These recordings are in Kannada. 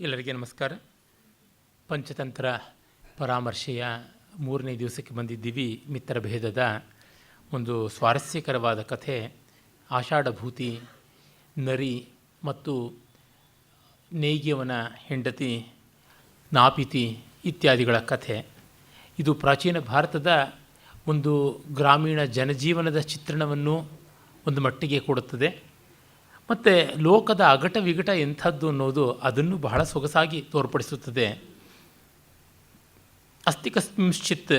ಎಲ್ಲರಿಗೆ ನಮಸ್ಕಾರ. ಪಂಚತಂತ್ರ ಪರಾಮರ್ಶೆಯ 3ನೇ ದಿವಸಕ್ಕೆ ಬಂದಿದ್ದೀವಿ. ಮಿತ್ರಭೇದದ ಒಂದು ಸ್ವಾರಸ್ಯಕರವಾದ ಕಥೆ ಆಷಾಢಭೂತಿ, ನರಿ ಮತ್ತು ನೇಯ್ಗೆಯವನ ಹೆಂಡತಿ ನಾಪಿತಿ ಇತ್ಯಾದಿಗಳ ಕಥೆ. ಇದು ಪ್ರಾಚೀನ ಭಾರತದ ಒಂದು ಗ್ರಾಮೀಣ ಜನಜೀವನದ ಚಿತ್ರಣವನ್ನು ಒಂದು ಮಟ್ಟಿಗೆ ಕೊಡುತ್ತದೆ ಮತ್ತು ಲೋಕದ ಅಗಟ ವಿಗಟ ಎಂಥದ್ದು ಅನ್ನೋದು ಅದನ್ನು ಬಹಳ ಸೊಗಸಾಗಿ ತೋರ್ಪಡಿಸುತ್ತದೆ. ಅಸ್ತಿ ಕಸ್ಮಿಂಶ್ಚಿತ್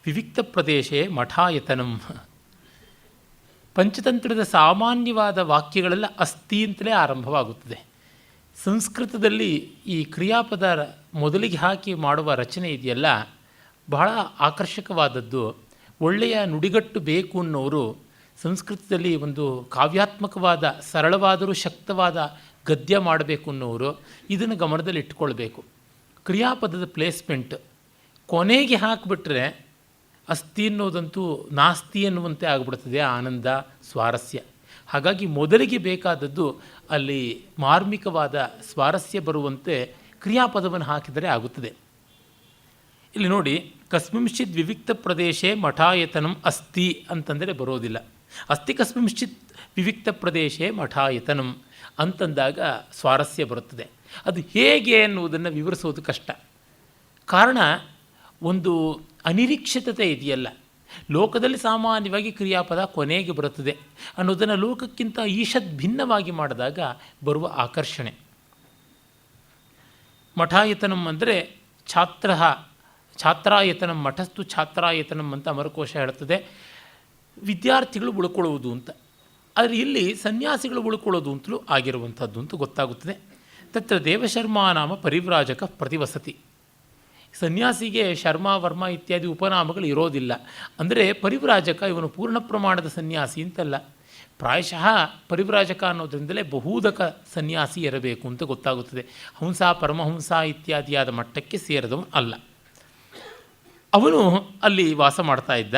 ವಿವಿಕ್ತ ಪ್ರದೇಶೇ ಮಠಾಯತನಂ. ಪಂಚತಂತ್ರದ ಸಾಮಾನ್ಯವಾದ ವಾಕ್ಯಗಳೆಲ್ಲ ಅಸ್ತಿ ಅಂತಲೇ ಆರಂಭವಾಗುತ್ತದೆ. ಸಂಸ್ಕೃತದಲ್ಲಿ ಈ ಕ್ರಿಯಾಪದ ಮೊದಲಿಗೆ ಹಾಕಿ ಮಾಡುವ ರಚನೆ ಇದೆಯಲ್ಲ, ಬಹಳ ಆಕರ್ಷಕವಾದದ್ದು. ಒಳ್ಳೆಯ ನುಡಿಗಟ್ಟು ಬೇಕು ಅನ್ನೋರು ಸಂಸ್ಕೃತದಲ್ಲಿ ಒಂದು ಕಾವ್ಯಾತ್ಮಕವಾದ ಸರಳವಾದರೂ ಶಕ್ತವಾದ ಗದ್ಯ ಮಾಡಬೇಕು ಅನ್ನೋರು ಇದನ್ನು ಗಮನದಲ್ಲಿ ಇಟ್ಕೊಳ್ಬೇಕು. ಕ್ರಿಯಾಪದದ ಪ್ಲೇಸ್ಮೆಂಟ್ ಕೊನೆಗೆ ಹಾಕಿಬಿಟ್ರೆ ಅಸ್ತಿ ಅನ್ನೋದಂತೂ ನಾಸ್ತಿ ಅನ್ನುವಂತೆ ಆಗಿಬಿಡ್ತದೆ, ಆನಂದ ಸ್ವಾರಸ್ಯ. ಹಾಗಾಗಿ ಮೊದಲಿಗೆ ಬೇಕಾದದ್ದು ಅಲ್ಲಿ ಮಾರ್ಮಿಕವಾದ ಸ್ವಾರಸ್ಯ ಬರುವಂತೆ ಕ್ರಿಯಾಪದವನ್ನು ಹಾಕಿದರೆ ಆಗುತ್ತದೆ. ಇಲ್ಲಿ ನೋಡಿ, ಕಸ್ಮಿಂಶ್ಚಿತ್ ವಿವಿಕ್ತ ಪ್ರದೇಶೇ ಮಠಾಯತನಂ ಅಸ್ತಿ ಅಂತಂದರೆ ಬರೋದಿಲ್ಲ. ಅಸ್ತಿ ಕಸ್ಮಿಂಶ್ಚಿತ್ ವಿವಿಕ್ತ ಪ್ರದೇಶೇ ಮಠಾಯತನಂ ಅಂತಂದಾಗ ಸ್ವಾರಸ್ಯ ಬರುತ್ತದೆ. ಅದು ಹೇಗೆ ಅನ್ನುವುದನ್ನು ವಿವರಿಸೋದು ಕಷ್ಟ. ಕಾರಣ, ಒಂದು ಅನಿರೀಕ್ಷಿತತೆ ಇದೆಯಲ್ಲ. ಲೋಕದಲ್ಲಿ ಸಾಮಾನ್ಯವಾಗಿ ಕ್ರಿಯಾಪದ ಕೊನೆಗೆ ಬರುತ್ತದೆ ಅನ್ನೋದನ್ನು ಲೋಕಕ್ಕಿಂತ ಈಷದ್ ಭಿನ್ನವಾಗಿ ಮಾಡಿದಾಗ ಬರುವ ಆಕರ್ಷಣೆ. ಮಠಾಯತನಂ ಅಂದರೆ ಛಾತ್ರಾಯತನಂ, ಮಠಸ್ತು ಛಾತ್ರಾಯತನಂ ಅಂತ ಅಮರಕೋಶ ಹೇಳ್ತದೆ. ವಿದ್ಯಾರ್ಥಿಗಳು ಉಳ್ಕೊಳ್ಳುವುದು ಅಂತ. ಆದರೆ ಇಲ್ಲಿ ಸನ್ಯಾಸಿಗಳು ಉಳ್ಕೊಳ್ಳೋದು ಅಂತಲೂ ಆಗಿರುವಂಥದ್ದು ಅಂತ ಗೊತ್ತಾಗುತ್ತದೆ. ತತ್ರ ದೇವಶರ್ಮಾ ನಾಮ ಪರಿವ್ರಾಜಕ ಪ್ರತಿವಸತಿ. ಸನ್ಯಾಸಿಗೆ ಶರ್ಮ ವರ್ಮ ಇತ್ಯಾದಿ ಉಪನಾಮಗಳು ಇರೋದಿಲ್ಲ. ಅಂದರೆ ಪರಿವ್ರಾಜಕ ಇವನು ಪೂರ್ಣ ಪ್ರಮಾಣದ ಸನ್ಯಾಸಿ ಅಂತಲ್ಲ. ಪ್ರಾಯಶಃ ಪರಿವ್ರಾಜಕ ಅನ್ನೋದ್ರಿಂದಲೇ ಬಹುದಕ ಸನ್ಯಾಸಿ ಇರಬೇಕು ಅಂತ ಗೊತ್ತಾಗುತ್ತದೆ. ಹಂಸ ಪರಮಹಂಸ ಇತ್ಯಾದಿಯಾದ ಮಟ್ಟಕ್ಕೆ ಸೇರಿದವನು ಅಲ್ಲ. ಅವನು ಅಲ್ಲಿ ವಾಸ ಮಾಡ್ತಾ ಇದ್ದ.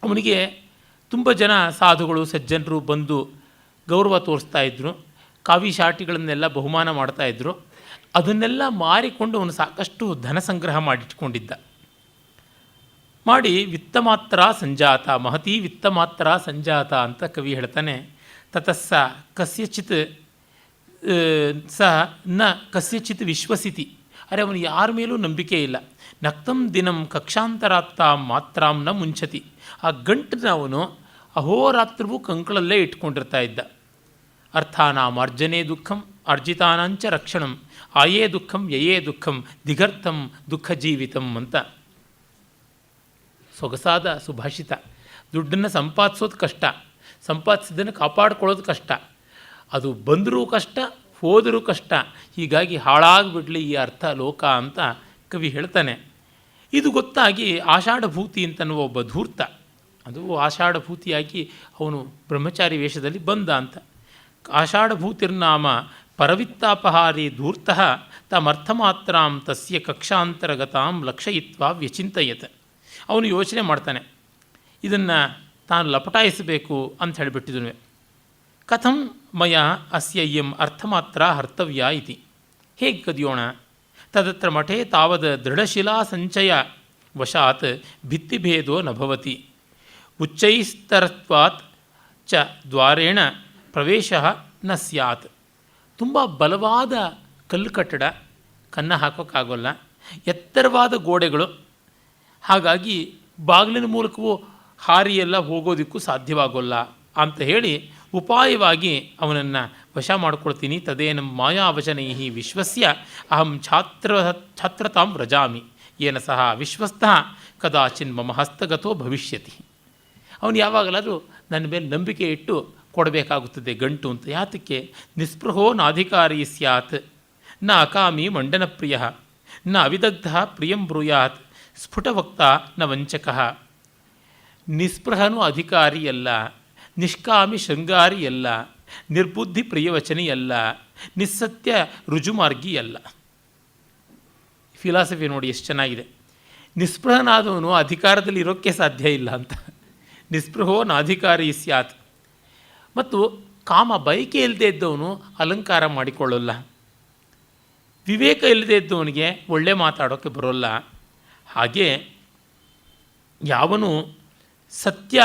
ಅವನಿಗೆ ತುಂಬ ಜನ ಸಾಧುಗಳು ಸಜ್ಜನರು ಬಂದು ಗೌರವ ತೋರಿಸ್ತಾ ಇದ್ದರು. ಕಾವಿ ಶಾಟಿಗಳನ್ನೆಲ್ಲ ಬಹುಮಾನ ಮಾಡ್ತಾಯಿದ್ರು. ಅದನ್ನೆಲ್ಲ ಮಾರಿಕೊಂಡು ಅವನು ಸಾಕಷ್ಟು ಧನ ಸಂಗ್ರಹ ಮಾಡಿಟ್ಕೊಂಡಿದ್ದ. ಮಾಡಿ ವಿತ್ತ ಮಾತ್ರ ಸಂಜಾತ, ಮಹತಿ ವಿತ್ತ ಮಾತ್ರ ಸಂಜಾತ ಅಂತ ಕವಿ ಹೇಳ್ತಾನೆ. ತತಸ್ಸ ಕಸ್ಯಚಿತ್ ನ ಕಸ್ಯಚಿತ್ ವಿಶ್ವಸಿತಿ. ಅರೆ, ಅವನು ಯಾರ ಮೇಲೂ ನಂಬಿಕೆ ಇಲ್ಲ. ನಕ್ತಂ ದಿನಂ ಕಕ್ಷಾಂತರಾತ್ತಾಂ ಮಾತ್ರಾಂ ನ ಮುಂಚತಿ. ಆ ಗಂಟನ್ನ ಅವನು ಅಹೋರಾತ್ರವೂ ಕಂಕಳಲ್ಲೇ ಇಟ್ಕೊಂಡಿರ್ತಾ ಇದ್ದ. ಅರ್ಥಾನಾಂ ಅರ್ಜನೇ ದುಃಖಂ ಅರ್ಜಿತಾನಾಂಚ ರಕ್ಷಣಂ ಆಯೇ ದುಃಖಂ ಯಯೇ ದುಃಖಂ ದಿಗರ್ಥಂ ದುಃಖ ಜೀವಿತಂ ಅಂತ ಸೊಗಸಾದ ಸುಭಾಷಿತ. ದುಡ್ಡನ್ನು ಸಂಪಾದಿಸೋದು ಕಷ್ಟ, ಸಂಪಾದಿಸಿದ್ದನ್ನು ಕಾಪಾಡಿಕೊಳ್ಳೋದು ಕಷ್ಟ. ಅದು ಬಂದರೂ ಕಷ್ಟ, ಹೋದರೂ ಕಷ್ಟ. ಹೀಗಾಗಿ ಹಾಳಾಗಿಬಿಡಲಿ ಈ ಅರ್ಥ ಲೋಕ ಅಂತ ಕವಿ ಹೇಳ್ತಾನೆ. ಇದು ಗೊತ್ತಾಗಿ ಆಷಾಢಭೂತಿ ಅಂತನ್ನುವ ಒಬ್ಬ ಧೂರ್ತ, ಅದು ಆಷಾಢಭೂತಿಯಾಗಿ ಅವನು ಬ್ರಹ್ಮಚಾರಿ ವೇಷದಲ್ಲಿ ಬಂದ ಅಂತ. ಆಷಾಢಭೂತಿರ್ನಾಮ ಪರವಿತ್ತಾಪಹಾರಿ ಧೂರ್ತಃ ತಮರ್ಥಮಾತ್ರಾಂ ತಸ್ಯ ಕಕ್ಷಾಂತರಗತಾಂ ಲಕ್ಷಯಿತ್ವಾ ವ್ಯಚಿಂತಯತ್. ಅವನು ಯೋಚನೆ ಮಾಡ್ತಾನೆ, ಇದನ್ನು ತಾನು ಲಪಟಾಯಿಸಬೇಕು ಅಂತ ಹೇಳಿಬಿಟ್ಟಿದನು. ಕಥಂ ಮಯ ಅಸ್ಯ ಇಯಂ ಅರ್ಥಮಾತ್ರ ಹರ್ತವ್ಯ ಇತಿ. ಹೇಗೆ ಕದಿಯೋಣ? ತದತ್ರ ಮಠೆ ತಾವದ ದೃಢಶಿಲಾ ಸಂಚಯ ವಶಾತ್ ಭಿತ್ತಿಭೇದೋ ನ ಭವತಿ. ಉಚ್ಚೈಸ್ತರತ್ವಾತ್ ಚ ದ್ವಾರೇಣ ಪ್ರವೇಶ ನ ಸ್ಯಾತ್. ತುಂಬ ಬಲವಾದ ಕಲ್ಲು ಕಟ್ಟಡ, ಕನ್ನ ಹಾಕೋಕ್ಕಾಗೋಲ್ಲ. ಎತ್ತರವಾದ ಗೋಡೆಗಳು, ಹಾಗಾಗಿ ಬಾಗಿಲಿನ ಮೂಲಕವೂ ಹಾರಿಯೆಲ್ಲ ಹೋಗೋದಕ್ಕೂ ಸಾಧ್ಯವಾಗೋಲ್ಲ ಅಂತ ಹೇಳಿ ಉಪಾಯವಾಗಿ ಅವನನ್ನು ವಶ ಮಾಡಿಕೊಳ್ತೀನಿ. ತದೇನ ಮಾಯಾವಚನೈ ವಿಶ್ವಸ್ಯ ಅಹಂ ಛಾತ್ರತಾಂ ವ್ರಜಾಮಿ ಏನ ಸಹ ವಿಶ್ವಸ್ತಃ ಕದಾಚಿನ್ ಮಮ ಹಸ್ತಗತೋ ಭವಿಷ್ಯತಿ. ಅವನು ಯಾವಾಗಲಾದರೂ ನನ್ನ ಮೇಲೆ ನಂಬಿಕೆ ಇಟ್ಟು ಕೊಡಬೇಕಾಗುತ್ತದೆ ಗಂಟು ಅಂತ. ಯಾತಕ್ಕೆ? ನಿಸ್ಪೃಹೋ ನಾಧಿಕಾರಿ ಸ್ಯಾತ್ ನ ಅಕಾಮಿ ಮಂಡನ ಪ್ರಿಯ ನ ಅವಿದಗ್ಧ ಪ್ರಿಯಂ ಬ್ರೂಯಾತ್ ಸ್ಫುಟವಕ್ತ ನ ವಂಚಕಃ. ನಿಸ್ಪೃಹನೂ ಅಧಿಕಾರಿಯಲ್ಲ, ನಿಷ್ಕಾಮಿ ಶೃಂಗಾರಿಯಲ್ಲ, ನಿರ್ಬುದ್ಧಿ ಪ್ರಿಯವಚನಿಯಲ್ಲ, ನಿಸ್ಸತ್ಯ ರುಜುಮಾರ್ಗಿಯಲ್ಲ. ಫಿಲಾಸಫಿ ನೋಡಿ ಎಷ್ಟು ಚೆನ್ನಾಗಿದೆ. ನಿಸ್ಪೃಹನಾದವನು ಅಧಿಕಾರದಲ್ಲಿ ಇರೋಕ್ಕೆ ಸಾಧ್ಯ ಇಲ್ಲ ಅಂತ. ನಿಸ್ಪೃಹೋ ನಾಧಿಕಾರಿ ಸ್ಯಾತ್. ಮತ್ತು ಕಾಮ ಬಯಕೆ ಇಲ್ಲದೆ ಇದ್ದವನು ಅಲಂಕಾರ ಮಾಡಿಕೊಳ್ಳಲ್ಲ. ವಿವೇಕ ಇಲ್ಲದೆ ಇದ್ದವನಿಗೆ ಒಳ್ಳೆ ಮಾತಾಡೋಕ್ಕೆ ಬರೋಲ್ಲ. ಹಾಗೆ ಯಾವನು ಸತ್ಯ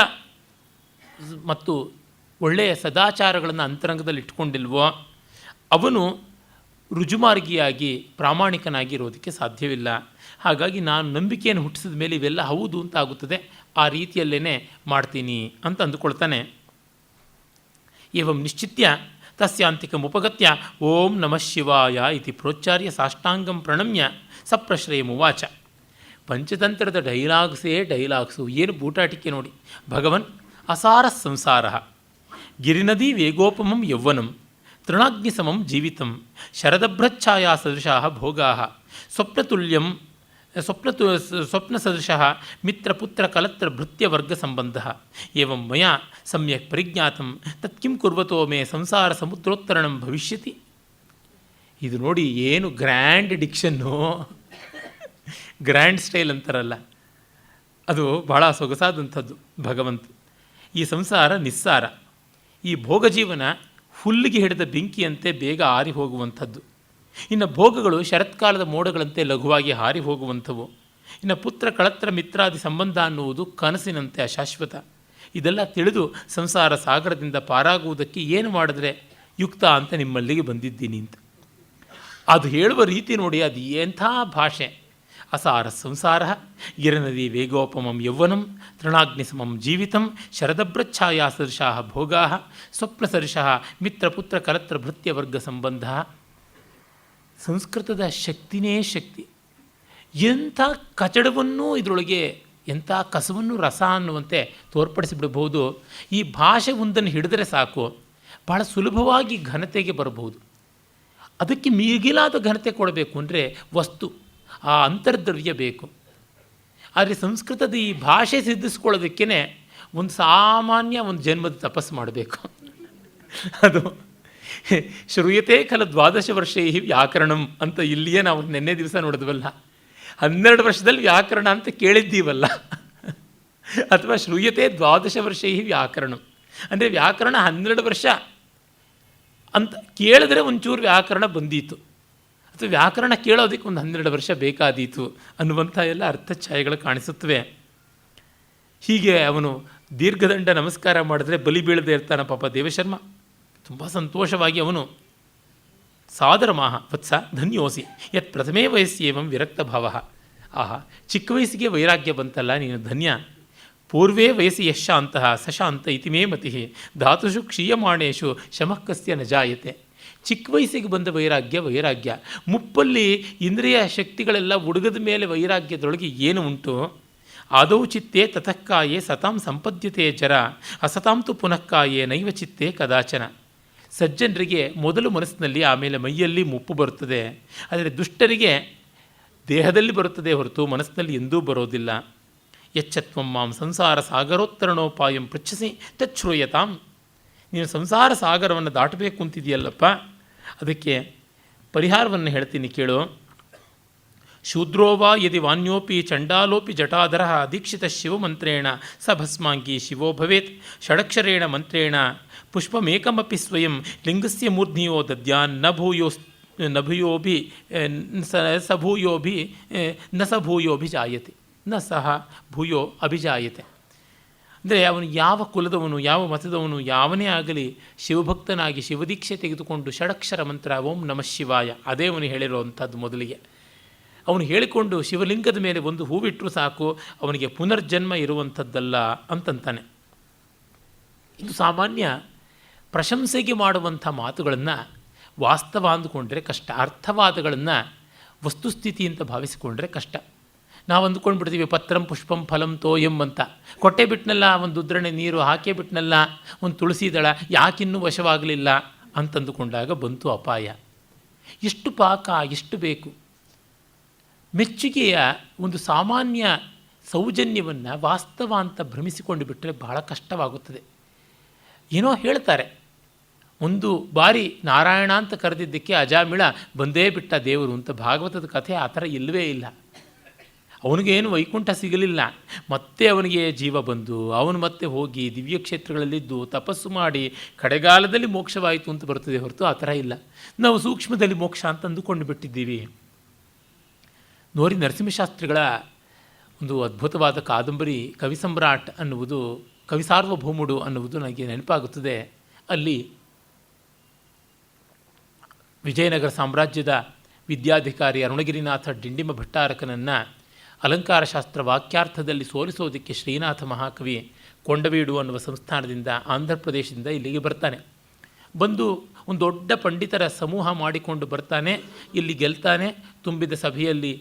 ಮತ್ತು ಒಳ್ಳೆಯ ಸದಾಚಾರಗಳನ್ನು ಅಂತರಂಗದಲ್ಲಿ ಇಟ್ಕೊಂಡಿಲ್ವೋ ಅವನು ರುಜುಮಾರ್ಗಿಯಾಗಿ ಪ್ರಾಮಾಣಿಕನಾಗಿ ಇರೋದಕ್ಕೆ ಸಾಧ್ಯವಿಲ್ಲ. ಹಾಗಾಗಿ ನಾನು ನಂಬಿಕೆಯನ್ನು ಹುಟ್ಟಿಸಿದ ಮೇಲೆ ಇವೆಲ್ಲ ಹೌದು ಅಂತ ಆಗುತ್ತದೆ, ಆ ರೀತಿಯಲ್ಲೇ ಮಾಡ್ತೀನಿ ಅಂತ ಅಂದುಕೊಳ್ತಾನೆ. ಏವಂ ನಿಶ್ಚಿತ್ಯ ತಸ್ಯಾಂತಿಕಮುಪಗತ್ಯ ಓಂ ನಮಃ ಶಿವಾಯ ಇತಿ ಪ್ರೋಚ್ಚಾರ್ಯ ಸಾಷ್ಟಾಂಗಂ ಪ್ರಣಮ್ಯ ಸಪ್ರಶ್ರಯಮುವಾಚ. ಪಂಚತಂತ್ರದ ಡೈಲಾಗ್ಸು ಏನು ಬೂಟಾಟಿಕೆ ನೋಡಿ. ಭಗವನ್ ಅಸಾರ ಸಂಸಾರ ಗಿರಿನದಿ ವೇಗೋಪಮಂ ಯೌವನಂ ತೃಣಾಗ್ನಿಸಮಂ ಜೀವಿತಂ ಶರದಭ್ರಚ್ಛಾಯಾ ಸದೃಶಾ ಭೋಗಾ ಸ್ವಪ್ನತುಲ್ಯಂ ಸ್ವಪ್ನಸದೃಶಃ ಮಿತ್ರಪುತ್ರಕಲತ್ರಭೃತ್ಯವರ್ಗಸಂಬಂಧಃ ಏವಂ ಮಯಾ ಸಮ್ಯಕ್ ಪರಿಜ್ಞಾತಂ ತತ್ಕಿಂ ಕುರ್ವತೋ ಮೇ ಸಂಸಾರ ಸಮುದ್ರೋತ್ತರಣಂ ಭವಿಷ್ಯತಿ. ಇದು ನೋಡಿ ಏನು ಗ್ರ್ಯಾಂಡ್ ಡಿಕ್ಷನ್ನು, ಗ್ರ್ಯಾಂಡ್ ಸ್ಟೈಲ್ ಅಂತಾರಲ್ಲ, ಅದು ಬಹಳ ಸೊಗಸಾದಂಥದ್ದು. ಭಗವಂತ ಈ ಸಂಸಾರ ನಿಸ್ಸಾರ, ಈ ಭೋಗಜೀವನ ಹುಲ್ಲಿಗೆ ಹಿಡಿದ ಬೆಂಕಿಯಂತೆ ಬೇಗ ಆರಿ ಹೋಗುವಂಥದ್ದು. ಇನ್ನು ಭೋಗಗಳು ಶರತ್ಕಾಲದ ಮೋಡಗಳಂತೆ ಲಘುವಾಗಿ ಹಾರಿ ಹೋಗುವಂಥವು. ಇನ್ನು ಪುತ್ರ ಕಳತ್ರ ಮಿತ್ರಾದಿ ಸಂಬಂಧ ಅನ್ನುವುದು ಕನಸಿನಂತೆ ಅಶಾಶ್ವತ. ಇದೆಲ್ಲ ತಿಳಿದು ಸಂಸಾರ ಸಾಗರದಿಂದ ಪಾರಾಗುವುದಕ್ಕೆ ಏನು ಮಾಡಿದ್ರೆ ಯುಕ್ತ ಅಂತ ನಿಮ್ಮಲ್ಲಿಗೆ ಬಂದಿದ್ದೀನಿ ಅಂತ. ಅದು ಹೇಳುವ ರೀತಿ ನೋಡಿ, ಅದು ಎಂಥ ಭಾಷೆ. ಅಸಾರ ಸಂಸಾರ ಗಿರನದಿ ವೇಗೋಪಮಂ ಯೌವನಂ ತೃಣಾಗ್ನಿಸಮಂ ಜೀವಿತಂ ಶರದಭ್ರಚ್ಛಾಯಾ ಸದೃಶಾ ಭೋಗಾ ಸ್ವಪ್ನಸದೃಶಃ ಮಿತ್ರಪುತ್ರ ಕಲತ್ರ ಭೃತ್ಯವರ್ಗ ಸಂಬಂಧ. ಸಂಸ್ಕೃತದ ಶಕ್ತಿನೇ ಶಕ್ತಿ. ಎಂಥ ಕಚಡವನ್ನೂ ಇದರೊಳಗೆ, ಎಂಥ ಕಸವನ್ನು ರಸ ಅನ್ನುವಂತೆ ತೋರ್ಪಡಿಸಿಬಿಡಬಹುದು. ಈ ಭಾಷೆ ಒಂದನ್ನು ಹಿಡಿದರೆ ಸಾಕು, ಬಹಳ ಸುಲಭವಾಗಿ ಘನತೆಗೆ ಬರಬಹುದು. ಅದಕ್ಕೆ ಮಿಗಿಲಾದ ಘನತೆ ಕೊಡಬೇಕು ಅಂದರೆ ವಸ್ತು, ಆ ಅಂತರ್ದ್ರವ್ಯ ಬೇಕು. ಆದರೆ ಸಂಸ್ಕೃತದ ಈ ಭಾಷೆ ಸಿದ್ಧಿಸ್ಕೊಳ್ಳೋದಕ್ಕೇ ಒಂದು ಸಾಮಾನ್ಯ ಒಂದು ಜನ್ಮದ ತಪಸ್ಸು ಮಾಡಬೇಕು. ಅದು ಶ್ರೂಯತೆ ಖಲ 12 ವರ್ಷೈ ವ್ಯಾಕರಣಂ ಅಂತ ಇಲ್ಲಿಯೇ ನಾವು ನಿನ್ನೆ ದಿವಸ ನೋಡಿದ್ವಲ್ಲ, 12 ವರ್ಷದಲ್ಲಿ ವ್ಯಾಕರಣ ಅಂತ ಕೇಳಿದ್ದೀವಲ್ಲ, ಅಥವಾ ಶ್ರೂಯತೆ 12 ವರ್ಷೈ ವ್ಯಾಕರಣಂ ಅಂದರೆ ವ್ಯಾಕರಣ 12 ವರ್ಷ ಅಂತ ಕೇಳಿದ್ರೆ ಒಂಚೂರು ವ್ಯಾಕರಣ ಬಂದೀತು, ಅಥವಾ ವ್ಯಾಕರಣ ಕೇಳೋದಕ್ಕೆ ಒಂದು 12 ವರ್ಷ ಬೇಕಾದೀತು ಅನ್ನುವಂಥ ಎಲ್ಲ ಅರ್ಥಛಾಯೆಗಳು ಕಾಣಿಸುತ್ತವೆ. ಹೀಗೆ ಅವನು ದೀರ್ಘದಂಡ ನಮಸ್ಕಾರ ಮಾಡಿದ್ರೆ ಬಲಿ ಬೀಳದೆ ಇರ್ತಾನೆ ಪಾಪ ದೇವಶರ್ಮ. ತುಂಬ ಸಂತೋಷವಾಗಿ ಅವನು ಸಾದರಮಾಹ ವತ್ಸ ಧನ್ಯೋಸಿ ಯತ್ ಪ್ರಥಮೇ ವಯಸ್ಸೇವಂ ವಿರಕ್ತ ಭಾವ. ಆಹಾ, ಚಿಕ್ಕ ವಯಸ್ಸಿಗೆ ವೈರಾಗ್ಯ ಬಂತಲ್ಲ, ನೀನು ಧನ್ಯ. ಪೂರ್ವೇ ವಯಸ್ಸಿ ಯಶಾಂತಃ ಸಶಾಂತ ಇತಿ ಮೇ ಮತಿ ಧಾತುಷು ಕ್ಷೀಯಮಾಣೇಶು ಶಮಃಕಸ್ಯ ನ ಜಾಯತೆ. ಚಿಕ್ಕ ವಯಸ್ಸಿಗೆ ಬಂದ ವೈರಾಗ್ಯ. ಮುಪ್ಪಲ್ಲಿ ಇಂದ್ರಿಯ ಶಕ್ತಿಗಳೆಲ್ಲ ಉಡುಗದ ಮೇಲೆ ವೈರಾಗ್ಯದೊಳಗೆ ಏನು ಉಂಟು. ಆದೌ ಚಿತ್ತೇ ತತಃಕಾಯೇ ಸತಾಂ ಸಂಪದ್ಯತೆ ಜರ ಅಸತಾಂ ತು ಪುನಃಕಾಯೇ ನೈವ ಚಿತ್ತೇ ಕದಾಚನ. ಸಜ್ಜನರಿಗೆ ಮೊದಲು ಮನಸ್ಸಿನಲ್ಲಿ, ಆಮೇಲೆ ಮೈಯಲ್ಲಿ ಮುಪ್ಪು ಬರುತ್ತದೆ. ಆದರೆ ದುಷ್ಟರಿಗೆ ದೇಹದಲ್ಲಿ ಬರುತ್ತದೆ ಹೊರತು ಮನಸ್ಸಿನಲ್ಲಿ ಎಂದೂ ಬರೋದಿಲ್ಲ. ಯಚ್ಚತ್ವಂ ಮಾಂ ಸಂಸಾರ ಸಾಗರೋತ್ತರಣೋಪಾಯಂ ಪೃಚ್ಛಸಿ ತಚ್ಛ್ರೂಯತಾಂ. ನೀನು ಸಂಸಾರ ಸಾಗರವನ್ನು ದಾಟಬೇಕು ಅಂತಿದೆಯಲ್ಲಪ್ಪ, ಅದಕ್ಕೆ ಪರಿಹಾರವನ್ನು ಹೇಳ್ತೀನಿ ಕೇಳು. ಶೂದ್ರೋ ವಾ ಯದಿ ವಾನ್ಯೋಪಿ ಚಂಡಾಲೋಪಿ ಜಟಾಧರ ದೀಕ್ಷಿತ ಶಿವಮಂತ್ರೇಣ ಸ ಭಸ್ಮಾಂಗಿ ಶಿವೋ ಭವೇತ್ ಷಡಕ್ಷರೇಣ ಮಂತ್ರೇಣ ಪುಷ್ಪಮೇಕಮಪಿ ಸ್ವಯಂ ಲಿಂಗಸ್ಯ ಮೂರ್ಧ್ನಿಯೋ ದದ್ಯಾನ್ ನ ಭೂಯೋಭಿಜಾಯತೆ ನ ಸಹ ಭೂಯೋ ಅಭಿಜಾಯತೆ. ಅಂದರೆ ಅವನು ಯಾವ ಕುಲದವನು, ಯಾವ ಮತದವನು, ಯಾವನೇ ಆಗಲಿ ಶಿವಭಕ್ತನಾಗಿ ಶಿವದೀಕ್ಷೆ ತೆಗೆದುಕೊಂಡು ಷಡಕ್ಷರ ಮಂತ್ರ ಓಂ ನಮಃ ಶಿವಾಯ ಅದೇ ಅವನು ಹೇಳಿರುವಂಥದ್ದು. ಮೊದಲಿಗೆ ಅವನು ಹೇಳಿಕೊಂಡು ಶಿವಲಿಂಗದ ಮೇಲೆ ಒಂದು ಹೂವಿಟ್ಟರೂ ಸಾಕು, ಅವನಿಗೆ ಪುನರ್ಜನ್ಮ ಇರುವಂಥದ್ದಲ್ಲ ಅಂತಂತಾನೆ. ಇದು ಸಾಮಾನ್ಯ ಪ್ರಶಂಸೆಗೆ ಮಾಡುವಂಥ ಮಾತುಗಳನ್ನು ವಾಸ್ತವ ಅಂದುಕೊಂಡ್ರೆ ಕಷ್ಟ, ಅರ್ಥವಾದಗಳನ್ನು ವಸ್ತುಸ್ಥಿತಿ ಅಂತ ಭಾವಿಸಿಕೊಂಡ್ರೆ ಕಷ್ಟ. ನಾವು ಅಂದುಕೊಂಡ್ಬಿಡ್ತೀವಿ ಪತ್ರಂ ಪುಷ್ಪಂ ಫಲಂ ತೋಯಂ ಅಂತ. ಕೊಟ್ಟೆ ಬಿಟ್ಟನಲ್ಲ ಒಂದು ಉದ್ರಣೆ ನೀರು, ಹಾಕೇ ಬಿಟ್ಟನಲ್ಲ ಒಂದು ತುಳಸಿ ದಳ, ಯಾಕಿನ್ನೂ ವಶವಾಗಲಿಲ್ಲ ಅಂತಂದುಕೊಂಡಾಗ ಬಂತು ಅಪಾಯ. ಎಷ್ಟು ಪಾಕ, ಎಷ್ಟು ಬೇಕು. ಮೆಚ್ಚುಗೆಯ ಒಂದು ಸಾಮಾನ್ಯ ಸೌಜನ್ಯವನ್ನು ವಾಸ್ತವ ಅಂತ ಭ್ರಮಿಸಿಕೊಂಡು ಬಿಟ್ಟರೆ ಬಹಳ ಕಷ್ಟವಾಗುತ್ತದೆ. ಏನೋ ಹೇಳ್ತಾರೆ, ಒಂದು ಬಾರಿ ನಾರಾಯಣ ಅಂತ ಕರೆದಿದ್ದಕ್ಕೆ ಅಜಾಮಿಳ ಬಂದೇ ಬಿಟ್ಟ ದೇವರು ಅಂತ. ಭಾಗವತದ ಕಥೆ ಆ ಥರ ಇಲ್ಲವೇ ಇಲ್ಲ. ಅವನಿಗೇನು ವೈಕುಂಠ ಸಿಗಲಿಲ್ಲ, ಮತ್ತೆ ಅವನಿಗೆ ಜೀವ ಬಂದು ಅವನು ಮತ್ತೆ ಹೋಗಿ ದಿವ್ಯಕ್ಷೇತ್ರಗಳಲ್ಲಿದ್ದು ತಪಸ್ಸು ಮಾಡಿ ಕಡೆಗಾಲದಲ್ಲಿ ಮೋಕ್ಷವಾಯಿತು ಅಂತ ಬರ್ತದೆ ಹೊರತು ಆ ಥರ ಇಲ್ಲ. ನಾವು ಸೂಕ್ಷ್ಮದಲ್ಲಿ ಮೋಕ್ಷ ಅಂತ ಅಂದುಕೊಂಡು ಬಿಟ್ಟಿದ್ದೀವಿ. ನೋರಿ ನರಸಿಂಹಶಾಸ್ತ್ರಿಗಳ ಒಂದು ಅದ್ಭುತವಾದ ಕಾದಂಬರಿ ಕವಿ ಸಮ್ರಾಟ್ ಅನ್ನುವುದು, ಕವಿ ಸಾರ್ವಭೌಮುಡು ಅನ್ನುವುದು ನನಗೆ ನೆನಪಾಗುತ್ತದೆ. ಅಲ್ಲಿ ವಿಜಯನಗರ ಸಾಮ್ರಾಜ್ಯದ ವಿದ್ಯಾಧಿಕಾರಿ ಅರುಣಗಿರಿನಾಥ ಡಿಂಡಿಮ ಭಟ್ಟಾರಕನನ್ನು ಅಲಂಕಾರಶಾಸ್ತ್ರ ವಾಕ್ಯಾರ್ಥದಲ್ಲಿ ಸೋಲಿಸೋದಕ್ಕೆ ಶ್ರೀನಾಥ ಮಹಾಕವಿ ಕೊಂಡವೀಡು ಅನ್ನುವ ಸಂಸ್ಥಾನದಿಂದ ಆಂಧ್ರ ಪ್ರದೇಶದಿಂದ ಇಲ್ಲಿಗೆ ಬರ್ತಾನೆ. ಬಂದು ಒಂದು ದೊಡ್ಡ ಪಂಡಿತರ ಸಮೂಹ ಮಾಡಿಕೊಂಡು ಬರ್ತಾನೆ. ಇಲ್ಲಿ ಗೆಲ್ತಾನೆ. ತುಂಬಿದ ಸಭೆಯಲ್ಲಿ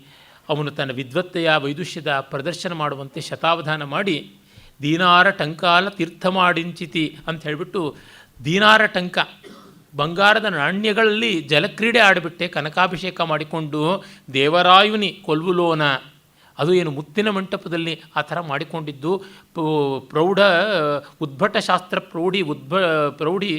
ಅವನು ತನ್ನ ವಿದ್ವತ್ತೆಯ ವೈದುಷ್ಯದ ಪ್ರದರ್ಶನ ಮಾಡುವಂತೆ ಶತಾವಧಾನ ಮಾಡಿ ದೀನಾರ ಟಂಕಾಲ ತೀರ್ಥ ಮಾಡಿಂಚಿತಿ ಅಂತ ಹೇಳಿಬಿಟ್ಟು, ದೀನಾರ ಟಂಕ ಬಂಗಾರದ ನಾಣ್ಯಗಳಲ್ಲಿ ಜಲಕ್ರೀಡೆ ಆಡಿಬಿಟ್ಟೆ, ಕನಕಾಭಿಷೇಕ ಮಾಡಿಕೊಂಡು ದೇವರಾಯುನಿ ಕೊಲ್ವುಲೋನ, ಅದು ಏನು ಮುತ್ತಿನ ಮಂಟಪದಲ್ಲಿ ಆ ಥರ ಮಾಡಿಕೊಂಡಿದ್ದು. ಪ್ರೌಢ ಉದ್ಭಟ ಶಾಸ್ತ್ರ ಪ್ರೌಢಿ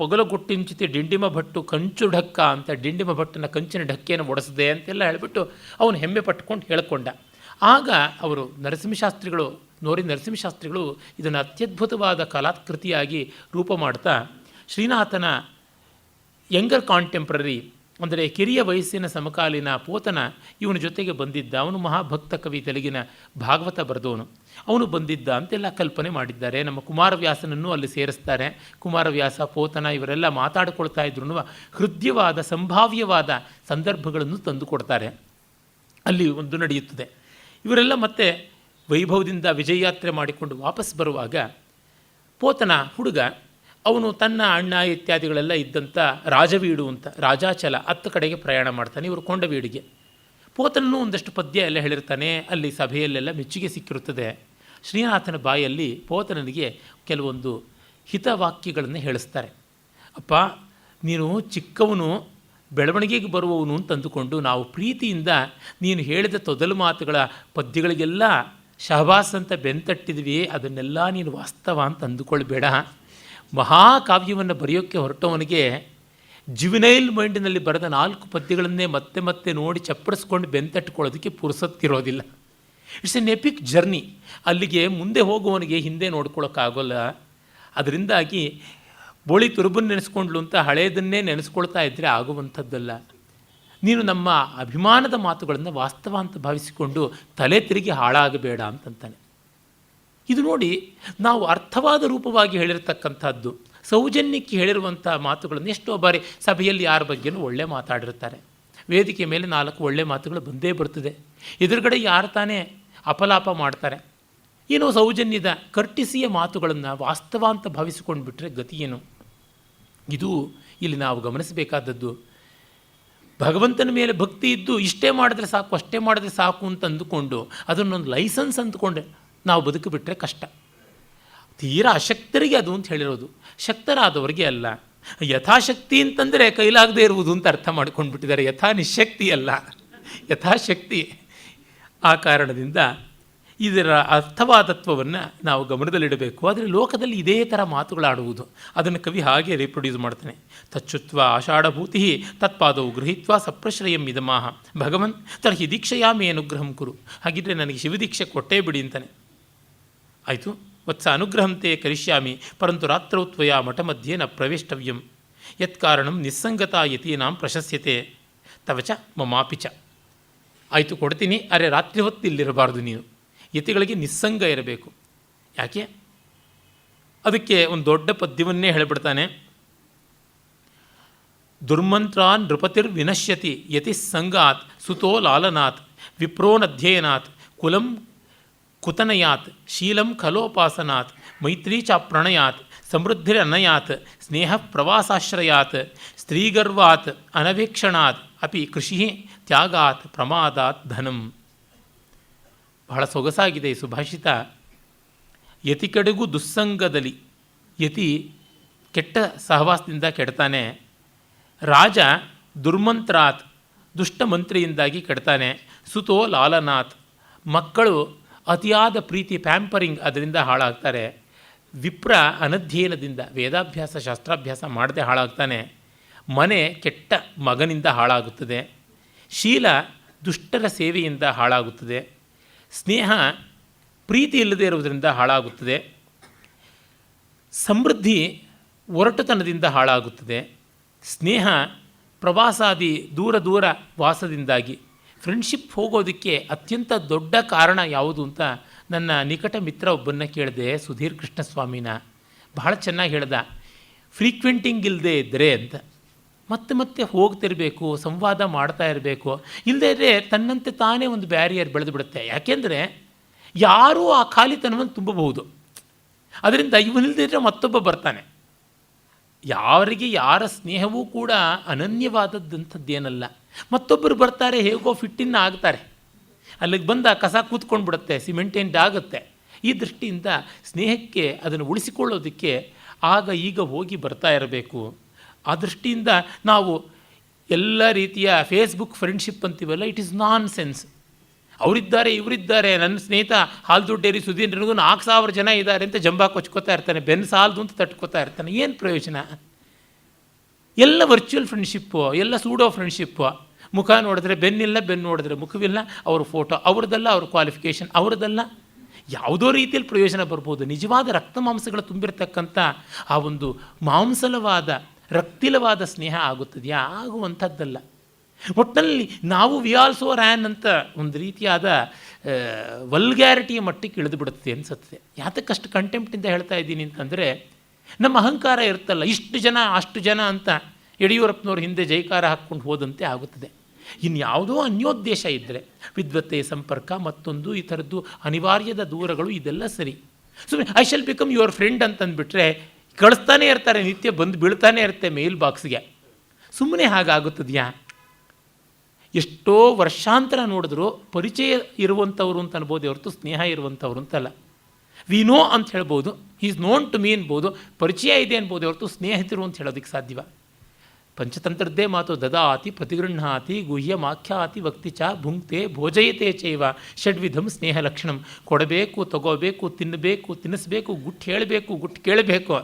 ಪೊಗಲಗುಟ್ಟಿಂಚಿತಿ ಡಿಂಡಿಮ ಭಟ್ಟು ಕಂಚು ಢಕ್ಕ ಅಂತ ಡಿಂಡಿಮ ಭಟ್ಟನ ಕಂಚಿನ ಢಕ್ಕೆಯನ್ನು ಒಡಿಸಿದೆ ಅಂತೆಲ್ಲ ಹೇಳಿಬಿಟ್ಟು ಅವನು ಹೆಮ್ಮೆ ಪಟ್ಕೊಂಡು ಹೇಳ್ಕೊಂಡ. ಆಗ ಅವರು ನರಸಿಂಹಶಾಸ್ತ್ರಿಗಳು, ನೋರಿ ನರಸಿಂಹಶಾಸ್ತ್ರಿಗಳು ಇದನ್ನು ಅತ್ಯದ್ಭುತವಾದ ಕಲಾಕೃತಿಯಾಗಿ ರೂಪ ಮಾಡ್ತಾ ಶ್ರೀನಾಥನ ಯಂಗರ್ ಕಾಂಟೆಂಪ್ರರಿ ಅಂದರೆ ಕಿರಿಯ ವಯಸ್ಸಿನ ಸಮಕಾಲೀನ ಪೋತನ ಇವನ ಜೊತೆಗೆ ಬಂದಿದ್ದ. ಅವನು ಮಹಾಭಕ್ತ ಕವಿ, ತೆಲುಗಿನ ಭಾಗವತ ಬರೆದವನು, ಅವನು ಬಂದಿದ್ದ ಅಂತೆಲ್ಲ ಕಲ್ಪನೆ ಮಾಡಿದ್ದಾರೆ. ನಮ್ಮ ಕುಮಾರವ್ಯಾಸನನ್ನು ಅಲ್ಲಿ ಸೇರಿಸ್ತಾರೆ. ಕುಮಾರವ್ಯಾಸ, ಪೋತನ ಇವರೆಲ್ಲ ಮಾತಾಡಿಕೊಳ್ತಾ ಇದ್ರು ಹೃದಯವಾದ ಸಂಭಾವ್ಯವಾದ ಸಂದರ್ಭಗಳನ್ನು ತಂದುಕೊಡ್ತಾರೆ. ಅಲ್ಲಿ ಒಂದು ನಡೆಯುತ್ತದೆ. ಇವರೆಲ್ಲ ಮತ್ತೆ ವೈಭವದಿಂದ ವಿಜಯಯಾತ್ರೆ ಮಾಡಿಕೊಂಡು ವಾಪಸ್ ಬರುವಾಗ ಪೋತನ ಹುಡುಗ ಅವನು ತನ್ನ ಅಣ್ಣ ಇತ್ಯಾದಿಗಳೆಲ್ಲ ಇದ್ದಂಥ ರಾಜವೀಡು ಅಂತ ರಾಜಾಚಲ ಅತ್ತ ಕಡೆಗೆ ಪ್ರಯಾಣ ಮಾಡ್ತಾನೆ. ಇವರು ಕೊಂಡವೀಡಿಗೆ. ಪೋತನೂ ಒಂದಷ್ಟು ಪದ್ಯ ಎಲ್ಲ ಹೇಳಿರ್ತಾನೆ. ಅಲ್ಲಿ ಸಭೆಯಲ್ಲೆಲ್ಲ ಮೆಚ್ಚುಗೆ ಸಿಕ್ಕಿರುತ್ತದೆ. ಶ್ರೀನಾಥನ ಬಾಯಲ್ಲಿ ಪೋತನನಿಗೆ ಕೆಲವೊಂದು ಹಿತವಾಕ್ಯಗಳನ್ನು ಹೇಳಿಸ್ತಾರೆ. ಅಪ್ಪ, ನೀನು ಚಿಕ್ಕವನು, ಬೆಳವಣಿಗೆಗೆ ಬರುವವನು ಅಂತಂದುಕೊಂಡು ನಾವು ಪ್ರೀತಿಯಿಂದ ನೀನು ಹೇಳಿದ ತೊದಲು ಮಾತುಗಳ ಪದ್ಯಗಳಿಗೆಲ್ಲ ಶಹಬಾಸ್ ಅಂತ ಬೆಂತಟ್ಟಿದ್ವಿ. ಅದನ್ನೆಲ್ಲ ನೀನು ವಾಸ್ತವ ಅಂತ ಅಂದುಕೊಳ್ಬೇಡ. ಮಹಾಕಾವ್ಯವನ್ನು ಬರೆಯೋಕ್ಕೆ ಹೊರಟವನಿಗೆ ಜುವಿನೈಲ್ ಮೈಂಡಿನಲ್ಲಿ ಬರೆದ 4 ಪದ್ಯಗಳನ್ನೇ ಮತ್ತೆ ಮತ್ತೆ ನೋಡಿ ಚಪ್ಪಡಿಸ್ಕೊಂಡು ಬೆಂತಟ್ಕೊಳ್ಳೋದಕ್ಕೆ ಪುರುಸತ್ತಿರೋದಿಲ್ಲ. It's an epic journey. ಅಲ್ಲಿಗೆ ಮುಂದೆ ಹೋಗುವವನಿಗೆ ಹಿಂದೆ ನೋಡ್ಕೊಳ್ಳೋಕ್ಕಾಗೋಲ್ಲ. ಅದರಿಂದಾಗಿ ಬೋಳಿ ತುರುಬನ್ನು ನೆನೆಸ್ಕೊಂಡ್ಲು ಅಂತ ಹಳೆಯದನ್ನೇ ನೆನೆಸ್ಕೊಳ್ತಾ ಇದ್ದರೆ ಆಗುವಂಥದ್ದಲ್ಲ. ನೀನು ನಮ್ಮ ಅಭಿಮಾನದ ಮಾತುಗಳನ್ನು ವಾಸ್ತವ ಅಂತ ಭಾವಿಸಿಕೊಂಡು ತಲೆ ತಿರುಗಿ ಹಾಳಾಗಬೇಡ ಅಂತಂತಾನೆ. ಇದು ನೋಡಿ, ನಾವು ಅರ್ಥವಾದ ರೂಪವಾಗಿ ಹೇಳಿರ್ತಕ್ಕಂಥದ್ದು, ಸೌಜನ್ಯಕ್ಕೆ ಹೇಳಿರುವಂಥ ಮಾತುಗಳನ್ನು ಎಷ್ಟೋ ಬಾರಿ ಸಭೆಯಲ್ಲಿ ಯಾರ ಬಗ್ಗೆನೂ ಒಳ್ಳೆ ಮಾತಾಡಿರ್ತಾರೆ. ವೇದಿಕೆ ಮೇಲೆ 4 ಒಳ್ಳೆ ಮಾತುಗಳು ಬಂದೇ ಬರ್ತದೆ. ಎದುರುಗಡೆ ಯಾರು ತಾನೇ ಅಪಲಾಪ ಮಾಡ್ತಾರೆ. ಏನೋ ಸೌಜನ್ಯದ ಕರ್ಟಿಸಿಯ ಮಾತುಗಳನ್ನು ವಾಸ್ತವ ಅಂತ ಭಾವಿಸಿಕೊಂಡು ಬಿಟ್ಟರೆ ಗತಿ ಏನು? ಇದು ಇಲ್ಲಿ ನಾವು ಗಮನಿಸಬೇಕಾದದ್ದು. ಭಗವಂತನ ಮೇಲೆ ಭಕ್ತಿ ಇದ್ದು ಇಷ್ಟೇ ಮಾಡಿದ್ರೆ ಸಾಕು, ಅಷ್ಟೇ ಮಾಡಿದ್ರೆ ಸಾಕು ಅಂತ ಅಂದುಕೊಂಡು ಅದನ್ನೊಂದು ಲೈಸೆನ್ಸ್ ಅಂದ್ಕೊಂಡೆ ನಾವು ಬದುಕಿಬಿಟ್ರೆ ಕಷ್ಟ. ತೀರಾ ಅಶಕ್ತರಿಗೆ ಅದು ಅಂತ ಹೇಳಿರೋದು, ಶಕ್ತರಾದವರಿಗೆ ಅಲ್ಲ. ಯಥಾಶಕ್ತಿ ಅಂತಂದರೆ ಕೈಲಾಗದೇ ಇರುವುದು ಅಂತ ಅರ್ಥ ಮಾಡ್ಕೊಂಡು ಬಿಟ್ಟಿದ್ದಾರೆ. ಯಥಾ ನಿಶಕ್ತಿ ಅಲ್ಲ, ಯಥಾಶಕ್ತಿ. ಆ ಕಾರಣದಿಂದ ಇದರ ಅರ್ಥವಾದತ್ವವನ್ನು ನಾವು ಗಮನದಲ್ಲಿಡಬೇಕು. ಆದರೆ ಲೋಕದಲ್ಲಿ ಇದೇ ಥರ ಮಾತುಗಳಾಡುವುದು, ಅದನ್ನು ಕವಿ ಹಾಗೆ ರೀಪ್ರೊಡ್ಯೂಸ್ ಮಾಡ್ತಾನೆ. ತಚ್ಚುತ್ವ ಆಷಾಢಭೂತಿ ತತ್ಪಾದವು ಗೃಹೀತ್ವ ಸಪ್ರಶ್ರಯಂ ಇದಮಾಹ ಭಗವನ್ ತರ್ಹಿ ದೀಕ್ಷೆಯಾಮೇ ಅನುಗ್ರಹಂ ಕುರು. ಹಾಗಿದ್ರೆ ನನಗೆ ಶಿವದೀಕ್ಷೆ ಕೊಟ್ಟೇ ಬಿಡಿ ಅಂತಾನೆ. ಆಯಿತು, ವತ್ಸ ಅನುಗ್ರಹಂತೆ ಕರಿಷ್ಯಾಮಿ ಪರಂತು ರಾತ್ರೌ ತ್ವಯ ಮಠ ಮಧ್ಯೆ ನ ಪ್ರವೇಷ್ಟವ್ಯಂ ಯತ್ಕಾರಣಂ ನಿಸ್ಸಂಗತಾ ಯತೀನಾಂ ಪ್ರಶಸ್ಯತೆ ತವಚ ಮಮಾಪಿಚ. ಆಯಿತು, ಕೊಡ್ತೀನಿ, ಅರೆ ರಾತ್ರಿ ಹೊತ್ತು ಇಲ್ಲಿರಬಾರ್ದು. ನೀನು ಯತಿಗಳಿಗೆ ನಿಸ್ಸಂಗ ಇರಬೇಕು. ಯಾಕೆ? ಅದಕ್ಕೆ ಒಂದು ದೊಡ್ಡ ಪದ್ಯವನ್ನೇ ಹೇಳಿಬಿಡ್ತಾನೆ. ದುರ್ಮಂತ್ರಾನ್ ನೃಪತಿರ್ ವಿನಶ್ಯತಿ ಯತಿ ಸಂಗಾತ್ ಸುತೋ ಲಾಲನಾತ್ ವಿಪ್ರೋನಧ್ಯಯನಾತ್ ಕುಲಂ ಕುತನಯಾತ್ ಶೀಲಂ ಖಲೋಪಾಸನಾತ್ ಮೈತ್ರೀ ಚ ಪ್ರಣಯಾತ್ ಸಮೃದ್ಧಿರನಯಾತ್ ಸ್ನೇಹ ಪ್ರವಾಸಾಶ್ರಯಾತ್ ಸ್ತ್ರೀಗರ್ವಾತ್ ಅನವೇಕ್ಷಣಾತ್ ಅಪಿ ಕೃಷಿ ತ್ಯಾಗಾತ್ ಪ್ರಮಾದಾತ್ ಧನಂ. ಬಹಳ ಸೊಗಸಾಗಿದೆ ಈ ಸುಭಾಷಿತ. ಯತಿ ಕಡೆಗೂ ದುಸ್ಸಂಗದಲ್ಲಿ, ಯತಿ ಕೆಟ್ಟ ಸಹವಾಸದಿಂದ ಕೆಡ್ತಾನೆ. ರಾಜ ದುರ್ಮಂತ್ರಾತ್ ದುಷ್ಟ ಮಂತ್ರಿಯಿಂದಾಗಿ ಕೆಡ್ತಾನೆ. ಸುತೋ ಲಾಲನಾಥ್ ಮಕ್ಕಳು ಅತಿಯಾದ ಪ್ರೀತಿ ಪ್ಯಾಂಪರಿಂಗ್ ಅದರಿಂದ ಹಾಳಾಗ್ತಾರೆ. ವಿಪ್ರ ಅನಧ್ಯಯನದಿಂದ ವೇದಾಭ್ಯಾಸ ಶಾಸ್ತ್ರಾಭ್ಯಾಸ ಮಾಡದೆ ಹಾಳಾಗ್ತಾನೆ. ಮನೆ ಕೆಟ್ಟ ಮಗನಿಂದ ಹಾಳಾಗುತ್ತದೆ. ಶೀಲ ದುಷ್ಟರ ಸೇವೆಯಿಂದ ಹಾಳಾಗುತ್ತದೆ. ಸ್ನೇಹ ಪ್ರೀತಿ ಇಲ್ಲದೇ ಇರುವುದರಿಂದ ಹಾಳಾಗುತ್ತದೆ. ಸಮೃದ್ಧಿ ಒರಟುತನದಿಂದ ಹಾಳಾಗುತ್ತದೆ. ಸ್ನೇಹ ಪ್ರವಾಸಾದಿ ದೂರ ದೂರ ವಾಸದಿಂದಾಗಿ ಫ್ರೆಂಡ್ಶಿಪ್ ಹೋಗೋದಕ್ಕೆ ಅತ್ಯಂತ ದೊಡ್ಡ ಕಾರಣ ಯಾವುದು ಅಂತ ನನ್ನ ನಿಕಟ ಮಿತ್ರ ಒಬ್ಬನ್ನ ಕೇಳಿದೆ, ಸುಧೀರ್ ಕೃಷ್ಣಸ್ವಾಮಿನ. ಬಹಳ ಚೆನ್ನಾಗಿ ಹೇಳ್ದ, ಫ್ರೀಕ್ವೆಂಟಿಂಗ್ ಇಲ್ಲದೆ ಇದ್ದರೆ ಅಂತ. ಮತ್ತೆ ಮತ್ತೆ ಹೋಗ್ತಿರಬೇಕು, ಸಂವಾದ ಮಾಡ್ತಾ ಇರಬೇಕು. ಇಲ್ಲದೇ ಇದ್ದರೆ ತನ್ನಂತೆ ತಾನೇ ಒಂದು ಬ್ಯಾರಿಯರ್ ಬೆಳೆದು ಬಿಡುತ್ತೆ. ಯಾಕೆಂದರೆ ಯಾರೂ ಆ ಖಾಲಿತನವನ್ನು ತುಂಬಬಹುದು. ಅದರಿಂದ ಇವನಿಲ್ಲದಿದ್ದರೆ ಮತ್ತೊಬ್ಬ ಬರ್ತಾನೆ. ಯಾರಿಗೆ ಯಾರ ಸ್ನೇಹವೂ ಕೂಡ ಅನನ್ಯವಾದದ್ದಂಥದ್ದೇನಲ್ಲ. ಮತ್ತೊಬ್ಬರು ಬರ್ತಾರೆ, ಹೇಗೋ ಫಿಟ್ಟಿನ್ನ ಆಗ್ತಾರೆ, ಅಲ್ಲಿಗೆ ಬಂದ ಕಸ ಕೂತ್ಕೊಂಡು ಬಿಡುತ್ತೆ, ಸಿಮೆಂಟೇಂಟ್ ಆಗುತ್ತೆ. ಈ ದೃಷ್ಟಿಯಿಂದ ಸ್ನೇಹಕ್ಕೆ ಅದನ್ನು ಉಳಿಸಿಕೊಳ್ಳೋದಕ್ಕೆ ಆಗ ಈಗ ಹೋಗಿ ಬರ್ತಾ ಇರಬೇಕು. ಆ ದೃಷ್ಟಿಯಿಂದ ನಾವು ಎಲ್ಲ ರೀತಿಯ ಫೇಸ್ಬುಕ್ ಫ್ರೆಂಡ್ಶಿಪ್ ಅಂತೀವಲ್ಲ, ಇಟ್ ಈಸ್ ನಾನ್ ಸೆನ್ಸ್. ಅವರಿದ್ದಾರೆ ಇವರಿದ್ದಾರೆ, ನನ್ನ ಸ್ನೇಹಿತ ಹಾಲ್ದು ಡೇರಿ ಸುಧೀರ್ನಿಗೂ 4,000 ಜನ ಇದ್ದಾರೆ ಅಂತ ಜಂಬಾ ಕೊಚ್ಕೋತಾ ಇರ್ತಾನೆ, ಬೆನ್ನು ಸಾಲದು ಅಂತ ತಟ್ಕೋತಾ ಇರ್ತಾನೆ. ಏನು ಪ್ರಯೋಜನ? ಎಲ್ಲ ವರ್ಚುವಲ್ ಫ್ರೆಂಡ್ಶಿಪ್ಪು, ಎಲ್ಲ ಸೂಡೋ ಫ್ರೆಂಡ್ಶಿಪ್ಪು. ಮುಖ ನೋಡಿದ್ರೆ ಬೆನ್ನಿಲ್ಲ, ಬೆನ್ನು ನೋಡಿದ್ರೆ ಮುಖವಿಲ್ಲ, ಅವ್ರ ಫೋಟೋ ಅವ್ರದ್ದಲ್ಲ, ಅವ್ರ ಕ್ವಾಲಿಫಿಕೇಷನ್ ಅವ್ರದ್ದಲ್ಲ. ಯಾವುದೋ ರೀತಿಯಲ್ಲಿ ಪ್ರಯೋಜನ ಬರ್ಬೋದು. ನಿಜವಾದ ರಕ್ತ ಮಾಂಸಗಳು ತುಂಬಿರತಕ್ಕಂಥ ಆ ಒಂದು ಮಾಂಸಲವಾದ ರಕ್ತಿಲವಾದ ಸ್ನೇಹ ಆಗುತ್ತದೆಯಾ? ಆಗುವಂಥದ್ದಲ್ಲ. ಒಟ್ಟಿನಲ್ಲಿ ನಾವು ವಿ ಆಲ್ಸೋ ರ್ಯಾನ್ ಅಂತ ಒಂದು ರೀತಿಯಾದ ವಲ್ಗ್ಯಾರಿಟಿಯ ಮಟ್ಟಿಗೆ ಇಳಿದು ಬಿಡುತ್ತೆ ಅನಿಸುತ್ತೆ. ಯಾತಕ್ಕಷ್ಟು ಕಂಟೆಂಪ್ಟಿಂದ ಹೇಳ್ತಾ ಇದ್ದೀನಿ ಅಂತಂದರೆ, ನಮ್ಮ ಅಹಂಕಾರ ಇರುತ್ತಲ್ಲ, ಇಷ್ಟು ಜನ ಅಷ್ಟು ಜನ ಅಂತ ಯಡಿಯೂರಪ್ಪನವ್ರ ಹಿಂದೆ ಜೈಕಾರ ಹಾಕ್ಕೊಂಡು ಹೋದಂತೆ ಆಗುತ್ತದೆ. ಇನ್ಯಾವುದೋ ಅನ್ಯೋದ್ದೇಶ ಇದ್ದರೆ, ವಿದ್ವತ್ತೆ, ಸಂಪರ್ಕ, ಮತ್ತೊಂದು ಈ ಥರದ್ದು ಅನಿವಾರ್ಯದ ದೂರಗಳು, ಇದೆಲ್ಲ ಸರಿ. ಸುಮ್ಮನೆ I shall become your friend ಅಂತಂದುಬಿಟ್ರೆ ಕಳಿಸ್ತಾನೆ ಇರ್ತಾರೆ, ನಿತ್ಯ ಬಂದು ಬೀಳ್ತಾನೆ ಇರುತ್ತೆ ಮೇಲ್ ಬಾಕ್ಸ್ಗೆ. ಸುಮ್ಮನೆ ಹಾಗಾಗುತ್ತದೆಯಾ? ಎಷ್ಟೋ ವರ್ಷಾಂತರ ನೋಡಿದ್ರು ಪರಿಚಯ ಇರುವಂಥವ್ರು ಅಂತ ಅನ್ಬೋದು ಹೊರತು ಸ್ನೇಹ ಇರುವಂಥವ್ರು ಅಂತಲ್ಲ. ವಿ ನೋ ಅಂತ ಹೇಳ್ಬೋದು, ಈಸ್ ನೋನ್ ಟು ಮೀ ಅನ್ಬೋದು, ಪರಿಚಯ ಇದೆ ಅನ್ಬೋದು ಹೊರತು ಸ್ನೇಹಿತರು ಅಂತ ಹೇಳೋದಕ್ಕೆ ಸಾಧ್ಯವ? ಪಂಚತಂತ್ರದ್ದೇ ಮಾತು, ದದಾತಿ ಪ್ರತಿಗೃಹಾತಿ ಗುಹ್ಯಮಾಖ್ಯಾತಿ ವಕ್ತಿ ಚ ಭುಂಕ್ತೆ ಭೋಜಯತೆ ಚೈವ ಷಡ್ವಿಧಂ ಸ್ನೇಹ ಲಕ್ಷಣಂ. ಕೊಡಬೇಕು, ತಗೋಬೇಕು, ತಿನ್ನಬೇಕು, ತಿನ್ನಿಸ್ಬೇಕು, ಗುಟ್ಟು ಹೇಳಬೇಕು, ಗುಟ್ಟು ಕೇಳಬೇಕು.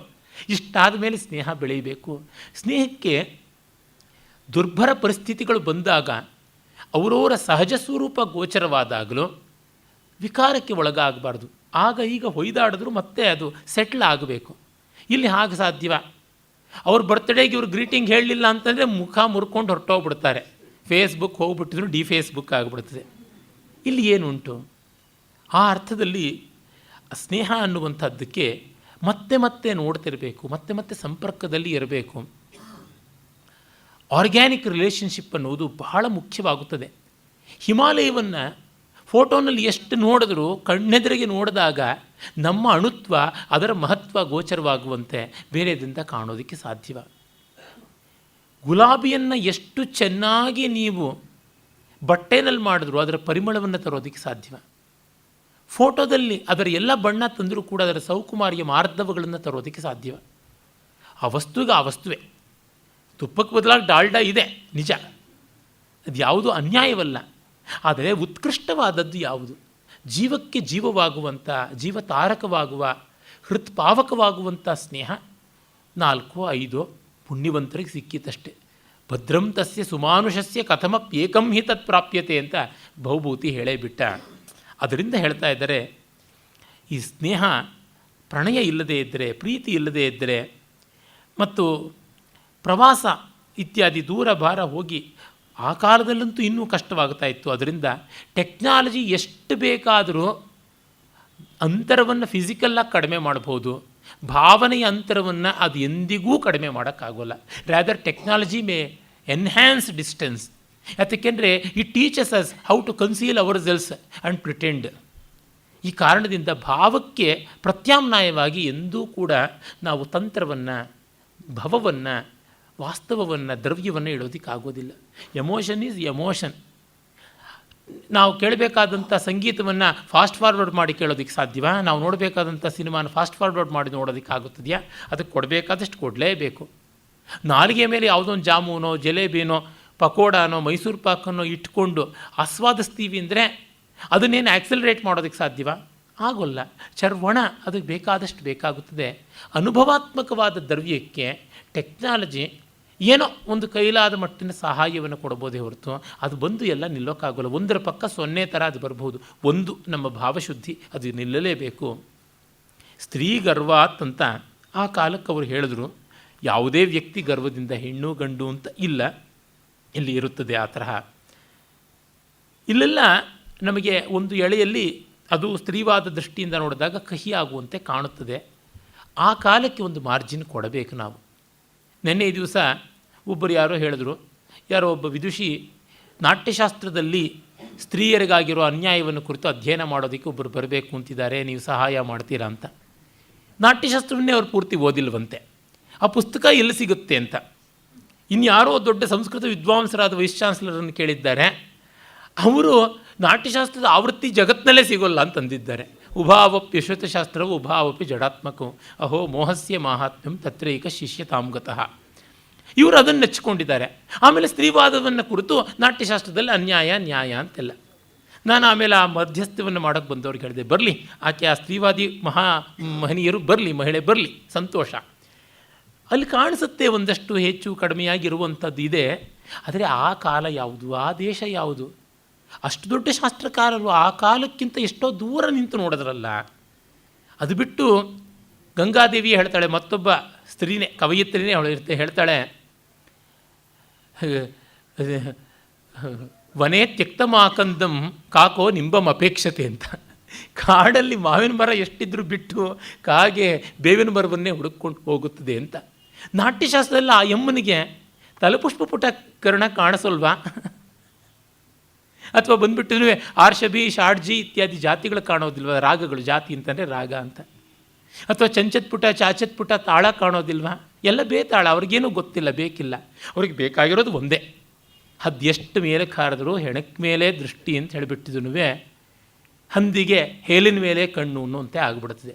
ಇಷ್ಟಾದ ಮೇಲೆ ಸ್ನೇಹ ಬೆಳೀಬೇಕು. ಸ್ನೇಹಕ್ಕೆ ದುರ್ಭರ ಪರಿಸ್ಥಿತಿಗಳು ಬಂದಾಗ, ಅವರವರ ಸಹಜ ಸ್ವರೂಪ ಗೋಚರವಾದಾಗಲೂ ವಿಕಾರಕ್ಕೆ ಒಳಗಾಗಬಾರ್ದು. ಆಗ ಈಗ ಹೊಯ್ದಾಡಿದ್ರು ಮತ್ತೆ ಅದು ಸೆಟ್ಲ್ ಆಗಬೇಕು. ಇಲ್ಲಿ ಹಾಗೆ ಸಾಧ್ಯವ? ಅವ್ರ ಬರ್ತ್ಡೇಗೆ ಇವ್ರು ಗ್ರೀಟಿಂಗ್ ಹೇಳಲಿಲ್ಲ ಅಂತಂದರೆ ಮುಖ ಮುರ್ಕೊಂಡು ಹೊರಟೋಗ್ಬಿಡ್ತಾರೆ. ಫೇಸ್ಬುಕ್ ಹೋಗ್ಬಿಟ್ಟಿದ್ರು ಡಿಫೇಸ್ಬುಕ್ ಆಗಿಬಿಡ್ತದೆ. ಇಲ್ಲಿ ಏನುಂಟು? ಆ ಅರ್ಥದಲ್ಲಿ ಸ್ನೇಹ ಅನ್ನುವಂಥದ್ದಕ್ಕೆ ಮತ್ತೆ ಮತ್ತೆ ನೋಡ್ತಿರಬೇಕು, ಮತ್ತೆ ಮತ್ತೆ ಸಂಪರ್ಕದಲ್ಲಿ ಇರಬೇಕು. ಆರ್ಗ್ಯಾನಿಕ್ ರಿಲೇಷನ್ಶಿಪ್ ಅನ್ನುವುದು ಬಹಳ ಮುಖ್ಯವಾಗುತ್ತದೆ. ಹಿಮಾಲಯವನ್ನು ಫೋಟೋನಲ್ಲಿ ಎಷ್ಟು ನೋಡಿದ್ರೂ ಕಣ್ಣೆದುರಿಗೆ ನೋಡಿದಾಗ ನಮ್ಮ ಅಣುತ್ವ, ಅದರ ಮಹತ್ವ ಗೋಚರವಾಗುವಂತೆ ಬೇರೆದಿಂದ ಕಾಣೋದಕ್ಕೆ ಸಾಧ್ಯವ? ಗುಲಾಬಿಯನ್ನು ಎಷ್ಟು ಚೆನ್ನಾಗಿ ನೀವು ಬಟ್ಟೆನಲ್ಲಿ ಮಾಡಿದ್ರೂ ಅದರ ಪರಿಮಳವನ್ನು ತರೋದಕ್ಕೆ ಸಾಧ್ಯವ? ಫೋಟೋದಲ್ಲಿ ಅದರ ಎಲ್ಲ ಬಣ್ಣ ತಂದರೂ ಕೂಡ ಅದರ ಸೌಕುಮಾರಿಯ ಮಾರ್ಧವಗಳನ್ನು ತರೋದಕ್ಕೆ ಸಾಧ್ಯವ? ಆ ವಸ್ತುಗೆ ಆ ವಸ್ತುವೇ. ತುಪ್ಪಕ್ಕೆ ಬದಲಾಗಿ ಡಾಲ್ಡಾ ಇದೆ ನಿಜ, ಅದು ಯಾವುದೂ ಅನ್ಯಾಯವಲ್ಲ. ಆದರೆ ಉತ್ಕೃಷ್ಟವಾದದ್ದು ಯಾವುದು? ಜೀವಕ್ಕೆ ಜೀವವಾಗುವಂಥ, ಜೀವತಾರಕವಾಗುವ, ಹೃತ್ಪಾವಕವಾಗುವಂಥ ಸ್ನೇಹ 4-5 ಪುಣ್ಯವಂತರಿಗೆ ಸಿಕ್ಕಿತಷ್ಟೆ. ಭದ್ರಂ ತಸ್ಯ ಸುಮಾನುಷಸ್ಯ ಕಥಮಪ್ಯೇಕಂ ಹಿ ತತ್ ಪ್ರಾಪ್ಯತೆ ಅಂತ ಬಹುಭೂತಿ ಹೇಳೇ ಬಿಟ್ಟ. ಅದರಿಂದ ಹೇಳ್ತಾ ಇದ್ದಾರೆ, ಈ ಸ್ನೇಹ ಪ್ರಣಯ ಇಲ್ಲದೇ ಇದ್ದರೆ, ಪ್ರೀತಿ ಇಲ್ಲದೇ ಇದ್ದರೆ, ಮತ್ತು ಪ್ರವಾಸ ಇತ್ಯಾದಿ ದೂರ ಭಾರ ಹೋಗಿ ಆ ಕಾಲದಲ್ಲಂತೂ ಇನ್ನೂ ಕಷ್ಟವಾಗ್ತಾ ಇತ್ತು. ಅದರಿಂದ ಟೆಕ್ನಾಲಜಿ ಎಷ್ಟು ಬೇಕಾದರೂ ಅಂತರವನ್ನು ಫಿಸಿಕಲ್ಲಾಗಿ ಕಡಿಮೆ ಮಾಡ್ಬೋದು, ಭಾವನೆಯ ಅಂತರವನ್ನು ಅದು ಎಂದಿಗೂ ಕಡಿಮೆ ಮಾಡೋಕ್ಕಾಗೋಲ್ಲ. Rather technology may enhance distance. ಯಾಕೆಂದರೆ it teaches us how to conceal our selves and pretend. ಈ ಕಾರಣದಿಂದ ಭಾವಕ್ಕೆ ಪ್ರತ್ಯಾಮ್ನಾಯವಾಗಿ ಎಂದೂ ಕೂಡ ನಾವು ತಂತ್ರವನ್ನು, ಭವವನ್ನು, ವಾಸ್ತವವನ್ನು, ದ್ರವ್ಯವನ್ನು ಇಡೋದಕ್ಕಾಗೋದಿಲ್ಲ. Emotion is emotion. ನಾವು ಕೇಳಬೇಕಾದಂಥ ಸಂಗೀತವನ್ನು ಫಾಸ್ಟ್ ಫಾರ್ವರ್ಡ್ ಮಾಡಿ ಕೇಳೋದಕ್ಕೆ ಸಾಧ್ಯವಾ? ನಾವು ನೋಡಬೇಕಾದಂಥ ಸಿನಿಮಾನ ಫಾಸ್ಟ್ ಫಾರ್ವರ್ಡ್ ಮಾಡಿ ನೋಡೋದಕ್ಕಾಗುತ್ತದೆಯಾ? ಅದಕ್ಕೆ ಕೊಡಬೇಕಾದಷ್ಟು ಕೊಡಲೇಬೇಕು. ನಾಲಿಗೆ ಮೇಲೆ ಯಾವುದೋ ಒಂದು ಜಾಮೂನೋ, ಜಲೇಬಿನೋ, ಪಕೋಡಾನೋ, ಮೈಸೂರು ಪಾಕನೋ ಇಟ್ಕೊಂಡು ಆಸ್ವಾದಿಸ್ತೀವಿ ಅಂದರೆ ಅದನ್ನೇನು ಆ್ಯಕ್ಸಲರೇಟ್ ಮಾಡೋದಕ್ಕೆ ಸಾಧ್ಯವಾ? ಆಗೋಲ್ಲ. ಚರ್ವಣ ಅದಕ್ಕೆ ಬೇಕಾದಷ್ಟು ಬೇಕಾಗುತ್ತದೆ. ಅನುಭವಾತ್ಮಕವಾದ ದ್ರವ್ಯಕ್ಕೆ ಟೆಕ್ನಾಲಜಿ ಏನೋ ಒಂದು ಕೈಲಾದ ಮಟ್ಟಿನ ಸಹಾಯವನ್ನು ಕೊಡ್ಬೋದೇ ಹೊರತು ಅದು ಬಂದು ಎಲ್ಲ ನಿಲ್ಲೋಕ್ಕಾಗೋಲ್ಲ. ಒಂದರ ಪಕ್ಕ 0 ಥರ ಅದು ಬರ್ಬೋದು. ಒಂದು ನಮ್ಮ ಭಾವಶುದ್ಧಿ ಅದು ನಿಲ್ಲಲೇಬೇಕು. ಸ್ತ್ರೀ ಗರ್ವಾತ್ ಅಂತ ಆ ಕಾಲಕ್ಕೆ ಅವರು ಹೇಳಿದ್ರು. ಯಾವುದೇ ವ್ಯಕ್ತಿ ಗರ್ವದಿಂದ ಹೆಣ್ಣು ಗಂಡು ಅಂತ ಇಲ್ಲ, ಇಲ್ಲಿ ಇರುತ್ತದೆ ಆ ತರಹ. ಇಲ್ಲೆಲ್ಲ ನಮಗೆ ಒಂದು ಎಳೆಯಲ್ಲಿ ಅದು ಸ್ತ್ರೀವಾದ ದೃಷ್ಟಿಯಿಂದ ನೋಡಿದಾಗ ಕಹಿ ಆಗುವಂತೆ ಕಾಣುತ್ತದೆ. ಆ ಕಾಲಕ್ಕೆ ಒಂದು ಮಾರ್ಜಿನ್ ಕೊಡಬೇಕು ನಾವು. ನೆನ್ನೆ ಈ ದಿವಸ ಒಬ್ಬರು ಯಾರೋ ಹೇಳಿದ್ರು, ಯಾರೋ ಒಬ್ಬ ವಿದುಷಿ ನಾಟ್ಯಶಾಸ್ತ್ರದಲ್ಲಿ ಸ್ತ್ರೀಯರಿಗಾಗಿರೋ ಅನ್ಯಾಯವನ್ನು ಕುರಿತು ಅಧ್ಯಯನ ಮಾಡೋದಕ್ಕೆ ಒಬ್ಬರು ಬರಬೇಕು ಅಂತಿದ್ದಾರೆ, ನೀವು ಸಹಾಯ ಮಾಡ್ತೀರಾ ಅಂತ. ನಾಟ್ಯಶಾಸ್ತ್ರವನ್ನೇ ಅವ್ರು ಪೂರ್ತಿ ಓದಿಲ್ವಂತೆ. ಆ ಪುಸ್ತಕ ಎಲ್ಲಿ ಸಿಗುತ್ತೆ ಅಂತ ಇನ್ಯಾರೋ ದೊಡ್ಡ ಸಂಸ್ಕೃತ ವಿದ್ವಾಂಸರಾದ ವೈಸ್ ಚಾನ್ಸಲರನ್ನು ಕೇಳಿದ್ದಾರೆ. ಅವರು ನಾಟ್ಯಶಾಸ್ತ್ರದ ಆವೃತ್ತಿ ಜಗತ್ತಿನಲ್ಲೇ ಸಿಗೋಲ್ಲ ಅಂತಂದಿದ್ದಾರೆ. ಉಭಾವಪಿ ಯಶ್ವತಶಾಸ್ತ್ರವು ಉಭಾವಪಿ ಜಡಾತ್ಮಕವು ಅಹೋ ಮೋಹಸ್ಯ ಮಾಹಾತ್ಮ್ಯಂ ತತ್ರೈಕ ಶಿಷ್ಯತಾಂಗತಃ. ಇವರು ಅದನ್ನು ನೆಚ್ಚಿಕೊಂಡಿದ್ದಾರೆ. ಆಮೇಲೆ ಸ್ತ್ರೀವಾದವನ್ನು ಕುರಿತು ನಾಟ್ಯಶಾಸ್ತ್ರದಲ್ಲಿ ಅನ್ಯಾಯ ನ್ಯಾಯ ಅಂತೆಲ್ಲ. ನಾನು ಆಮೇಲೆ ಆ ಮಧ್ಯಸ್ಥವನ್ನು ಮಾಡೋಕ್ಕೆ ಬಂದವ್ರಿಗೆ ಹೇಳಿದೆ, ಬರಲಿ ಆಕೆ ಆ ಸ್ತ್ರೀವಾದಿ ಮಹನೀಯರು ಬರಲಿ, ಮಹಿಳೆ ಬರಲಿ, ಸಂತೋಷ. ಅಲ್ಲಿ ಕಾಣಿಸುತ್ತೆ ಒಂದಷ್ಟು ಹೆಚ್ಚು ಕಡಿಮೆಯಾಗಿರುವಂಥದ್ದು ಇದೆ. ಆದರೆ ಆ ಕಾಲ ಯಾವುದು, ಆ ದೇಶ ಯಾವುದು? ಅಷ್ಟು ದೊಡ್ಡ ಶಾಸ್ತ್ರಕಾರರು ಆ ಕಾಲಕ್ಕಿಂತ ಎಷ್ಟೋ ದೂರ ನಿಂತು ನೋಡಿದ್ರಲ್ಲ. ಅದು ಬಿಟ್ಟು ಗಂಗಾದೇವಿ ಹೇಳ್ತಾಳೆ, ಮತ್ತೊಬ್ಬ ಸ್ತ್ರೀನೇ ಕವಯಿತ್ರಿನೇ ಹೇಳ್ತಾಳೆ, ವನೇ ತ್ಯಕ್ತಮಾಕಂದಂ ಕಾಕೋ ನಿಂಬಂ ಅಪೇಕ್ಷತೆ ಅಂತ. ಕಾಡಲ್ಲಿ ಮಾವಿನ ಮರ ಎಷ್ಟಿದ್ರೂ ಬಿಟ್ಟು ಕಾಗೆ ಬೇವಿನ ಮರವನ್ನೇ ಹುಡುಕೊಂಡು ಹೋಗುತ್ತದೆ ಅಂತ. ನಾಟ್ಯಶಾಸ್ತ್ರದಲ್ಲಿ ಆ ಯಮ್ಮನಿಗೆ ತಲಪುಷ್ಪ ಪುಟಕರಣ ಕಾಣಿಸಲ್ವಾ? ಅಥವಾ ಬಂದುಬಿಟ್ಟಿದ್ರೂ ಆರ್ಷಭಿ ಷಾಡ್ಜಿ ಇತ್ಯಾದಿ ಜಾತಿಗಳು ಕಾಣೋದಿಲ್ವ? ರಾಗಗಳು, ಜಾತಿ ಅಂತಂದರೆ ರಾಗ ಅಂತ. ಅಥವಾ ಚಂಚತ್ಪುಟ ಚಾಚತ್ಪುಟ ತಾಳ ಕಾಣೋದಿಲ್ವ? ಎಲ್ಲ ಬೇತಾಳ. ಅವ್ರಿಗೇನೂ ಗೊತ್ತಿಲ್ಲ, ಬೇಕಿಲ್ಲ. ಅವ್ರಿಗೆ ಬೇಕಾಗಿರೋದು ಒಂದೇ, ಹದ್ದೆಷ್ಟು ಮೇಲೆ ಕಾರಿದ್ರು ಹೆಣಕ್ಕೆ ಮೇಲೆ ದೃಷ್ಟಿ ಅಂತ ಹೇಳಿಬಿಟ್ಟಿದ್ನು. ಹಂದಿಗೆ ಹೇಲಿನ ಮೇಲೆ ಕಣ್ಣು ಅನ್ನುವಂತೆ ಆಗಿಬಿಡ್ತದೆ.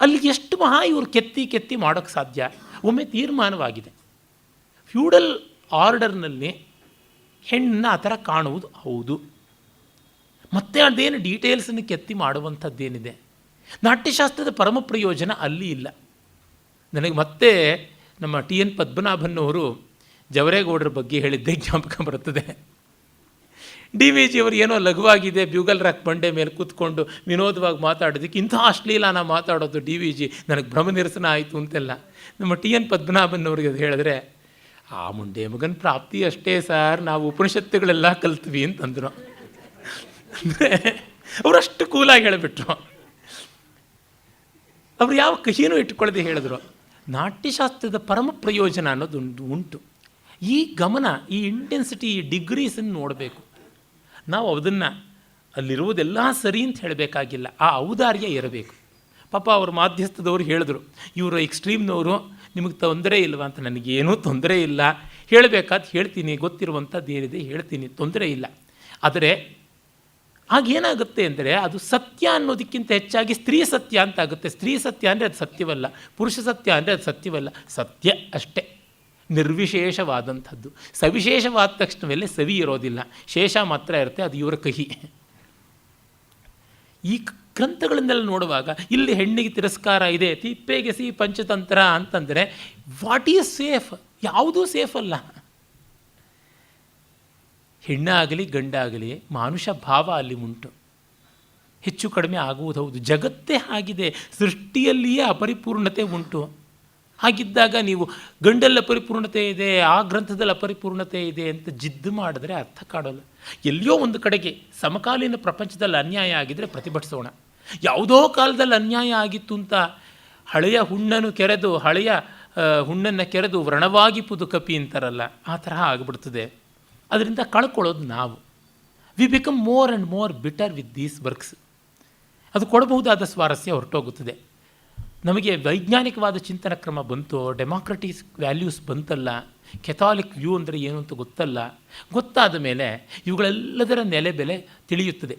ಅಲ್ಲಿಗೆ ಎಷ್ಟು ಮಹಾ ಇವರು ಕೆತ್ತಿ ಮಾಡೋಕ್ಕೆ ಸಾಧ್ಯ? ಒಮ್ಮೆ ತೀರ್ಮಾನವಾಗಿದೆ. ಫ್ಯೂಡಲ್ ಆರ್ಡರ್ನಲ್ಲಿ ಹೆಣ್ಣನ್ನು ಆ ಥರ ಕಾಣುವುದು ಹೌದು. ಮತ್ತೆ ಅದೇನು ಡೀಟೇಲ್ಸನ್ನು ಕೆತ್ತಿ ಮಾಡುವಂಥದ್ದೇನಿದೆ? ನಾಟ್ಯಶಾಸ್ತ್ರದ ಪರಮ ಪ್ರಯೋಜನ ಅಲ್ಲಿ ಇಲ್ಲ. ನನಗೆ ಮತ್ತೆ ನಮ್ಮ TN ಪದ್ಮನಾಭನ್ನವರು ಜವರೇಗೌಡರ ಬಗ್ಗೆ ಹೇಳಿದ್ದೆ ಜ್ಞಾಪಕ ಬರುತ್ತದೆ. DVG ಅವರು ಏನೋ ಲಘುವಾಗಿದೆ, ಬ್ಯೂಗಲ್ ರಾಕ್ ಬಂಡೆ ಮೇಲೆ ಕೂತ್ಕೊಂಡು ವಿನೋದವಾಗಿ ಮಾತಾಡೋದಕ್ಕೆ ಇಂಥ ಅಶ್ಲೀಲಾನ ಮಾತಾಡೋದು DVG ನನಗೆ ಭ್ರಮ ನಿರಸನ ಆಯಿತು ಅಂತೆಲ್ಲ ನಮ್ಮ TN ಪದ್ಮನಾಭನ್ನವ್ರಿಗೆ ಅದು ಹೇಳಿದ್ರೆ, ಆ ಮುಂಡೆ ಮಗನ ಪ್ರಾಪ್ತಿ ಅಷ್ಟೇ ಸರ್, ನಾವು ಉಪನಿಷತ್ತುಗಳೆಲ್ಲ ಕಲ್ತ್ವಿ ಅಂತಂದರು. ಅಂದರೆ ಅವರಷ್ಟು ಕೂಲಾಗಿ ಹೇಳಿಬಿಟ್ರು. ಅವರು ಯಾವ ಕಹಿನೂ ಇಟ್ಕೊಳ್ಳದೆ ಹೇಳಿದ್ರು, ನಾಟ್ಯಶಾಸ್ತ್ರದ ಪರಮ ಪ್ರಯೋಜನ ಅನ್ನೋದೊಂದು ಉಂಟು. ಈ ಗಮನ, ಈ ಇಂಟೆನ್ಸಿಟಿ, ಈ ಡಿಗ್ರೀಸನ್ನು ನೋಡಬೇಕು ನಾವು. ಅದನ್ನು ಅಲ್ಲಿರುವುದೆಲ್ಲ ಸರಿ ಅಂತ ಹೇಳಬೇಕಾಗಿಲ್ಲ, ಆ ಔದಾರ್ಯ ಇರಬೇಕು. ಪಾಪ ಅವರು ಮಾಧ್ಯಸ್ಥದವರು ಹೇಳಿದ್ರು, ಇವರು ಎಕ್ಸ್ಟ್ರೀಮ್ನವರು, ನಿಮಗೆ ತೊಂದರೆ ಇಲ್ವಾ ಅಂತ. ನನಗೇನೂ ತೊಂದರೆ ಇಲ್ಲ, ಹೇಳಬೇಕಾದ ಹೇಳ್ತೀನಿ, ಗೊತ್ತಿರುವಂಥದ್ದು ಏನಿದೆ ಹೇಳ್ತೀನಿ, ತೊಂದರೆ ಇಲ್ಲ. ಆದರೆ ಆಗೇನಾಗುತ್ತೆ ಅಂದರೆ ಅದು ಸತ್ಯ ಅನ್ನೋದಕ್ಕಿಂತ ಹೆಚ್ಚಾಗಿ ಸ್ತ್ರೀ ಸತ್ಯ ಅಂತ ಆಗುತ್ತೆ. ಸ್ತ್ರೀ ಸತ್ಯ ಅಂದರೆ ಅದು ಸತ್ಯವಲ್ಲ, ಪುರುಷ ಸತ್ಯ ಅಂದರೆ ಅದು ಸತ್ಯವಲ್ಲ, ಸತ್ಯ ಅಷ್ಟೇ, ನಿರ್ವಿಶೇಷವಾದಂಥದ್ದು. ಸವಿಶೇಷವಾದ ತಕ್ಷಣವೇ ಸವಿ ಇರೋದಿಲ್ಲ, ಶೇಷ ಮಾತ್ರ ಇರುತ್ತೆ, ಅದು ಇವರ ಕಹಿ. ಈ ಗ್ರಂಥಗಳನ್ನೆಲ್ಲ ನೋಡುವಾಗ ಇಲ್ಲಿ ಹೆಣ್ಣಿಗೆ ತಿರಸ್ಕಾರ ಇದೆ, ತಿಪ್ಪೆಗೆಸಿ ಪಂಚತಂತ್ರ ಅಂತಂದರೆ ವಾಟ್ ಈಸ್ ಸೇಫ್? ಯಾವುದೂ ಸೇಫ್ ಅಲ್ಲ. ಹೆಣ್ಣಾಗಲಿ ಗಂಡಾಗಲಿ ಮಾನುಷ ಭಾವ ಅಲ್ಲಿ ಉಂಟು, ಹೆಚ್ಚು ಕಡಿಮೆ ಆಗುವುದು ಹೌದು. ಜಗತ್ತೇ ಆಗಿದೆ, ಸೃಷ್ಟಿಯಲ್ಲಿಯೇ ಅಪರಿಪೂರ್ಣತೆ ಉಂಟು. ಹಾಗಿದ್ದಾಗ ನೀವು ಗಂಡಲ್ಲಿ ಅಪರಿಪೂರ್ಣತೆ ಇದೆ, ಆ ಗ್ರಂಥದಲ್ಲಿ ಅಪರಿಪೂರ್ಣತೆ ಇದೆ ಅಂತ ಜಿದ್ದು ಮಾಡಿದ್ರೆ ಅರ್ಥ ಕಾಡೋಲ್ಲ. ಎಲ್ಲಿಯೋ ಒಂದು ಕಡೆಗೆ ಸಮಕಾಲೀನ ಪ್ರಪಂಚದಲ್ಲಿ ಅನ್ಯಾಯ ಆಗಿದ್ದರೆ ಪ್ರತಿಭಟಿಸೋಣ. ಯಾವುದೋ ಕಾಲದಲ್ಲಿ ಅನ್ಯಾಯ ಆಗಿತ್ತು ಅಂತ ಹಳೆಯ ಹುಣ್ಣನ್ನು ಕೆರೆದು, ಹಳೆಯ ಹುಣ್ಣನ್ನು ಕೆರೆದು ವ್ರಣವಾಗಿ ಪುದು ಕಪಿ ಅಂತಾರಲ್ಲ, ಆ ತರಹ ಆಗಿಬಿಡ್ತದೆ. ಅದರಿಂದ ಕಳ್ಕೊಳ್ಳೋದು ನಾವು. We become more and more bitter with these works. ಅದು ಕೊಡಬಹುದಾದ ಸ್ವಾರಸ್ಯ ಹೊರಟೋಗುತ್ತದೆ. ನಮಗೆ ವೈಜ್ಞಾನಿಕವಾದ ಚಿಂತನ ಕ್ರಮ ಬಂತು, ಡೆಮಾಕ್ರಟಿಕ್ ವ್ಯಾಲ್ಯೂಸ್ ಬಂತಲ್ಲ, ಕೆಥಾಲಿಕ್ ವ್ಯೂ ಅಂದರೆ ಏನು ಅಂತ ಗೊತ್ತಲ್ಲ. ಗೊತ್ತಾದ ಮೇಲೆ ಇವುಗಳೆಲ್ಲದರ ನೆಲೆ ಬೆಲೆ ತಿಳಿಯುತ್ತದೆ.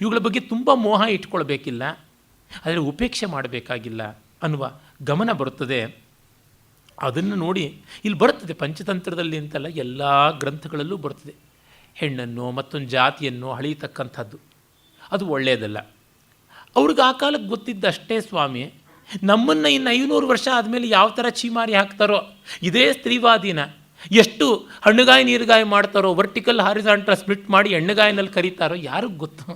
ಇವುಗಳ ಬಗ್ಗೆ ತುಂಬ ಮೋಹ ಇಟ್ಕೊಳ್ಬೇಕಿಲ್ಲ, ಆದರೆ ಉಪೇಕ್ಷೆ ಮಾಡಬೇಕಾಗಿಲ್ಲ ಅನ್ನುವ ಗಮನ ಬರುತ್ತದೆ. ಅದನ್ನು ನೋಡಿ ಇಲ್ಲಿ ಬರುತ್ತದೆ, ಪಂಚತಂತ್ರದಲ್ಲಿ ಅಂತಲ್ಲ, ಎಲ್ಲ ಗ್ರಂಥಗಳಲ್ಲೂ ಬರುತ್ತದೆ. ಹೆಣ್ಣನ್ನು ಮತ್ತೊಂದು ಜಾತಿಯನ್ನು ಅಳೀತಕ್ಕಂಥದ್ದು ಅದು ಒಳ್ಳೆಯದಲ್ಲ. ಅವ್ರಿಗೆ ಆ ಕಾಲಕ್ಕೆ ಗೊತ್ತಿದ್ದಷ್ಟೇ ಸ್ವಾಮಿ. ನಮ್ಮನ್ನು ಇನ್ನು 500 ವರ್ಷ ಆದಮೇಲೆ ಯಾವ ಥರ ಚೀಮಾರಿ ಹಾಕ್ತಾರೋ ಇದೇ ಸ್ತ್ರೀವಾದಿನ ಎಷ್ಟು ಹಣ್ಣುಗಾಯಿ ನೀರುಗಾಯಿ ಮಾಡ್ತಾರೋ, ವರ್ಟಿಕಲ್ ಹಾರಿಜಾಂಟಲ್ ಸ್ಪ್ಲಿಟ್ ಮಾಡಿ ಎಣ್ಣೆಗಾಯಿನಲ್ಲಿ ಕರೀತಾರೋ ಯಾರಿಗೂ ಗೊತ್ತು.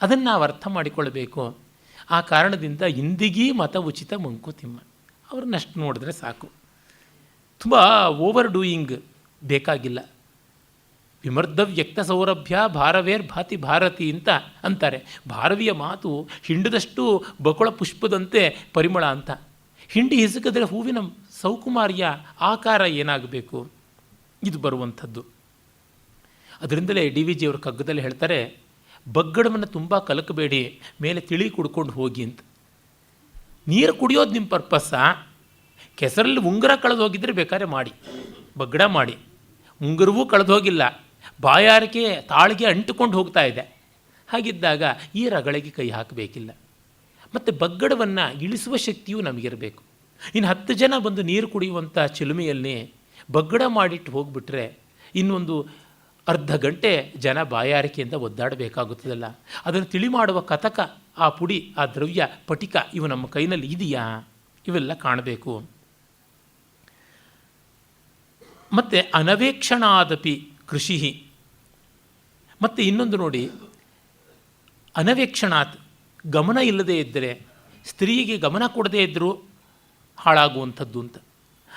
ಅದನ್ನು ನಾವು ಅರ್ಥ ಮಾಡಿಕೊಳ್ಬೇಕು. ಆ ಕಾರಣದಿಂದ ಇಂದಿಗೀ ಮತ ಉಚಿತ ಮಂಕುತಿಮ್ಮ ಅವ್ರನ್ನಷ್ಟು ನೋಡಿದ್ರೆ ಸಾಕು. ತುಂಬ ಓವರ್ ಡೂಯಿಂಗ್ ಬೇಕಾಗಿಲ್ಲ. ವಿಮರ್ಧ ವ್ಯಕ್ತ ಸೌರಭ್ಯ ಭಾರವೇರ್ ಭಾತಿ ಭಾರತಿ ಅಂತ ಅಂತಾರೆ. ಭಾರವಿಯ ಮಾತು ಹಿಂಡದಷ್ಟು ಬಕುಳ ಪುಷ್ಪದಂತೆ ಪರಿಮಳ ಅಂತ. ಹಿಂಡಿ ಹಿಸುಕಿದ್ರೆ ಹೂವಿನ ಸೌಕುಮಾರ್ಯ ಆಕಾರ ಏನಾಗಬೇಕು, ಇದು ಬರುವಂಥದ್ದು. ಅದರಿಂದಲೇ ಡಿ ವಿ ಜಿಯವರು ಕಗ್ಗದಲ್ಲಿ ಹೇಳ್ತಾರೆ, ಬಗ್ಗಡವನ್ನು ತುಂಬ ಕಲಕಬೇಡಿ, ಮೇಲೆ ತಿಳಿ ಕುಡ್ಕೊಂಡು ಹೋಗಿ ಅಂತ. ನೀರು ಕುಡಿಯೋದು ನಿಮ್ಮ ಪರ್ಪಸ್ಸಾ? ಕೆಸರಲ್ಲಿ ಉಂಗುರ ಕಳೆದು ಹೋಗಿದ್ರೆ ಬೇಕಾದ್ರೆ ಮಾಡಿ, ಬಗ್ಗಡ ಮಾಡಿ. ಉಂಗುರವೂ ಕಳೆದು ಹೋಗಿಲ್ಲ, ಬಾಯಾರಿಕೆ ತಾಳಿಗೆ ಅಂಟುಕೊಂಡು ಹೋಗ್ತಾ ಇದೆ. ಹಾಗಿದ್ದಾಗ ಈ ರಗಳಿಗೆ ಕೈ ಹಾಕಬೇಕಿಲ್ಲ. ಮತ್ತು ಬಗ್ಗಡವನ್ನು ಇಳಿಸುವ ಶಕ್ತಿಯೂ ನಮಗಿರಬೇಕು. ಇನ್ನು 10 ಜನ ಬಂದು ನೀರು ಕುಡಿಯುವಂಥ ಚಿಲುಮೆಯಲ್ಲಿ ಬಗ್ಗಡ ಮಾಡಿಟ್ಟು ಹೋಗಿಬಿಟ್ರೆ ಇನ್ನೊಂದು ಅರ್ಧ ಗಂಟೆ ಜನ ಬಾಯಾರಿಕೆಯಿಂದ ಒದ್ದಾಡಬೇಕಾಗುತ್ತದಲ್ಲ. ಅದನ್ನು ತಿಳಿ ಮಾಡುವ ಕತಕ, ಆ ಪುಡಿ, ಆ ದ್ರವ್ಯ, ಪಟಿಕ ಇವು ನಮ್ಮ ಕೈನಲ್ಲಿ ಇದೆಯಾ? ಇವೆಲ್ಲ ಕಾಣಬೇಕು. ಮತ್ತು ಅನವೇಕ್ಷಣಾದಪಿ ಕೃಷಿ. ಮತ್ತು ಇನ್ನೊಂದು ನೋಡಿ, ಅನವೇಕ್ಷಣಾತ್ ಗಮನ ಇಲ್ಲದೇ ಇದ್ದರೆ, ಸ್ತ್ರೀಗೆ ಗಮನ ಕೊಡದೇ ಇದ್ದರೂ ಹಾಳಾಗುವಂಥದ್ದು ಅಂತ.